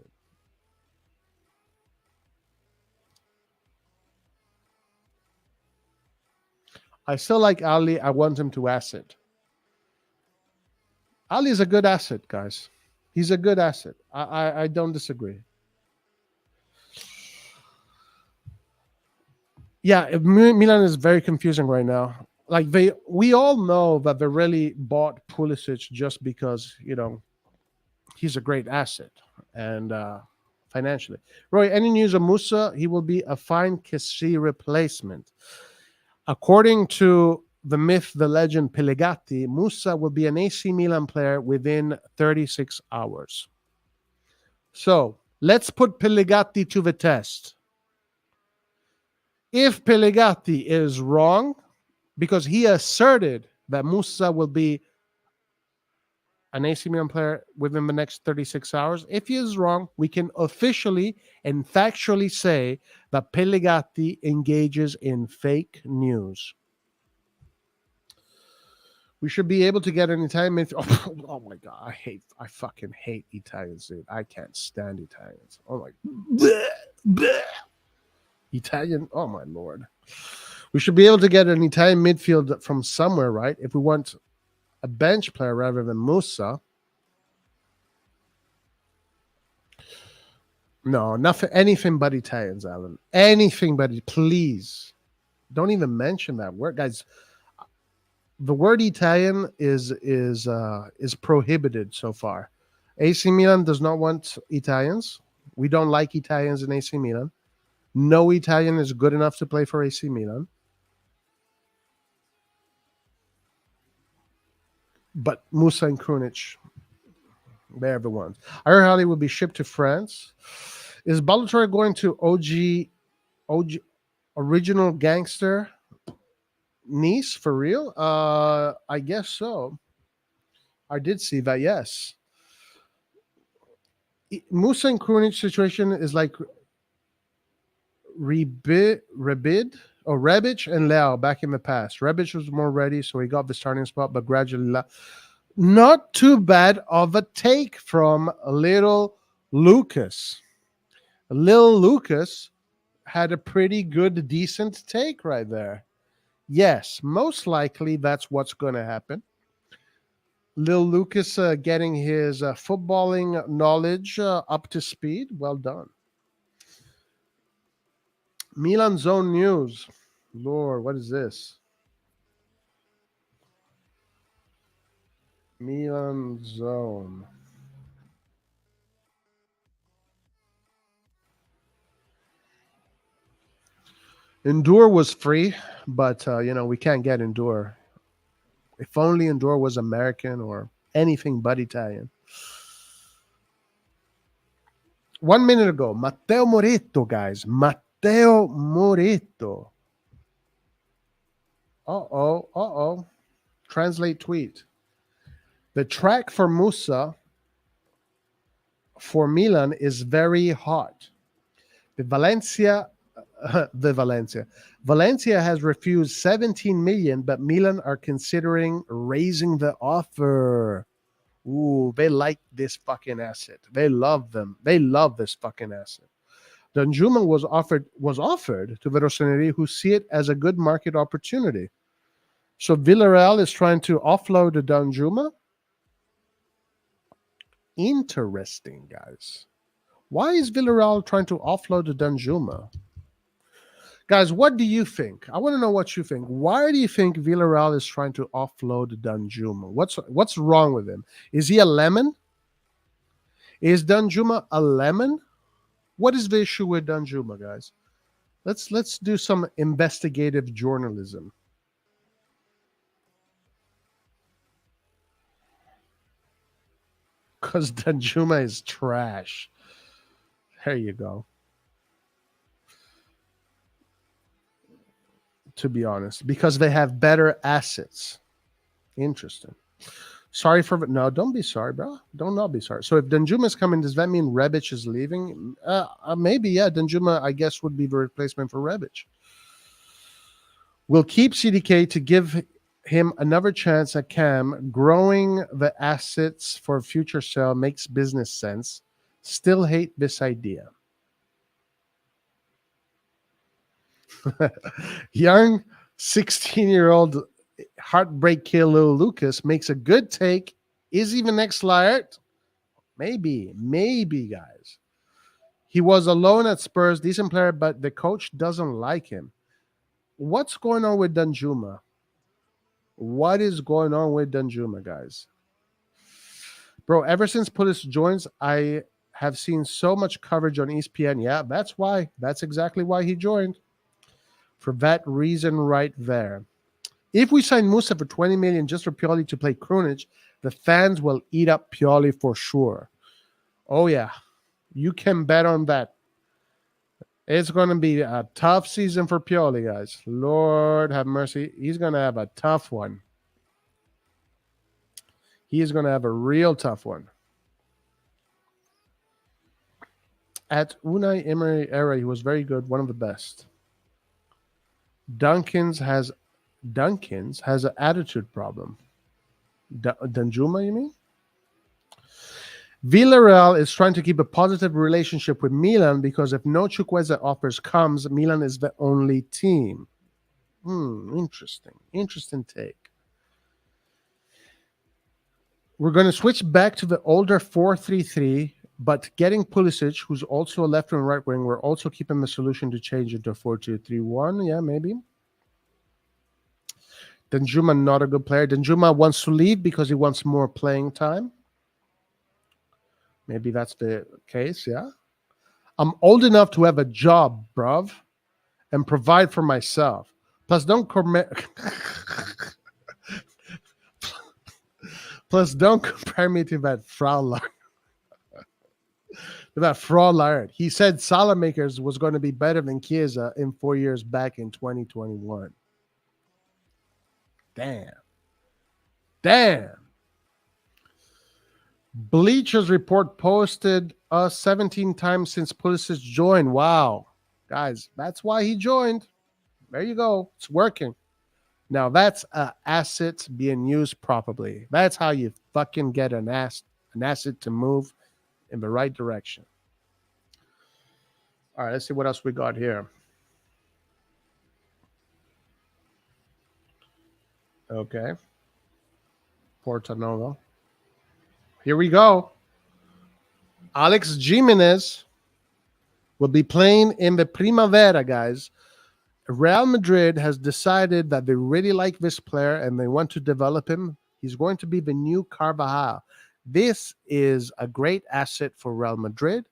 I still like Ali. I want him to asset. Ali is a good asset, guys. He's a good asset. I don't disagree. Yeah, Milan is very confusing right now. Like we all know that they really bought Pulisic just because he's a great asset and financially. Roy, any news on Musa? He will be a fine Kessie replacement. According to the myth, the legend Pellegatti, Musa will be an AC Milan player within 36 hours. So let's put Pellegatti to the test. If Pellegatti is wrong, because he asserted that Musa will be an AC Milan player within the next 36 hours, if he is wrong, we can officially and factually say that Pellegatti engages in fake news. We should be able to get an Italian midfield. Oh my God, I fucking hate Italians, dude. I can't stand Italians. Oh my, bleh, bleh. Italian. Oh my Lord. We should be able to get an Italian midfield from somewhere, right? If we want a bench player rather than Musa. No, nothing, anything but Italians, Alan. Anything but, please. Don't even mention that word, guys. The word Italian is prohibited so far. AC Milan does not want Italians. We don't like Italians in AC Milan. No Italian is good enough to play for AC Milan. But Musa and Krunic, they're the ones. Arhali will be shipped to France. Is Balotelli going to OG original gangster Nice for real? I guess so. I did see that, yes. Musa and Krunic situation is like Rebic and Leao back in the past. Rebic was more ready, so he got the starting spot, but gradually not too bad of a take from little Lucas. Lil Lucas had a pretty good, decent take right there. Yes, most likely that's what's going to happen. Lil Lucas getting his footballing knowledge up to speed. Well done. Milan Zone News. Lord, what is this? Milan Zone. Endure was free, but we can't get Endure. If only Endure was American or anything but Italian. 1 minute ago, Matteo Moretto, guys. Matteo Moretto. Uh-oh. Translate tweet. The track for Musa for Milan is very hot. Valencia has refused 17 million, but Milan are considering raising the offer. Ooh, they like this fucking asset. They love them. They love this fucking asset. Danjuma was offered to the RossonARI, who see it as a good market opportunity. So Villarreal is trying to offload Danjuma. Interesting, guys. Why is Villarreal trying to offload Danjuma? Guys, what do you think? I want to know what you think. Why do you think Villarreal is trying to offload Danjuma? What's wrong with him? Is he a lemon? Is Danjuma a lemon? What is the issue with Danjuma, guys? Let's do some investigative journalism. Because Danjuma is trash. There you go. To be honest, because they have better assets. Interesting. Sorry for no, don't be sorry, bro. Don't not be sorry. So if Danjuma is coming, does that mean Rebic is leaving? Maybe, yeah. Danjuma, I guess, would be the replacement for Rebic. We'll keep CDK to give him another chance at Cam. Growing the assets for future sale makes business sense. Still hate this idea. Young 16-year-old heartbreak kill Lil Lucas makes a good take. Is he the next Laert? Maybe, guys. He was alone at Spurs, decent player, but the coach doesn't like him. What's going on with Danjuma? What is going on with Danjuma, guys? Bro, ever since Pulis joins, I have seen so much coverage on ESPN. Yeah, that's why. That's exactly why he joined. For that reason right there. If we sign Musa for 20 million just for Pioli to play Krunic, the fans will eat up Pioli for sure. Oh, yeah. You can bet on that. It's going to be a tough season for Pioli, guys. Lord have mercy. He's going to have a tough one. He is going to have a real tough one. At Unai Emery era, he was very good, one of the best. Dunkins has an attitude problem. Danjuma, you mean? Villarreal is trying to keep a positive relationship with Milan because if no Chukwueze offers comes, Milan is the only team. Interesting take. We're going to switch back to the older 4-3-3, but getting Pulisic, who's also a left and right wing, we're also keeping the solution to change it to 4-2-3-1. Yeah, maybe. Danjuma, not a good player. Danjuma wants to leave because he wants more playing time. Maybe that's the case, yeah. I'm old enough to have a job, bruv, and provide for myself. Plus, don't Plus, don't compare me to that Fraulein. That Fraulein. He said Salamakers was going to be better than Chiesa in 4 years back in 2021. Damn. Bleachers Report posted us 17 times since Pulisic joined. Wow. Guys, that's why he joined. There you go. It's working. Now, that's an asset being used properly. That's how you fucking get an asset to move in the right direction. All right, let's see what else we got here. Okay. Porto Novo. Here we go. Alex Jimenez will be playing in the Primavera, guys. Real Madrid has decided that they really like this player and they want to develop him. He's going to be the new Carvajal. This is a great asset for Real Madrid,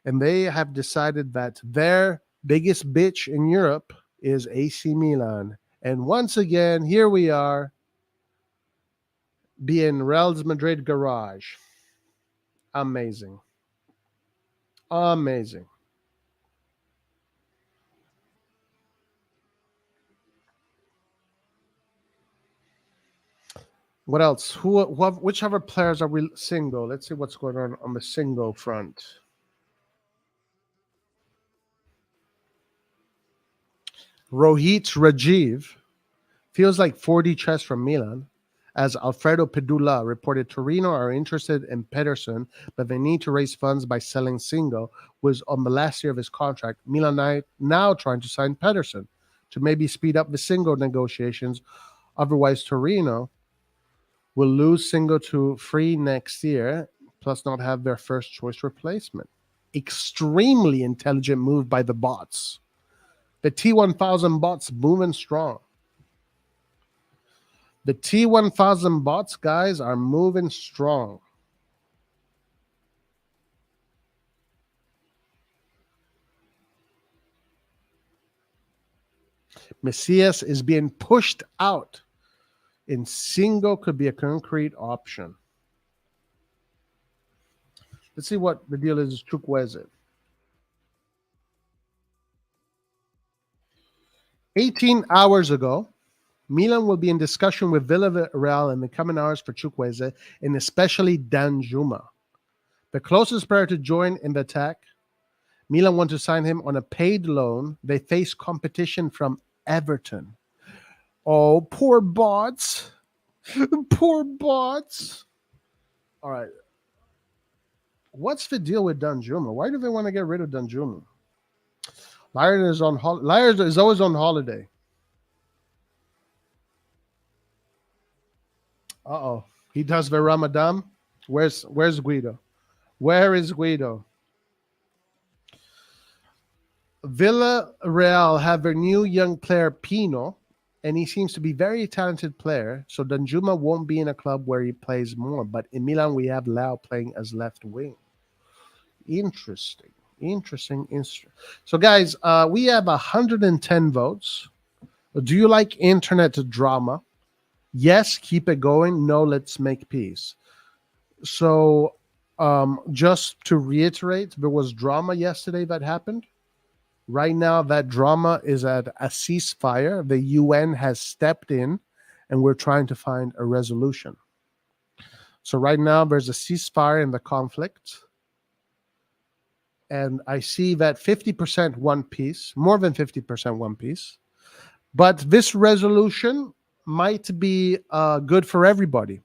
and they have decided that their biggest bitch in Europe is AC Milan. And once again, here we are, being Real Madrid garage. Amazing. What else? Which other players are we single? Let's see what's going on the single front. Rohit Rajiv feels like 4D chess from Milan, as Alfredo Pedula reported Torino are interested in Pedersen, but they need to raise funds by selling Singo, who was on the last year of his contract. Milan now trying to sign Pedersen to maybe speed up the Singo negotiations. Otherwise, Torino will lose Singo to free next year, plus not have their first choice replacement. Extremely intelligent move by the bots. The T-1000 bots moving strong. The T-1000 bots, guys, are moving strong. Messias is being pushed out. And Singo could be a concrete option. Let's see what the deal is. Chukwueze. 18 hours ago, Milan will be in discussion with Villarreal in the coming hours for Chukwueze, and especially Danjuma. The closest player to join in the attack, Milan want to sign him on a paid loan. They face competition from Everton. Oh, poor bots. Poor bots. All right. What's the deal with Danjuma? Why do they want to get rid of Danjuma? Liard is always on holiday. Uh-oh. He does the Ramadan. Where's Guido? Where is Guido? Villarreal have their new young player, Pino, and he seems to be a very talented player. So Danjuma won't be in a club where he plays more. But in Milan, we have Lau playing as left wing. Interesting. So, guys, we have 110 votes. Do you like internet drama? Yes, keep it going. No, let's make peace. So, just to reiterate, there was drama yesterday that happened. Right now, that drama is at a ceasefire. The UN has stepped in, and we're trying to find a resolution. So right now, there's a ceasefire in the conflict. And I see that 50% one piece, more than 50% one piece. But this resolution might be good for everybody.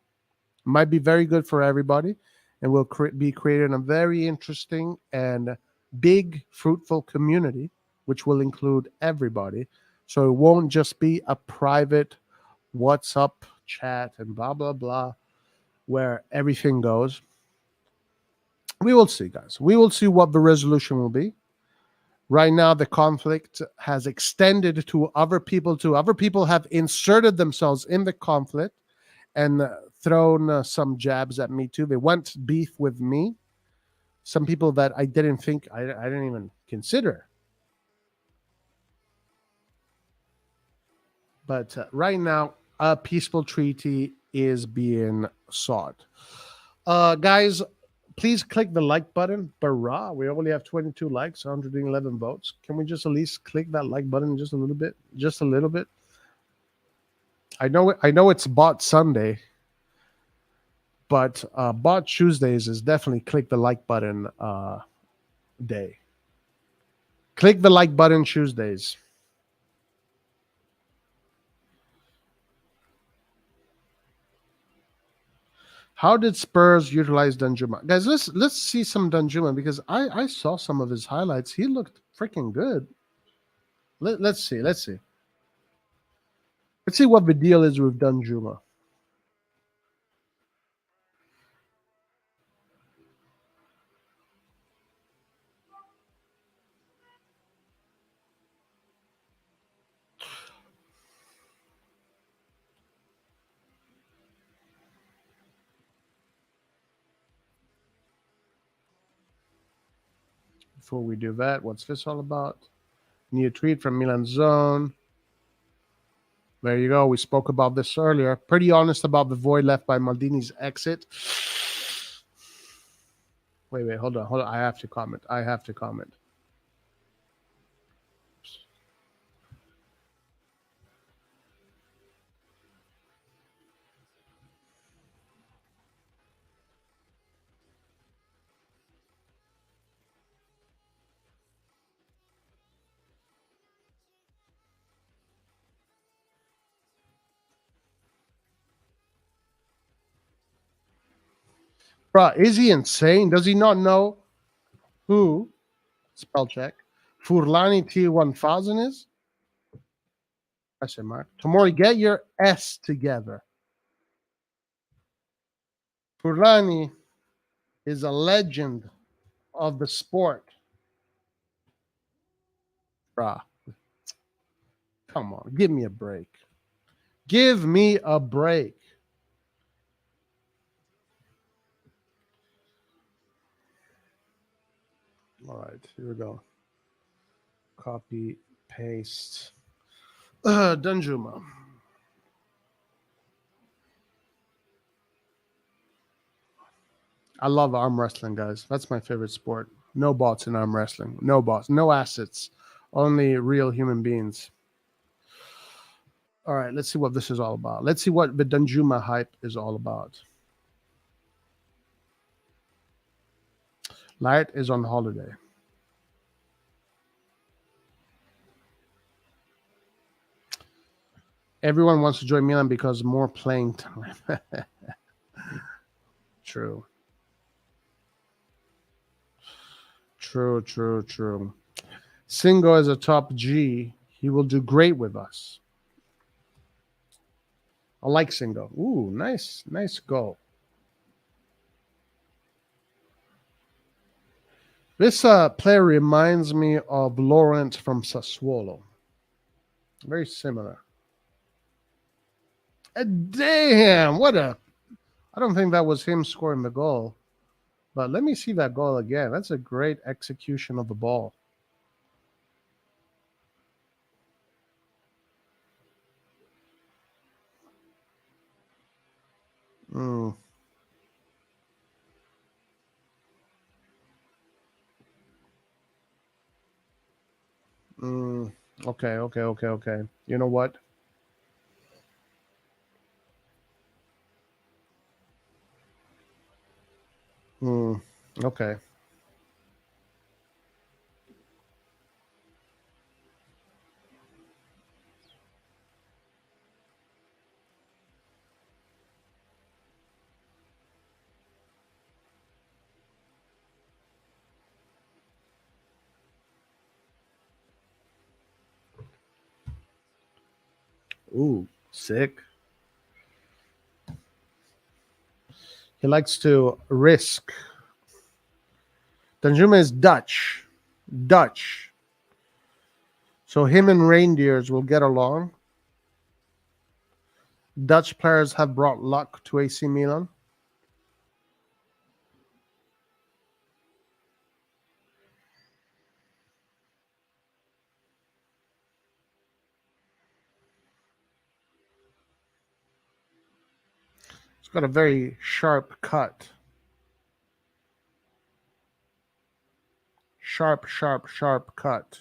Might be very good for everybody. And will be creating a very interesting and big, fruitful community, which will include everybody. So it won't just be a private WhatsApp chat and blah, blah, blah, where everything goes. We will see, guys. We will see what the resolution will be. Right now, the conflict has extended to other people too. Other people have inserted themselves in the conflict and thrown some jabs at me too. They want beef with me. Some people that I didn't think, I didn't even consider. But right now, a peaceful treaty is being sought. Guys, please click the like button. Barra, we only have 22 likes, 111 votes. Can we just at least click that like button just a little bit? Just a little bit. I know it's Bot Sunday, but Bot Tuesdays is definitely click the like button day. Click the like button Tuesdays. How did Spurs utilize Danjuma? Guys, let's see some Danjuma because I saw some of his highlights. He looked freaking good. Let's see. Let's see what the deal is with Danjuma. Before we do that, what's this all about? New tweet from Milan Zone. There you go. We spoke about this earlier. Pretty honest about the void left by Maldini's exit. Wait, hold on. I have to comment. Bro, is he insane? Does he not know who, spell check, Furlani T-1000 is? Question mark. Tomori, get your S together. Furlani is a legend of the sport. Bruh. Come on, give me a break. Give me a break. All right, here we go. Copy, paste. Danjuma. I love arm wrestling, guys. That's my favorite sport. No bots in arm wrestling. No bots. No assets. Only real human beings. All right, let's see what this is all about. Let's see what the Danjuma hype is all about. Light is on holiday. Everyone wants to join Milan because more playing time. True. Singo is a top G. He will do great with us. I like Singo. Ooh, nice goal. This player reminds me of Laurent from Sassuolo. Very similar. Damn, I don't think that was him scoring the goal. But let me see that goal again. That's a great execution of the ball. Okay. You know what? Okay. Ooh, sick. He likes to risk. Danjuma is Dutch. Dutch. So him and reindeers will get along. Dutch players have brought luck to AC Milan. It's got a very sharp cut. Sharp, sharp, sharp cut.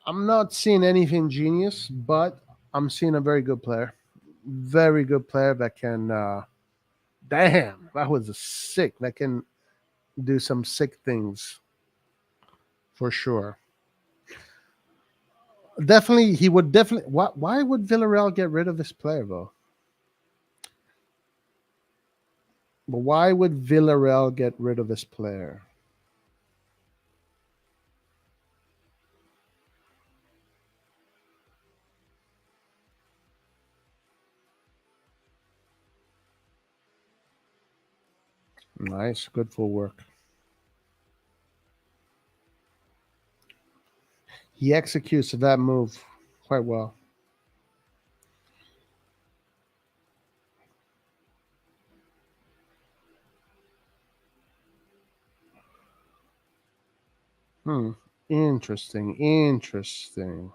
I'm not seeing anything genius, but I'm seeing a very good player. Very good player that can. Damn, that was a sick. That can do some sick things for sure. Definitely, he would definitely. Why would Villarreal get rid of this player though? But why would Villarreal get rid of this player? Nice, good full work. He executes that move quite well. Interesting. Interesting.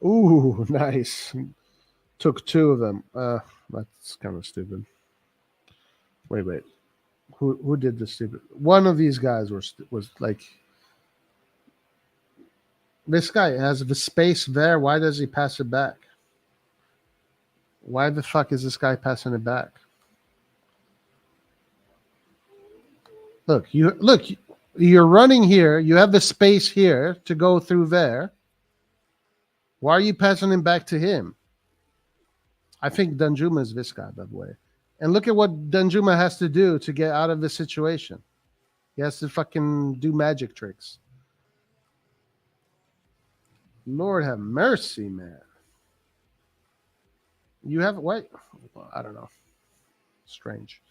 Ooh, nice. Took two of them. That's kind of stupid. Wait. Who did the stupid? One of these guys was like, this guy has the space there. Why does he pass it back? Why the fuck is this guy passing it back? Look, you're running here. You have the space here to go through there. Why are you passing him back to him? I think Danjuma is this guy, by the way. And look at what Danjuma has to do to get out of this situation. He has to fucking do magic tricks. Lord have mercy, man. You have what? I don't know. Strange.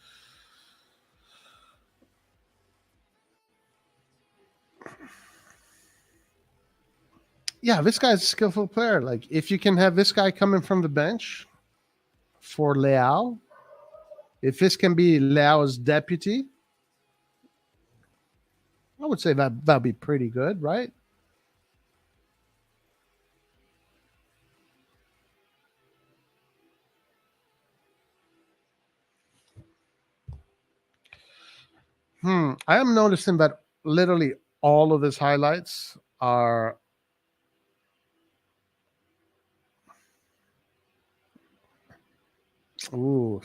Yeah, this guy's a skillful player. Like, if you can have this guy coming from the bench for Leao, if this can be Leao's deputy, I would say that'd be pretty good, right? I am noticing that literally all of his highlights are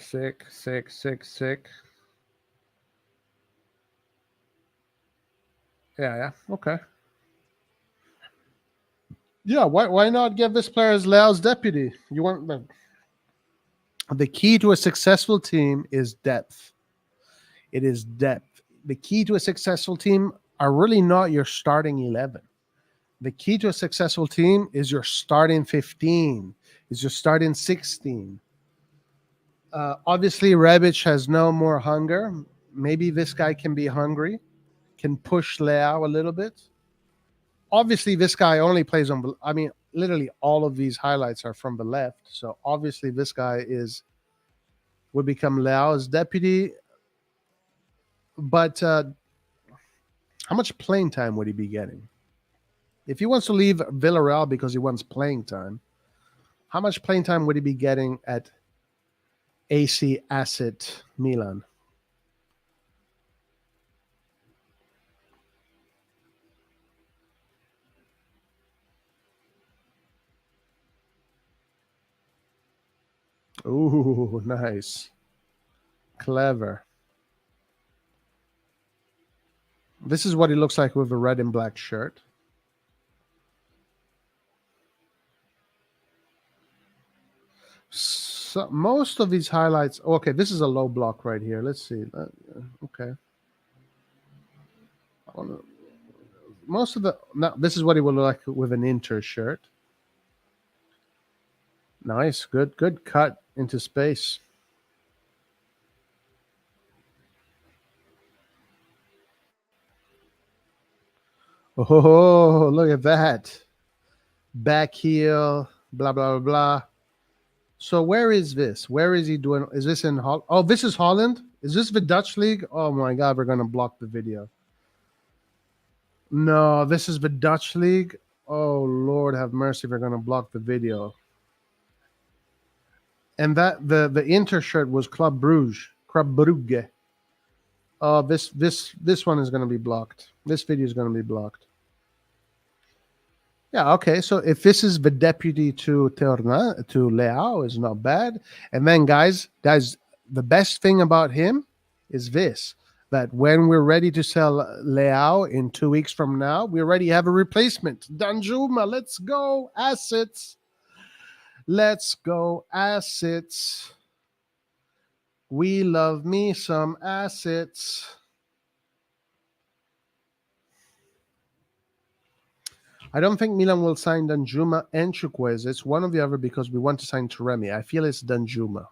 sick. Yeah, okay. Yeah, why not give this player as Leao's deputy? You want the key to a successful team is depth. It is depth. The key to a successful team are really not your starting 11. The key to a successful team is your starting 15, is your starting 16. Obviously, Rebic has no more hunger. Maybe this guy can be hungry, can push Leao a little bit. Obviously, this guy only plays on. I mean, literally all of these highlights are from the left. So obviously, this guy would become Leao's deputy. But how much playing time would he be getting? If he wants to leave Villarreal because he wants playing time, how much playing time would he be getting at AC Asset Milan? Ooh, nice. Clever. This is what he looks like with a red and black shirt. So most of these highlights. Okay, this is a low block right here. Let's see. Okay. Most of the now this is what he will look like with an Inter shirt. Nice, good cut into space. Oh, look at that. Back heel, blah, blah, blah, blah. So where is this? Where is he doing? Is this in Holland? Oh, this is Holland? Is this the Dutch league? Oh my God, we're going to block the video. No, this is the Dutch league. Oh, Lord have mercy. We're going to block the video. And that the Inter shirt was Club Brugge. Oh, this one is going to be blocked. This video is going to be blocked. Yeah, okay. So if this is the deputy to Leao, is not bad. And then guys, the best thing about him is this: that when we're ready to sell Leao in 2 weeks from now, we already have a replacement. Danjuma, let's go assets. Let's go assets. We love me some assets. I don't think Milan will sign Danjuma and Chukwueze. It's one or the other because we want to sign Taremi. I feel it's Danjuma.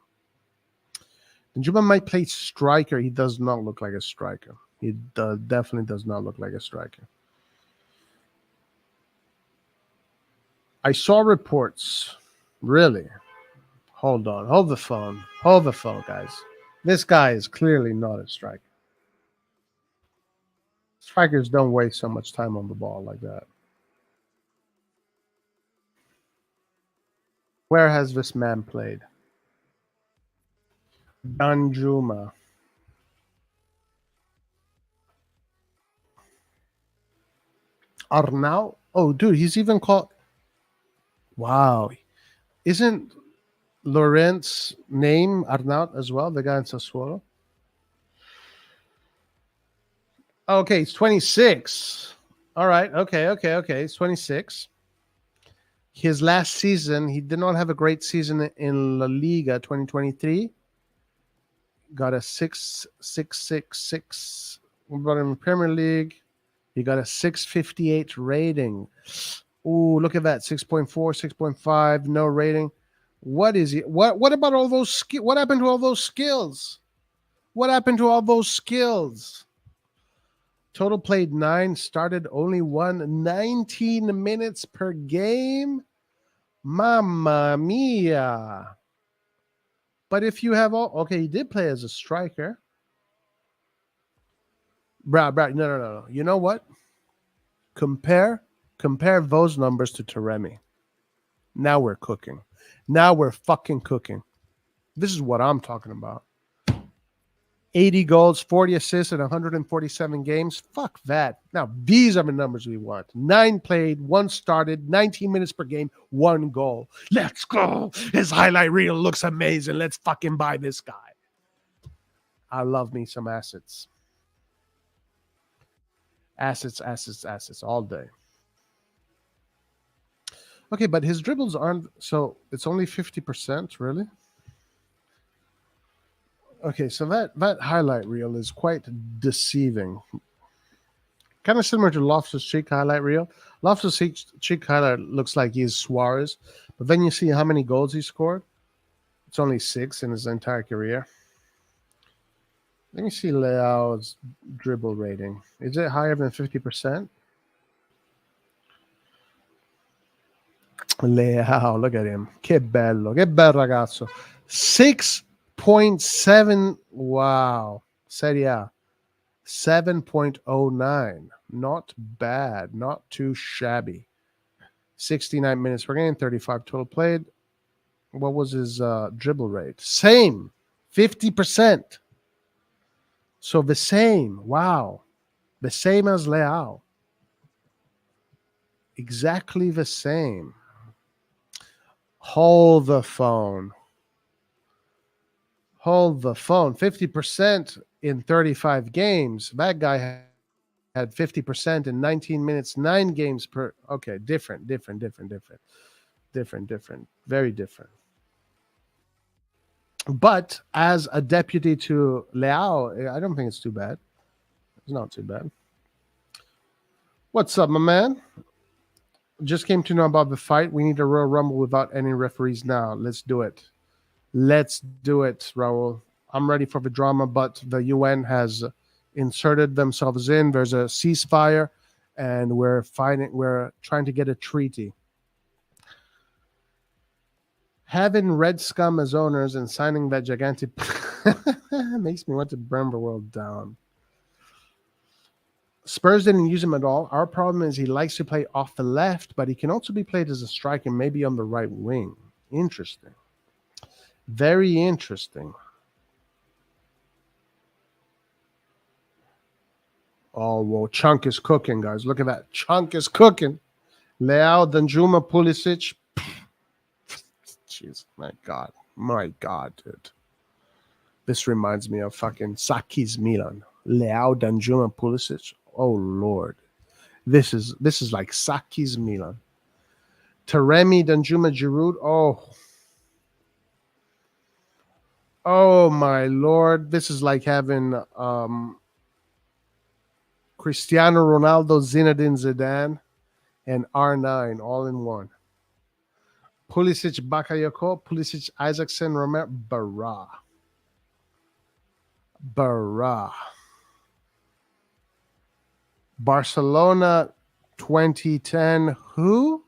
Danjuma might play striker. He does not look like a striker. He definitely does not look like a striker. I saw reports. Really? Hold on. Hold the phone. Hold the phone, guys. This guy is clearly not a striker. Strikers don't waste so much time on the ball like that. Where has this man played? Danjuma. Arnau? Oh, dude, he's even called. Wow. Isn't Laurent's name Arnaut as well, the guy in Sassuolo? Okay, it's 26. All right, okay. It's 26. His last season, he did not have a great season in La Liga 2023. Got a 6.666. What about in the Premier League? He got a 658 rating. Ooh, look at that. 6.4, 6.5, no rating. What is he? What about all those skills? What happened to all those skills? What happened to all those skills? Total played 9, started only 1, 19 minutes per game. Mamma mia. But if you have all, okay, he did play as a striker. Bruh, no. You know what? Compare those numbers to Taremi. Now we're cooking. Now we're fucking cooking. This is what I'm talking about. 80 goals, 40 assists in 147 games. Fuck that. Now, these are the numbers we want. 9 played, 1 started, 19 minutes per game, 1 goal. Let's go. His highlight reel looks amazing. Let's fucking buy this guy. I love me some assets. Assets all day. Okay, but his dribbles aren't, so it's only 50%, really? Okay, so that highlight reel is quite deceiving. Kind of similar to Loftus-Cheek highlight reel. Loftus-Cheek highlight looks like he's Suarez, but then you see how many goals he scored. It's only 6 in his entire career. Let me see Leao's dribble rating. Is it higher than 50%? Leao, look at him. Che bello, che bel ragazzo. 6.7. Wow. Serie A. 7.09. Not bad. Not too shabby. 69 minutes per game, 35 total played. What was his dribble rate? Same. 50%. So the same. Wow. The same as Leao. Exactly the same. Hold the phone. 50% in 35 games. That guy had 50% in 19 minutes, 9 games per. Okay, different. Very different. But as a deputy to Leao, I don't think it's too bad. It's not too bad. What's up, my man? Just came to know about the fight. We need a Royal Rumble without any referees now. Let's do it. Let's do it, Raul. I'm ready for the drama, but the UN has inserted themselves in. There's a ceasefire, and we're trying to get a treaty. Having Red Scum as owners and signing that gigantic makes me want to burn the world down. Spurs didn't use him at all. Our problem is he likes to play off the left, but he can also be played as a striker, maybe on the right wing. Interesting. Very interesting. Oh, whoa. Chunk is cooking, guys. Look at that. Chunk is cooking. Leao, Danjuma, Pulisic. Jeez, my God. My God, dude. This reminds me of fucking Saki's Milan. Leao, Danjuma, Pulisic. Oh, Lord. This is like Saki's Milan. Taremi, Danjuma, Giroud. Oh, my Lord. This is like having Cristiano Ronaldo, Zinedine Zidane, and R9 all in one. Pulisic, Bakayoko, Pulisic, Isaacson, Romero, Barra. Barcelona 2010, who?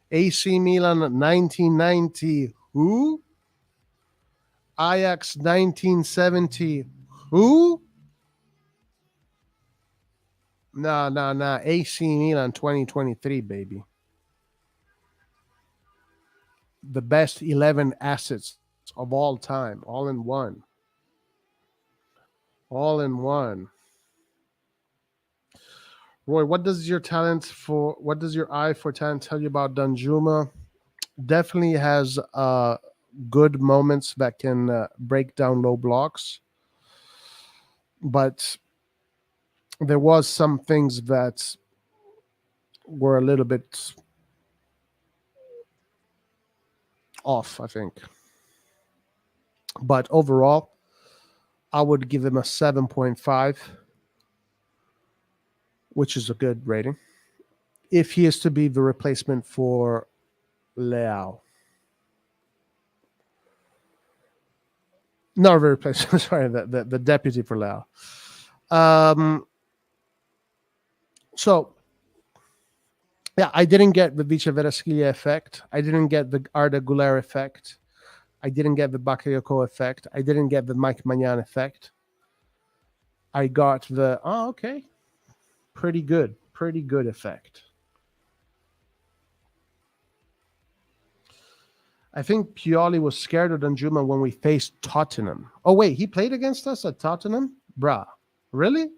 AC Milan 1990, who? Ajax 1970, who? Nah. AC Milan 2023, baby. The best 11 assets of all time, all in one. All in one. Roy, what does your eye for talent tell you about Danjuma? Definitely has good moments that can break down low blocks. But there was some things that were a little bit off, I think. But overall, I would give him a 7.5, which is a good rating, if he is to be the replacement for Leao. Not a replacement, sorry, the deputy for Leao. So, yeah, I didn't get the Viceverasquilla effect. I didn't get the Arda Güler effect. I didn't get the Bakayoko effect. I didn't get the Mike Magnan effect. I got the, okay, pretty good effect. I think Pioli was scared of Danjuma when we faced Tottenham. Oh, wait, he played against us at Tottenham? Bruh, really?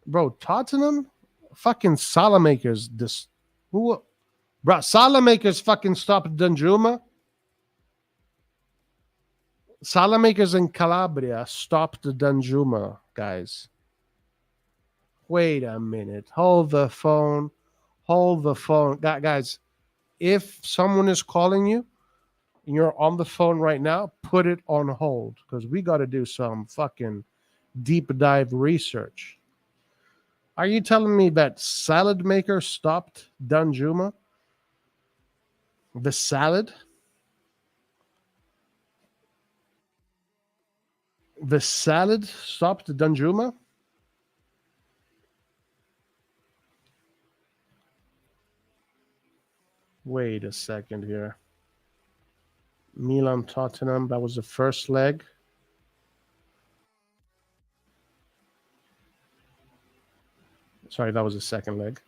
Bro, Tottenham? Fucking Salamakers. Salamakers fucking stopped Danjuma? Salamakers in Calabria stopped Danjuma, guys. Wait a minute. Hold the phone. Guys, if someone is calling you and you're on the phone right now, put it on hold because we got to do some fucking deep dive research. Are you telling me that Salad Maker stopped Danjuma? The salad? The salad stopped Danjuma? Wait a second here. Milan Tottenham, that was the first leg. Sorry, that was the second leg.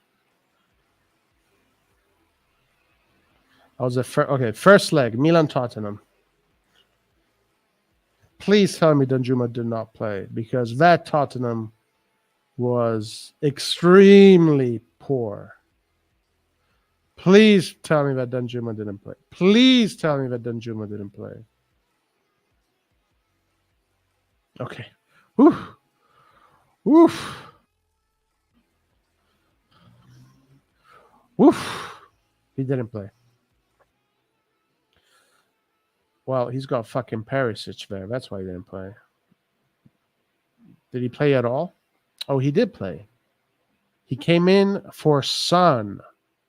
That was the first leg, Milan Tottenham. Please tell me Danjuma did not play because that Tottenham was extremely poor. Please tell me that Danjuma didn't play. Please tell me that Danjuma didn't play. Okay. Oof. He didn't play. Well, he's got fucking Perisic there. That's why he didn't play. Did he play at all? Oh, he did play. He came in for Son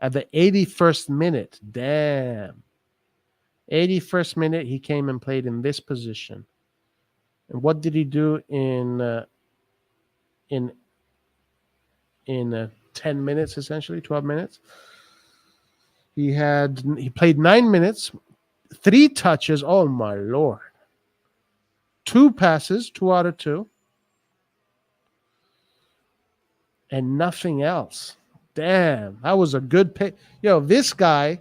at the 81st minute. Damn. 81st minute, he came and played in this position. And what did he do in 10 minutes, essentially 12 minutes? He played 9 minutes, 3 touches. Oh my lord! 2 passes, 2 out of 2, and nothing else. Damn, that was a good pick. Yo, this guy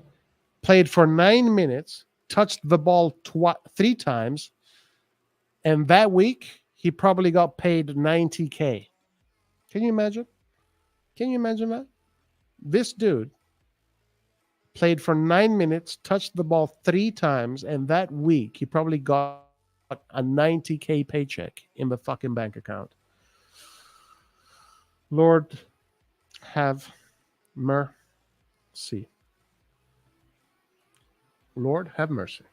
played for 9 minutes, touched the ball 3 times, and that week he probably got paid $90K. Can you imagine? Can you imagine that? This dude played for 9 minutes, touched the ball 3 times, and that week he probably got a $90K paycheck in the fucking bank account. Lord, have mercy. Lord, have mercy.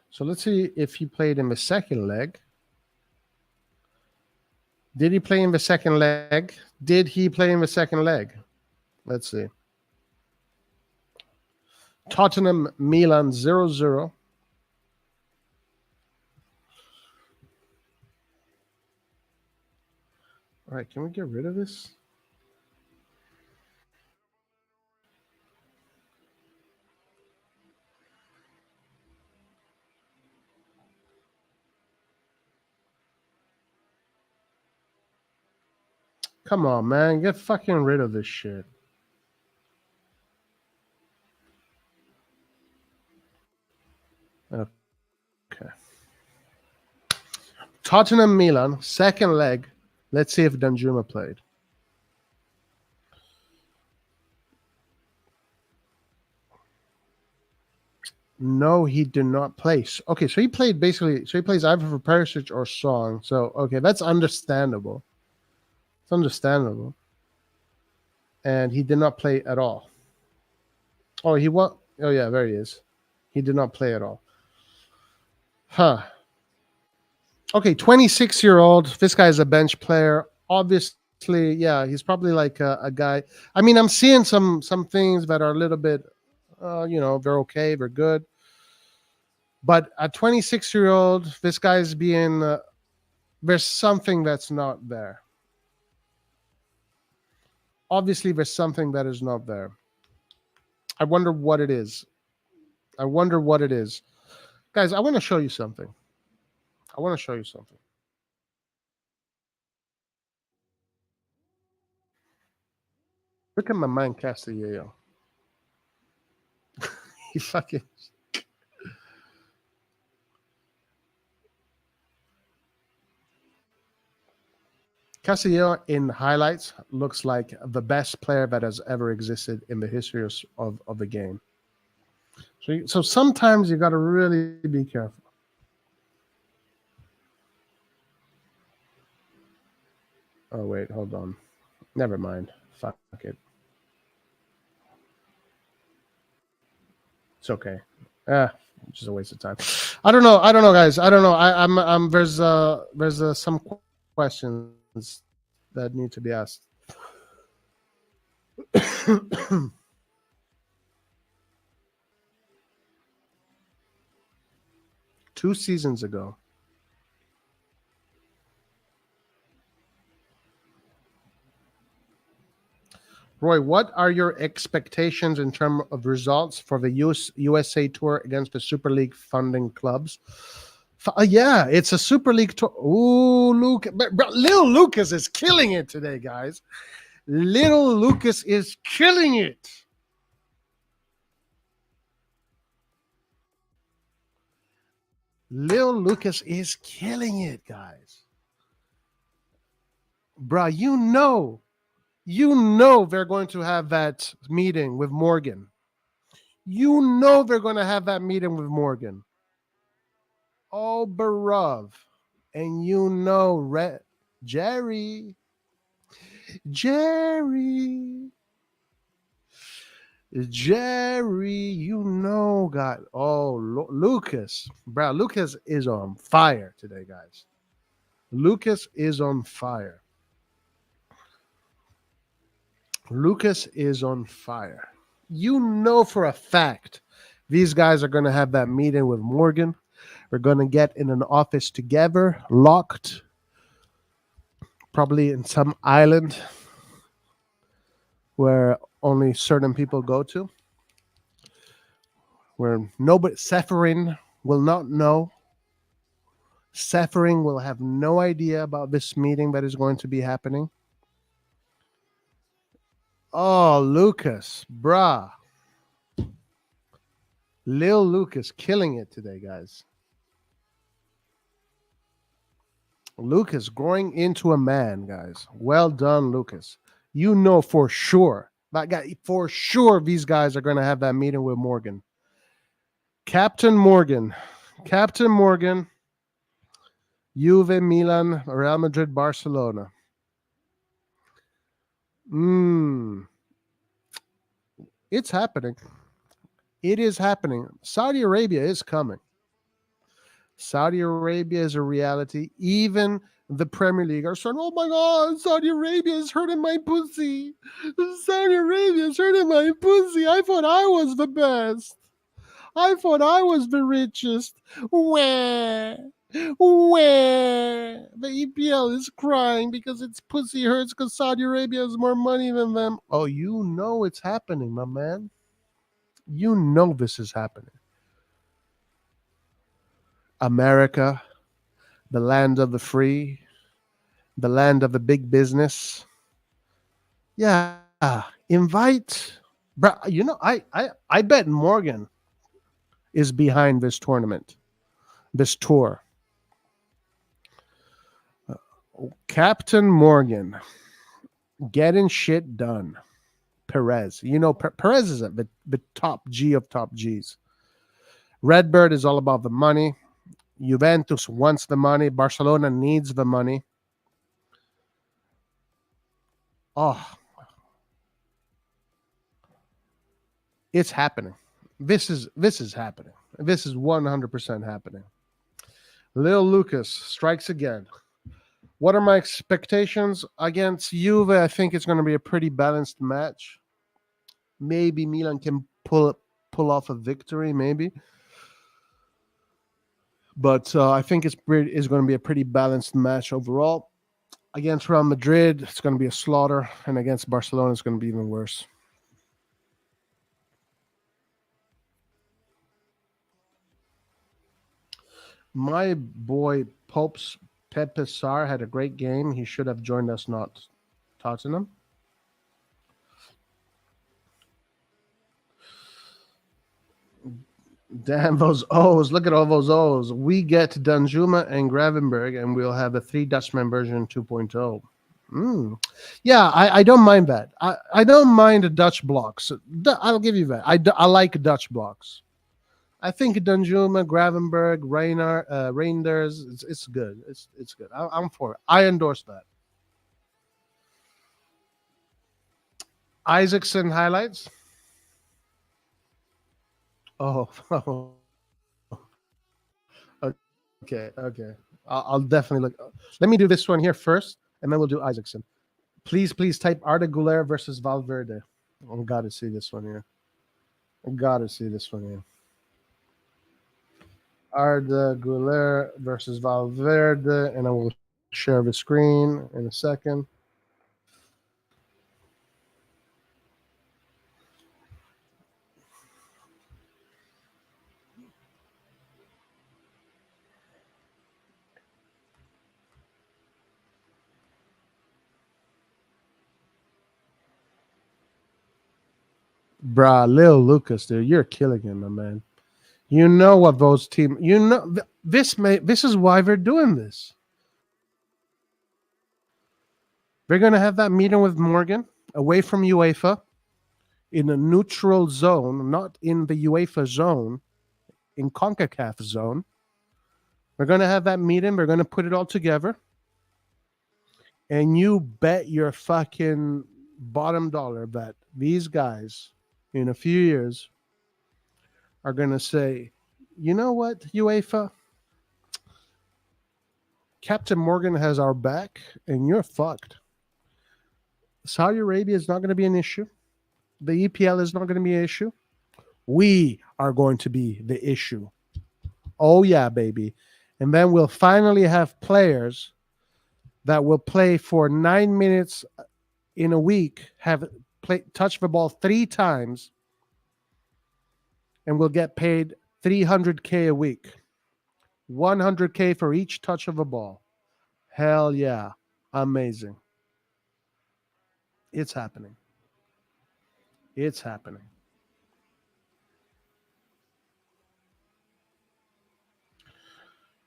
So let's see if he played in the second leg. Did he play in the second leg? Did he play in the second leg? Let's see. Tottenham, Milan 0-0. All right, can we get rid of this? Come on, man. Get fucking rid of this shit. Okay. Tottenham, Milan, second leg. Let's see if Danjuma played. No, he did not play. Okay, so he played basically. So he plays either for Perisic or Song. So okay, that's understandable. It's understandable. And he did not play at all. Oh, he won. Oh yeah, there he is. He did not play at all. Huh. Okay, 26-year-old. This guy's a bench player. Obviously, yeah, he's probably like a guy. I mean, I'm seeing some things that are a little bit, they're okay, they're good. But a 26-year-old, this guy's being, there's something that's not there. Obviously, there's something that is not there. I wonder what it is. I wonder what it is. Guys, I want to show you something. I want to show you something. Look at my man Castillo. He fucking... Castillo in highlights looks like the best player that has ever existed in the history of the game. So sometimes you got to really be careful. Oh, wait, hold on. Never mind. Fuck it. It's okay. Just a waste of time. I don't know, guys. I don't know. I'm there's some questions that need to be asked. 2 seasons ago, Roy, what are your expectations in terms of results for the USA Tour against the Super League funding clubs? Yeah, it's a Super League tour. Ooh, Luke. But Little Lucas is killing it today, guys. Little Lucas is killing it. Lil Lucas is killing it, guys. Bruh, you know they're going to have that meeting with Morgan. You know they're going to have that meeting with Morgan. Oh, bruv. And you know Jerry. Jerry, got Lucas, bro. Lucas is on fire today, guys. Lucas is on fire. Lucas is on fire. You know for a fact these guys are going to have that meeting with Morgan. We're going to get in an office together, locked, probably in some island where only certain people go to, where nobody, Sephirin will not know. Sephirin will have no idea about this meeting that is going to be happening. Oh, Lucas, bruh. Lil Lucas killing it today, guys. Lucas growing into a man, guys. Well done, Lucas. You know for sure. That guy, for sure, these guys are going to have that meeting with Morgan. Captain Morgan. Juve, Milan, Real Madrid, Barcelona. It's happening. It is happening. Saudi Arabia is coming. Saudi Arabia is a reality. Even the Premier League are saying, oh my God, Saudi Arabia is hurting my pussy. Saudi Arabia is hurting my pussy. I thought I was the best. I thought I was the richest. Where? The EPL is crying because its pussy hurts because Saudi Arabia has more money than them. Oh, you know it's happening, my man. You know this is happening. America, the land of the free, the land of the big business. Yeah, invite. Bro, you know, I bet Morgan is behind this tournament, this tour. Captain Morgan getting shit done. Perez. You know, Perez is at the top G of top Gs. Redbird is all about the money. Juventus wants the money. Barcelona needs the money. Oh, it's happening. This is happening. This is 100% happening. Lil Lucas strikes again. What are my expectations against Juve? I think it's going to be a pretty balanced match. Maybe Milan can pull off a victory, maybe. But I think it's going to be a pretty balanced match overall. Against Real Madrid, it's going to be a slaughter. And against Barcelona, it's going to be even worse. My boy Pepe Sar had a great game. He should have joined us, not Tottenham. Damn, those O's. Look at all those O's. We get Danjuma and Gravenberg, and we'll have a 3 Dutchman version 2.0. Yeah, I don't mind that. I don't mind the Dutch blocks. I'll give you that. I like Dutch blocks. I think Danjuma, Gravenberg, Reinders, it's good. It's good. I'm for it. I endorse that. Isaacson highlights. Oh. Okay. I'll definitely look. Let me do this one here first, and then we'll do Isaacson. Please type Arda Güler versus Valverde. I gotta see this one here. Arda Güler versus Valverde, and I will share the screen in a second. Bruh, Lil Lucas, dude, you're killing him, my man. You know what those teams. You know this is why they're doing this. They're gonna have that meeting with Morgan away from UEFA, in a neutral zone, not in the UEFA zone, in CONCACAF zone. We're gonna have that meeting. We're gonna put it all together, and you bet your fucking bottom dollar that these guys in a few years are going to say, you know what, UEFA? Captain Morgan has our back, and you're fucked. Saudi Arabia is not going to be an issue. The EPL is not going to be an issue. We are going to be the issue. Oh, yeah, baby. And then we'll finally have players that will play for 9 minutes in a week, touch the ball 3 times, and will get paid $300K a week. $100K for each touch of a ball. Hell yeah. Amazing. It's happening. It's happening.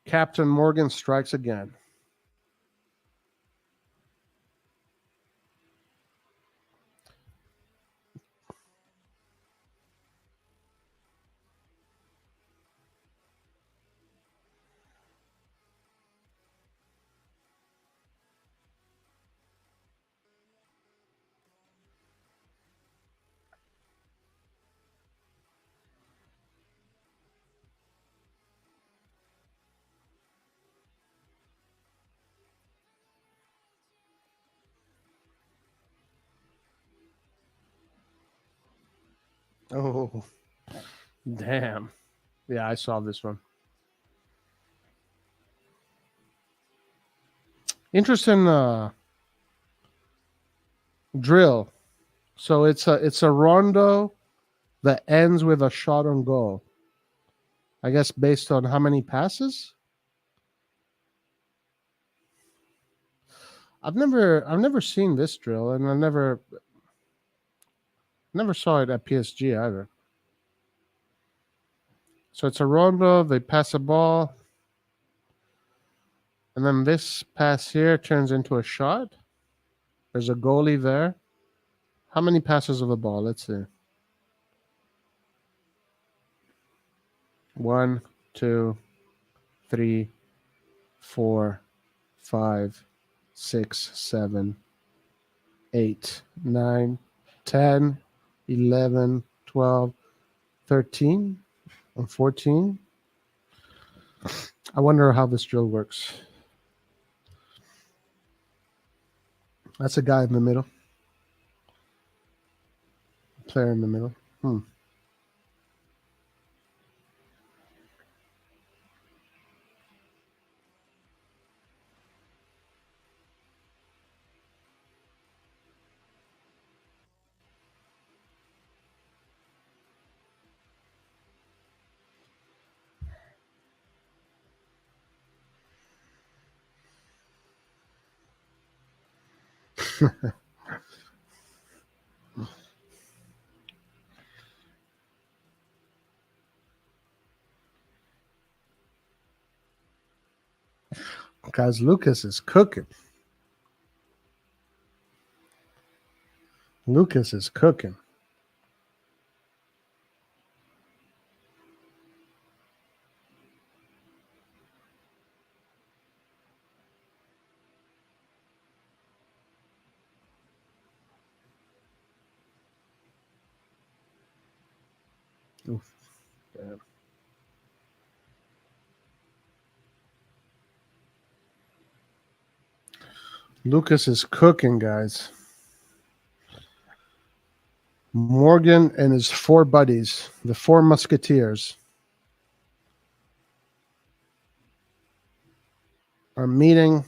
Captain Morgan strikes again. Oh, damn. Yeah, I saw this one. Interesting drill. So it's a rondo that ends with a shot on goal. I guess based on how many passes. I've never seen this drill, and I never saw it at PSG either. So it's a rondo, they pass a ball, and then this pass here turns into a shot. There's a goalie there. How many passes of the ball? Let's see. 1, 2, 3, 4, 5, 6, 7, 8, 9, 10, 11, 12, 13, and 14. I wonder how this drill works. That's a guy in the middle. Player in the middle. Guys, Lucas is cooking. Lucas is cooking. Oof. Damn. Lucas is cooking, guys. Morgan and his 4 buddies, the 4 musketeers, are meeting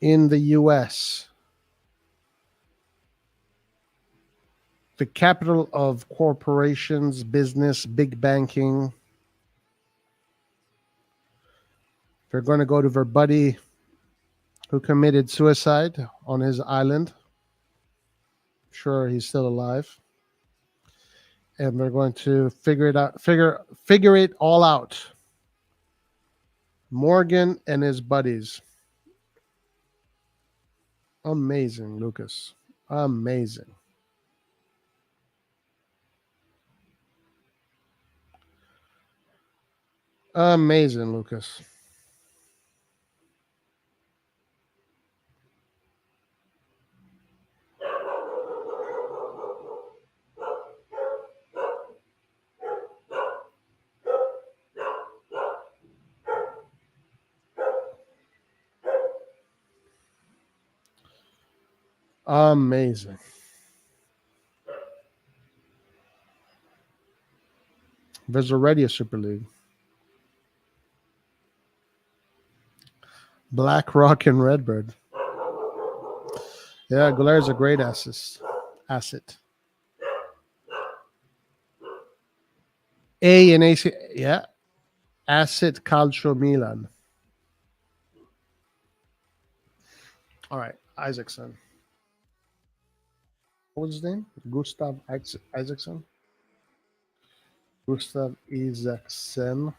in the US, the capital of corporations, business, big banking. They're going to go to their buddy who committed suicide on his island. Sure, he's still alive. And they're going to figure it all out. Morgan and his buddies. Amazing, Lucas. Amazing. Amazing, Lucas. Amazing. There's already a Super League. BlackRock and Redbird. Yeah, Goulart is a great asset. A and AC. Yeah. Asset Calcio Milan. All right. Isaacson. What was his name? Gustav Isaacson? Gustav Isaacson.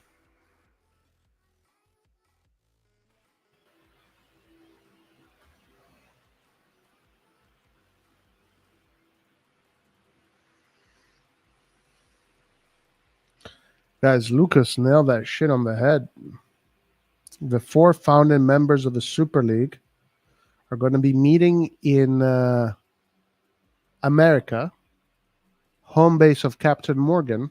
Guys, Lucas nailed that shit on the head. The 4 founding members of the Super League are going to be meeting in America, home base of Captain Morgan.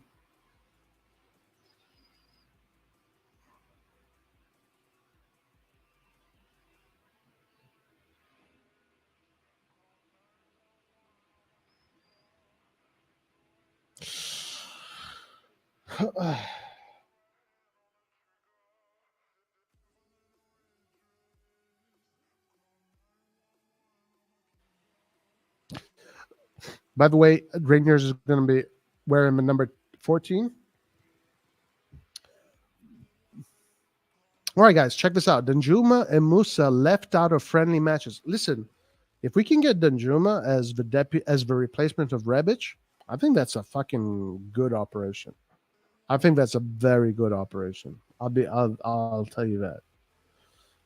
By the way, Rangers is going to be wearing the number 14. All right, guys, check this out. Danjuma and Musa left out of friendly matches. Listen, if we can get Danjuma as the replacement of Rebic, I think that's a fucking good operation. I think that's a very good operation. I'll tell you that.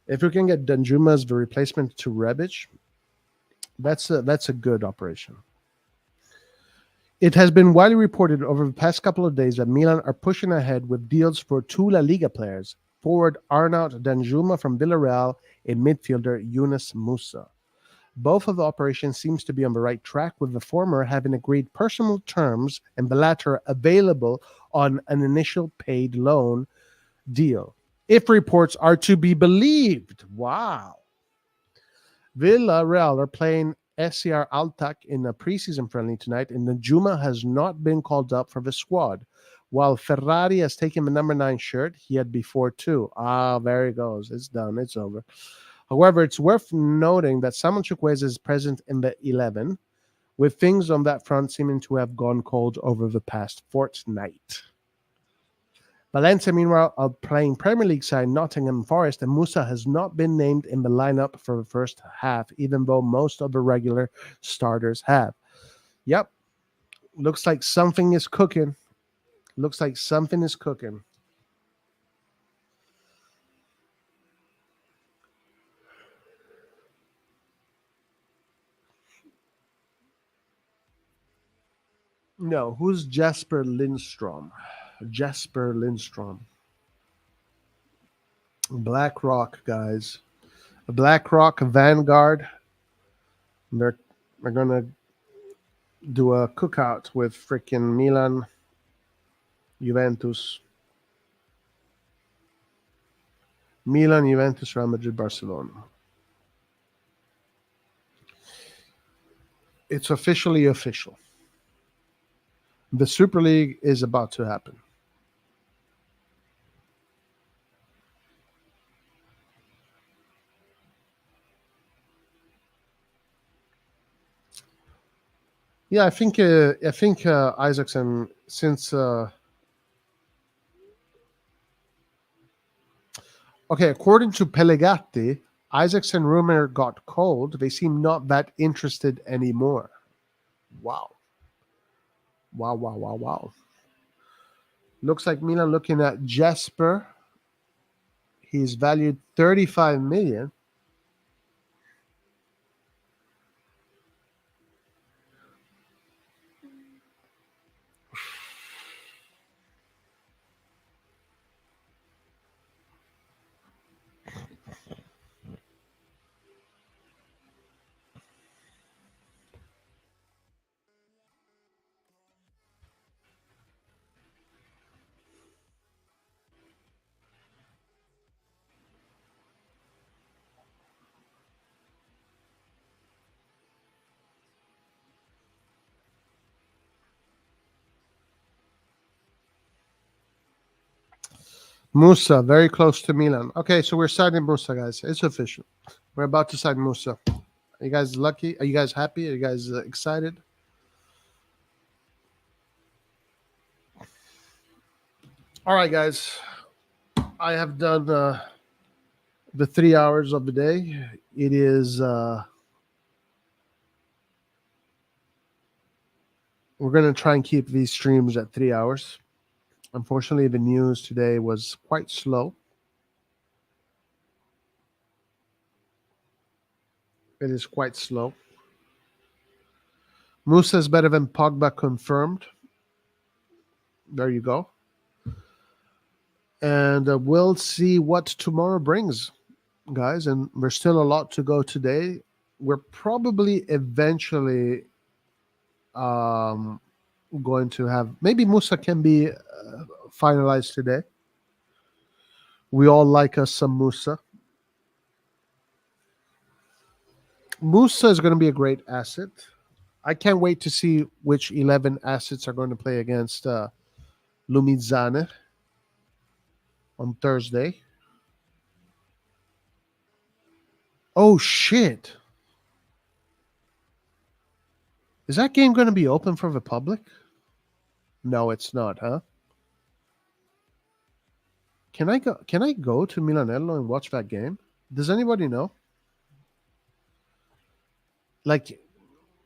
If we can get Danjuma as the replacement to Rebic, that's a good operation. It has been widely reported over the past couple of days that Milan are pushing ahead with deals for 2 La Liga players, forward Arnaut Danjuma from Villarreal and midfielder Yunus Musa. Both of the operations seems to be on the right track, with the former having agreed personal terms and the latter available on an initial paid loan deal, if reports are to be believed. Wow. Villarreal are playing SCR Altac in a preseason friendly tonight, and Danjuma has not been called up for the squad. While Ferrari has taken the number 9 shirt, he had before too. There he goes. It's done. It's over. However, it's worth noting that Samuel Chukwueze is present in the 11, with things on that front seeming to have gone cold over the past fortnight. Valencia, meanwhile, are playing Premier League side Nottingham Forest, and Musa has not been named in the lineup for the first half, even though most of the regular starters have. Yep. Looks like something is cooking. Looks like something is cooking. No, who's Jasper Lindstrom? Jasper Lindstrom. BlackRock, guys. BlackRock Vanguard. They're gonna do a cookout with freaking Milan, Juventus, Real Madrid, Barcelona. It's officially official. The Super League is about to happen. Yeah, I think Isaacson, since okay, according to Pellegatti, Isaacson rumor got cold. They seem not that interested anymore. Wow. Wow. Looks like Milan looking at Jesper. He's valued 35 million. Musa, very close to Milan. Okay, so we're signing Musa, guys. It's official. We're about to sign Musa. Are you guys lucky? Are you guys happy? Are you guys excited? All right, guys. I have done the 3 hours of the day. It is we're going to try and keep these streams at 3 hours. Unfortunately, the news today was quite slow. It is quite slow. Musa is better than Pogba, confirmed. There you go. And we'll see what tomorrow brings, guys. And there's still a lot to go today. We're probably eventually going to have, maybe Musa can be finalized today. We all like us some Musa. Musa is going to be a great asset. I can't wait to see which 11 assets are going to play against Lumizzane on Thursday. Oh, shit. Is that game going to be open for the public? No, it's not, huh? Can I go to Milanello and watch that game? Does anybody know? Like,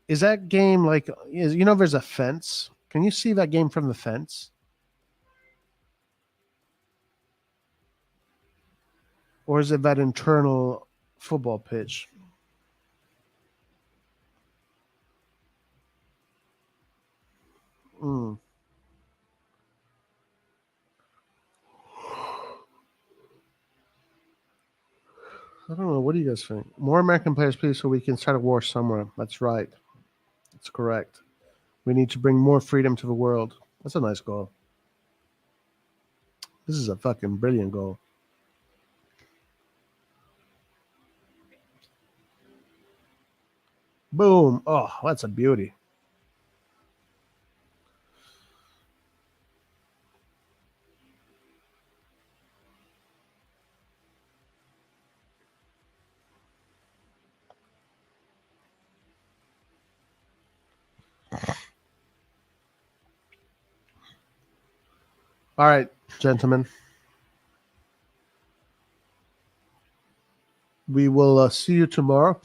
is that game like, there's a fence? Can you see that game from the fence? Or is it that internal football pitch? I don't know. What do you guys think? More American players, please, so we can start a war somewhere. That's right. That's correct. We need to bring more freedom to the world. That's a nice goal. This is a fucking brilliant goal. Boom. Oh, that's a beauty. All right, gentlemen. We will see you tomorrow.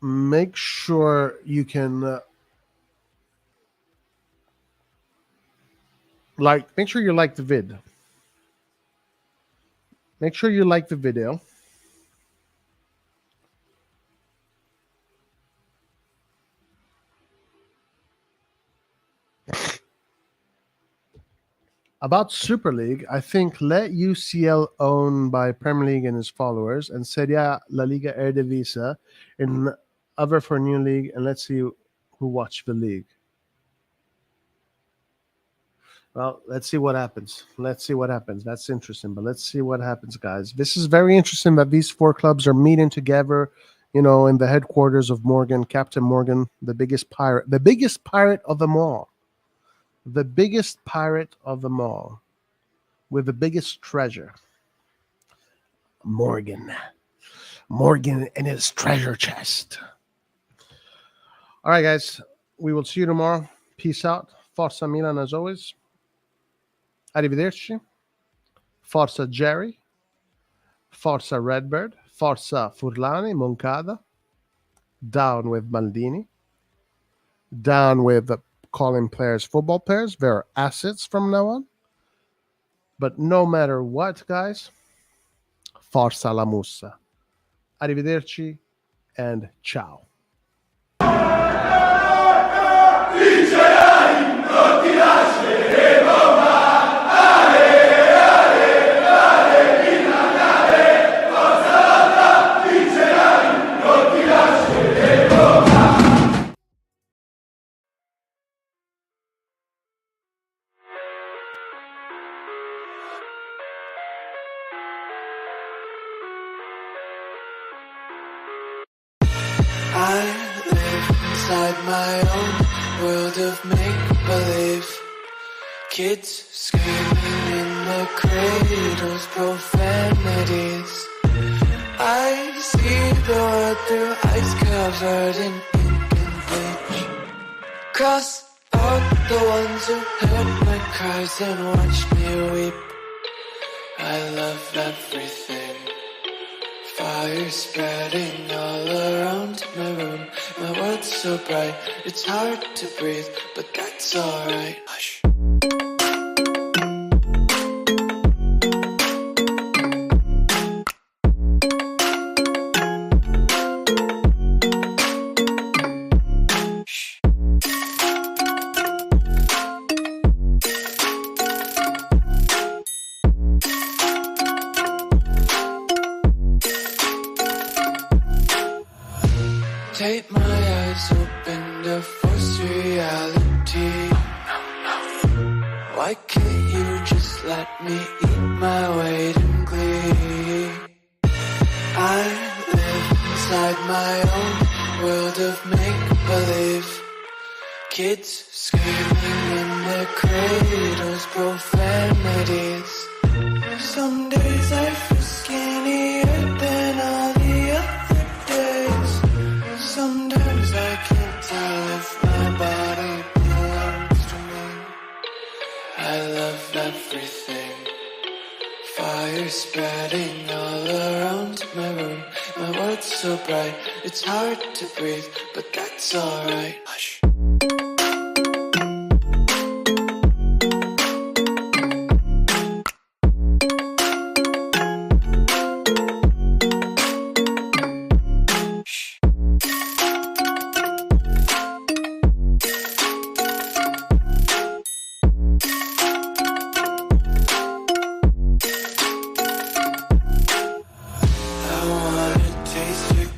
Make sure you can make sure you like the vid. Make sure you like the video. About Super League, I think let UCL own by Premier League and his followers, and Serie A, La Liga, Eredivisie, and other for new league, and let's see who watched the league. Well, let's see what happens. Let's see what happens. That's interesting, but let's see what happens, guys. This is very interesting that these four clubs are meeting together, in the headquarters of Morgan, Captain Morgan, the biggest pirate of them all. The biggest pirate of them all, with the biggest treasure. Morgan and his treasure chest. All right, guys. We will see you tomorrow. Peace out. Forza Milan as always. Arrivederci. Forza Jerry. Forza Redbird. Forza Furlani, Moncada. Down with Maldini. Down with calling players football players. They're assets from now on. But no matter what, guys, Forza la Musa. Arrivederci and ciao. I live inside my own world of make-believe. Kids screaming in the cradles, profanities. I see the world through ice covered in ink and bleach. Cross out the ones who heard my cries and watched me weep. I love everything. Fire spreading all around my room. My world's so bright, it's hard to breathe, but that's alright. Hush. Take my eyes open to force reality. Why can't you just let me eat my weight in glee? I live inside my own world of make-believe. Kids screaming in their cradles, profanities. Some days I feel skinnier than all the other days. Sometimes I can't tell if my body belongs to me. I love everything. Fire spreading all around my room. My world's so bright, it's hard to breathe, but that's alright. Hush.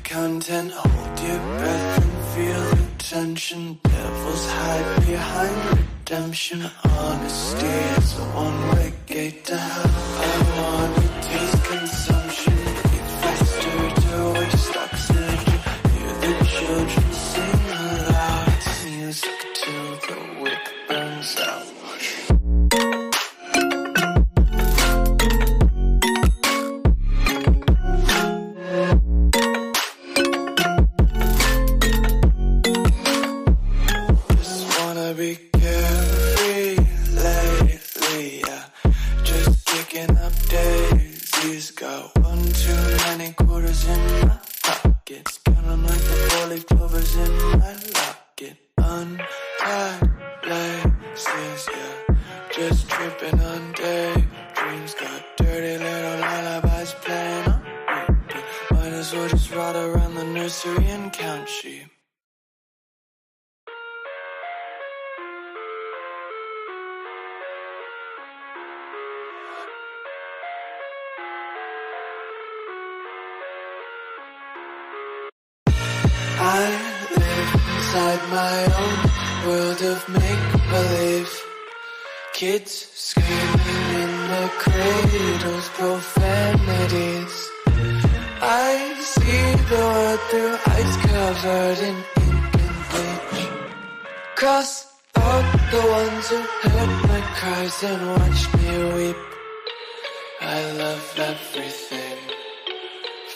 Content, hold your breath and feel the tension. Devils hide behind redemption. Honesty is a one-way gate to hell. I wanna taste consumption, eat faster to waste oxygen. Hear the children sing aloud. It's music till the wick burns out. Be carefree lately, yeah. Just kicking up daisies. Got one too many quarters in my pockets. Count 'em like the 4-leaf clovers in my locket. Untied laces, yeah. Just tripping on daydreams. Got dirty little lullabies playing on repeat. Might as well just ride around the nursery and count sheep. I live inside my own world of make-believe. Kids screaming in their cradles, profanities. I see the world through ice covered in ink and bleach. Cross out the ones who heard my cries and watched me weep. I love everything.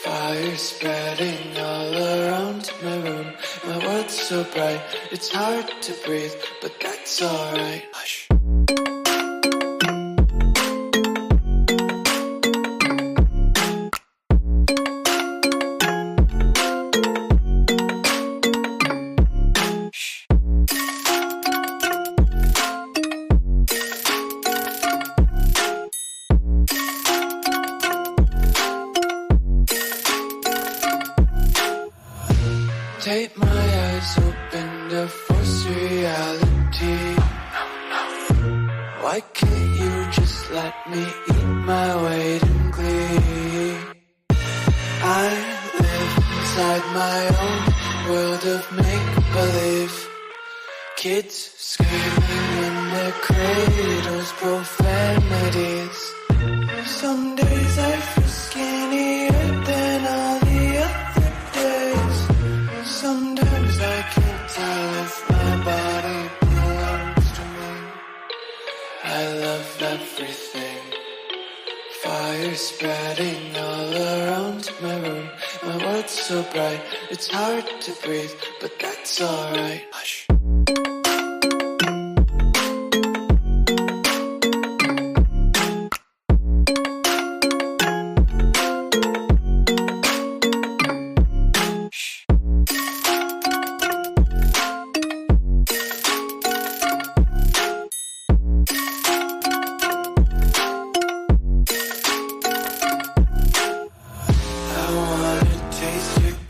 Fire spreading all around my room. My world's so bright, it's hard to breathe, but that's alright. Hush. Take my eyes open to force reality. Why can't you just let me eat my weight in glee? I live inside my own world of make-believe. Kids screaming in their cradles, profanities. Some days I feel skinnier than all the other days. Sometimes I can't tell if my body belongs to me. I everything. Fire spreading all around my room. My world's so bright, it's hard to breathe, but that's alright. Hush.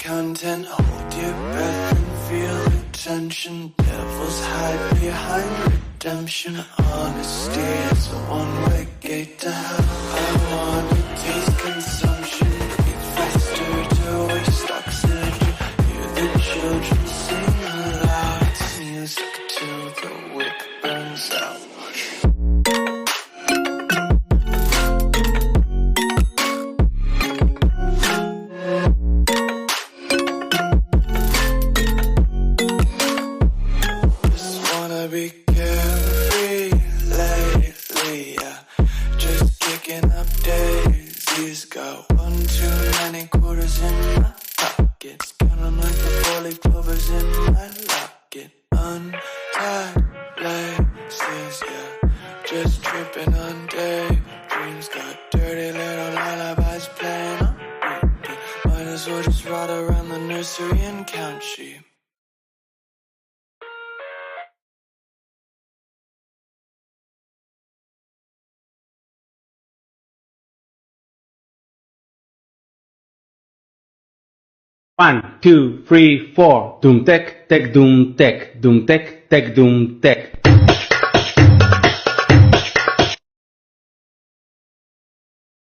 Content, hold your breath and feel the tension. Devils hide behind redemption. Honesty is a one-way gate to hell. I wanna taste consumption. Eat faster to waste oxygen. Hear the children sing aloud. It's music till the wick burns out. Be carefree lately, yeah. Just kicking up daisies. Got one too many quarters in my pockets. Counting like the four-leaf clovers in my locket. Untied laces, yeah. Just tripping on daydreams. Got dirty little lullabies playing on repeat. Might as well just ride around the nursery and count sheep. One, two, three, four. Doom tech, tech, doom tech, doom tech, tech, doom tech.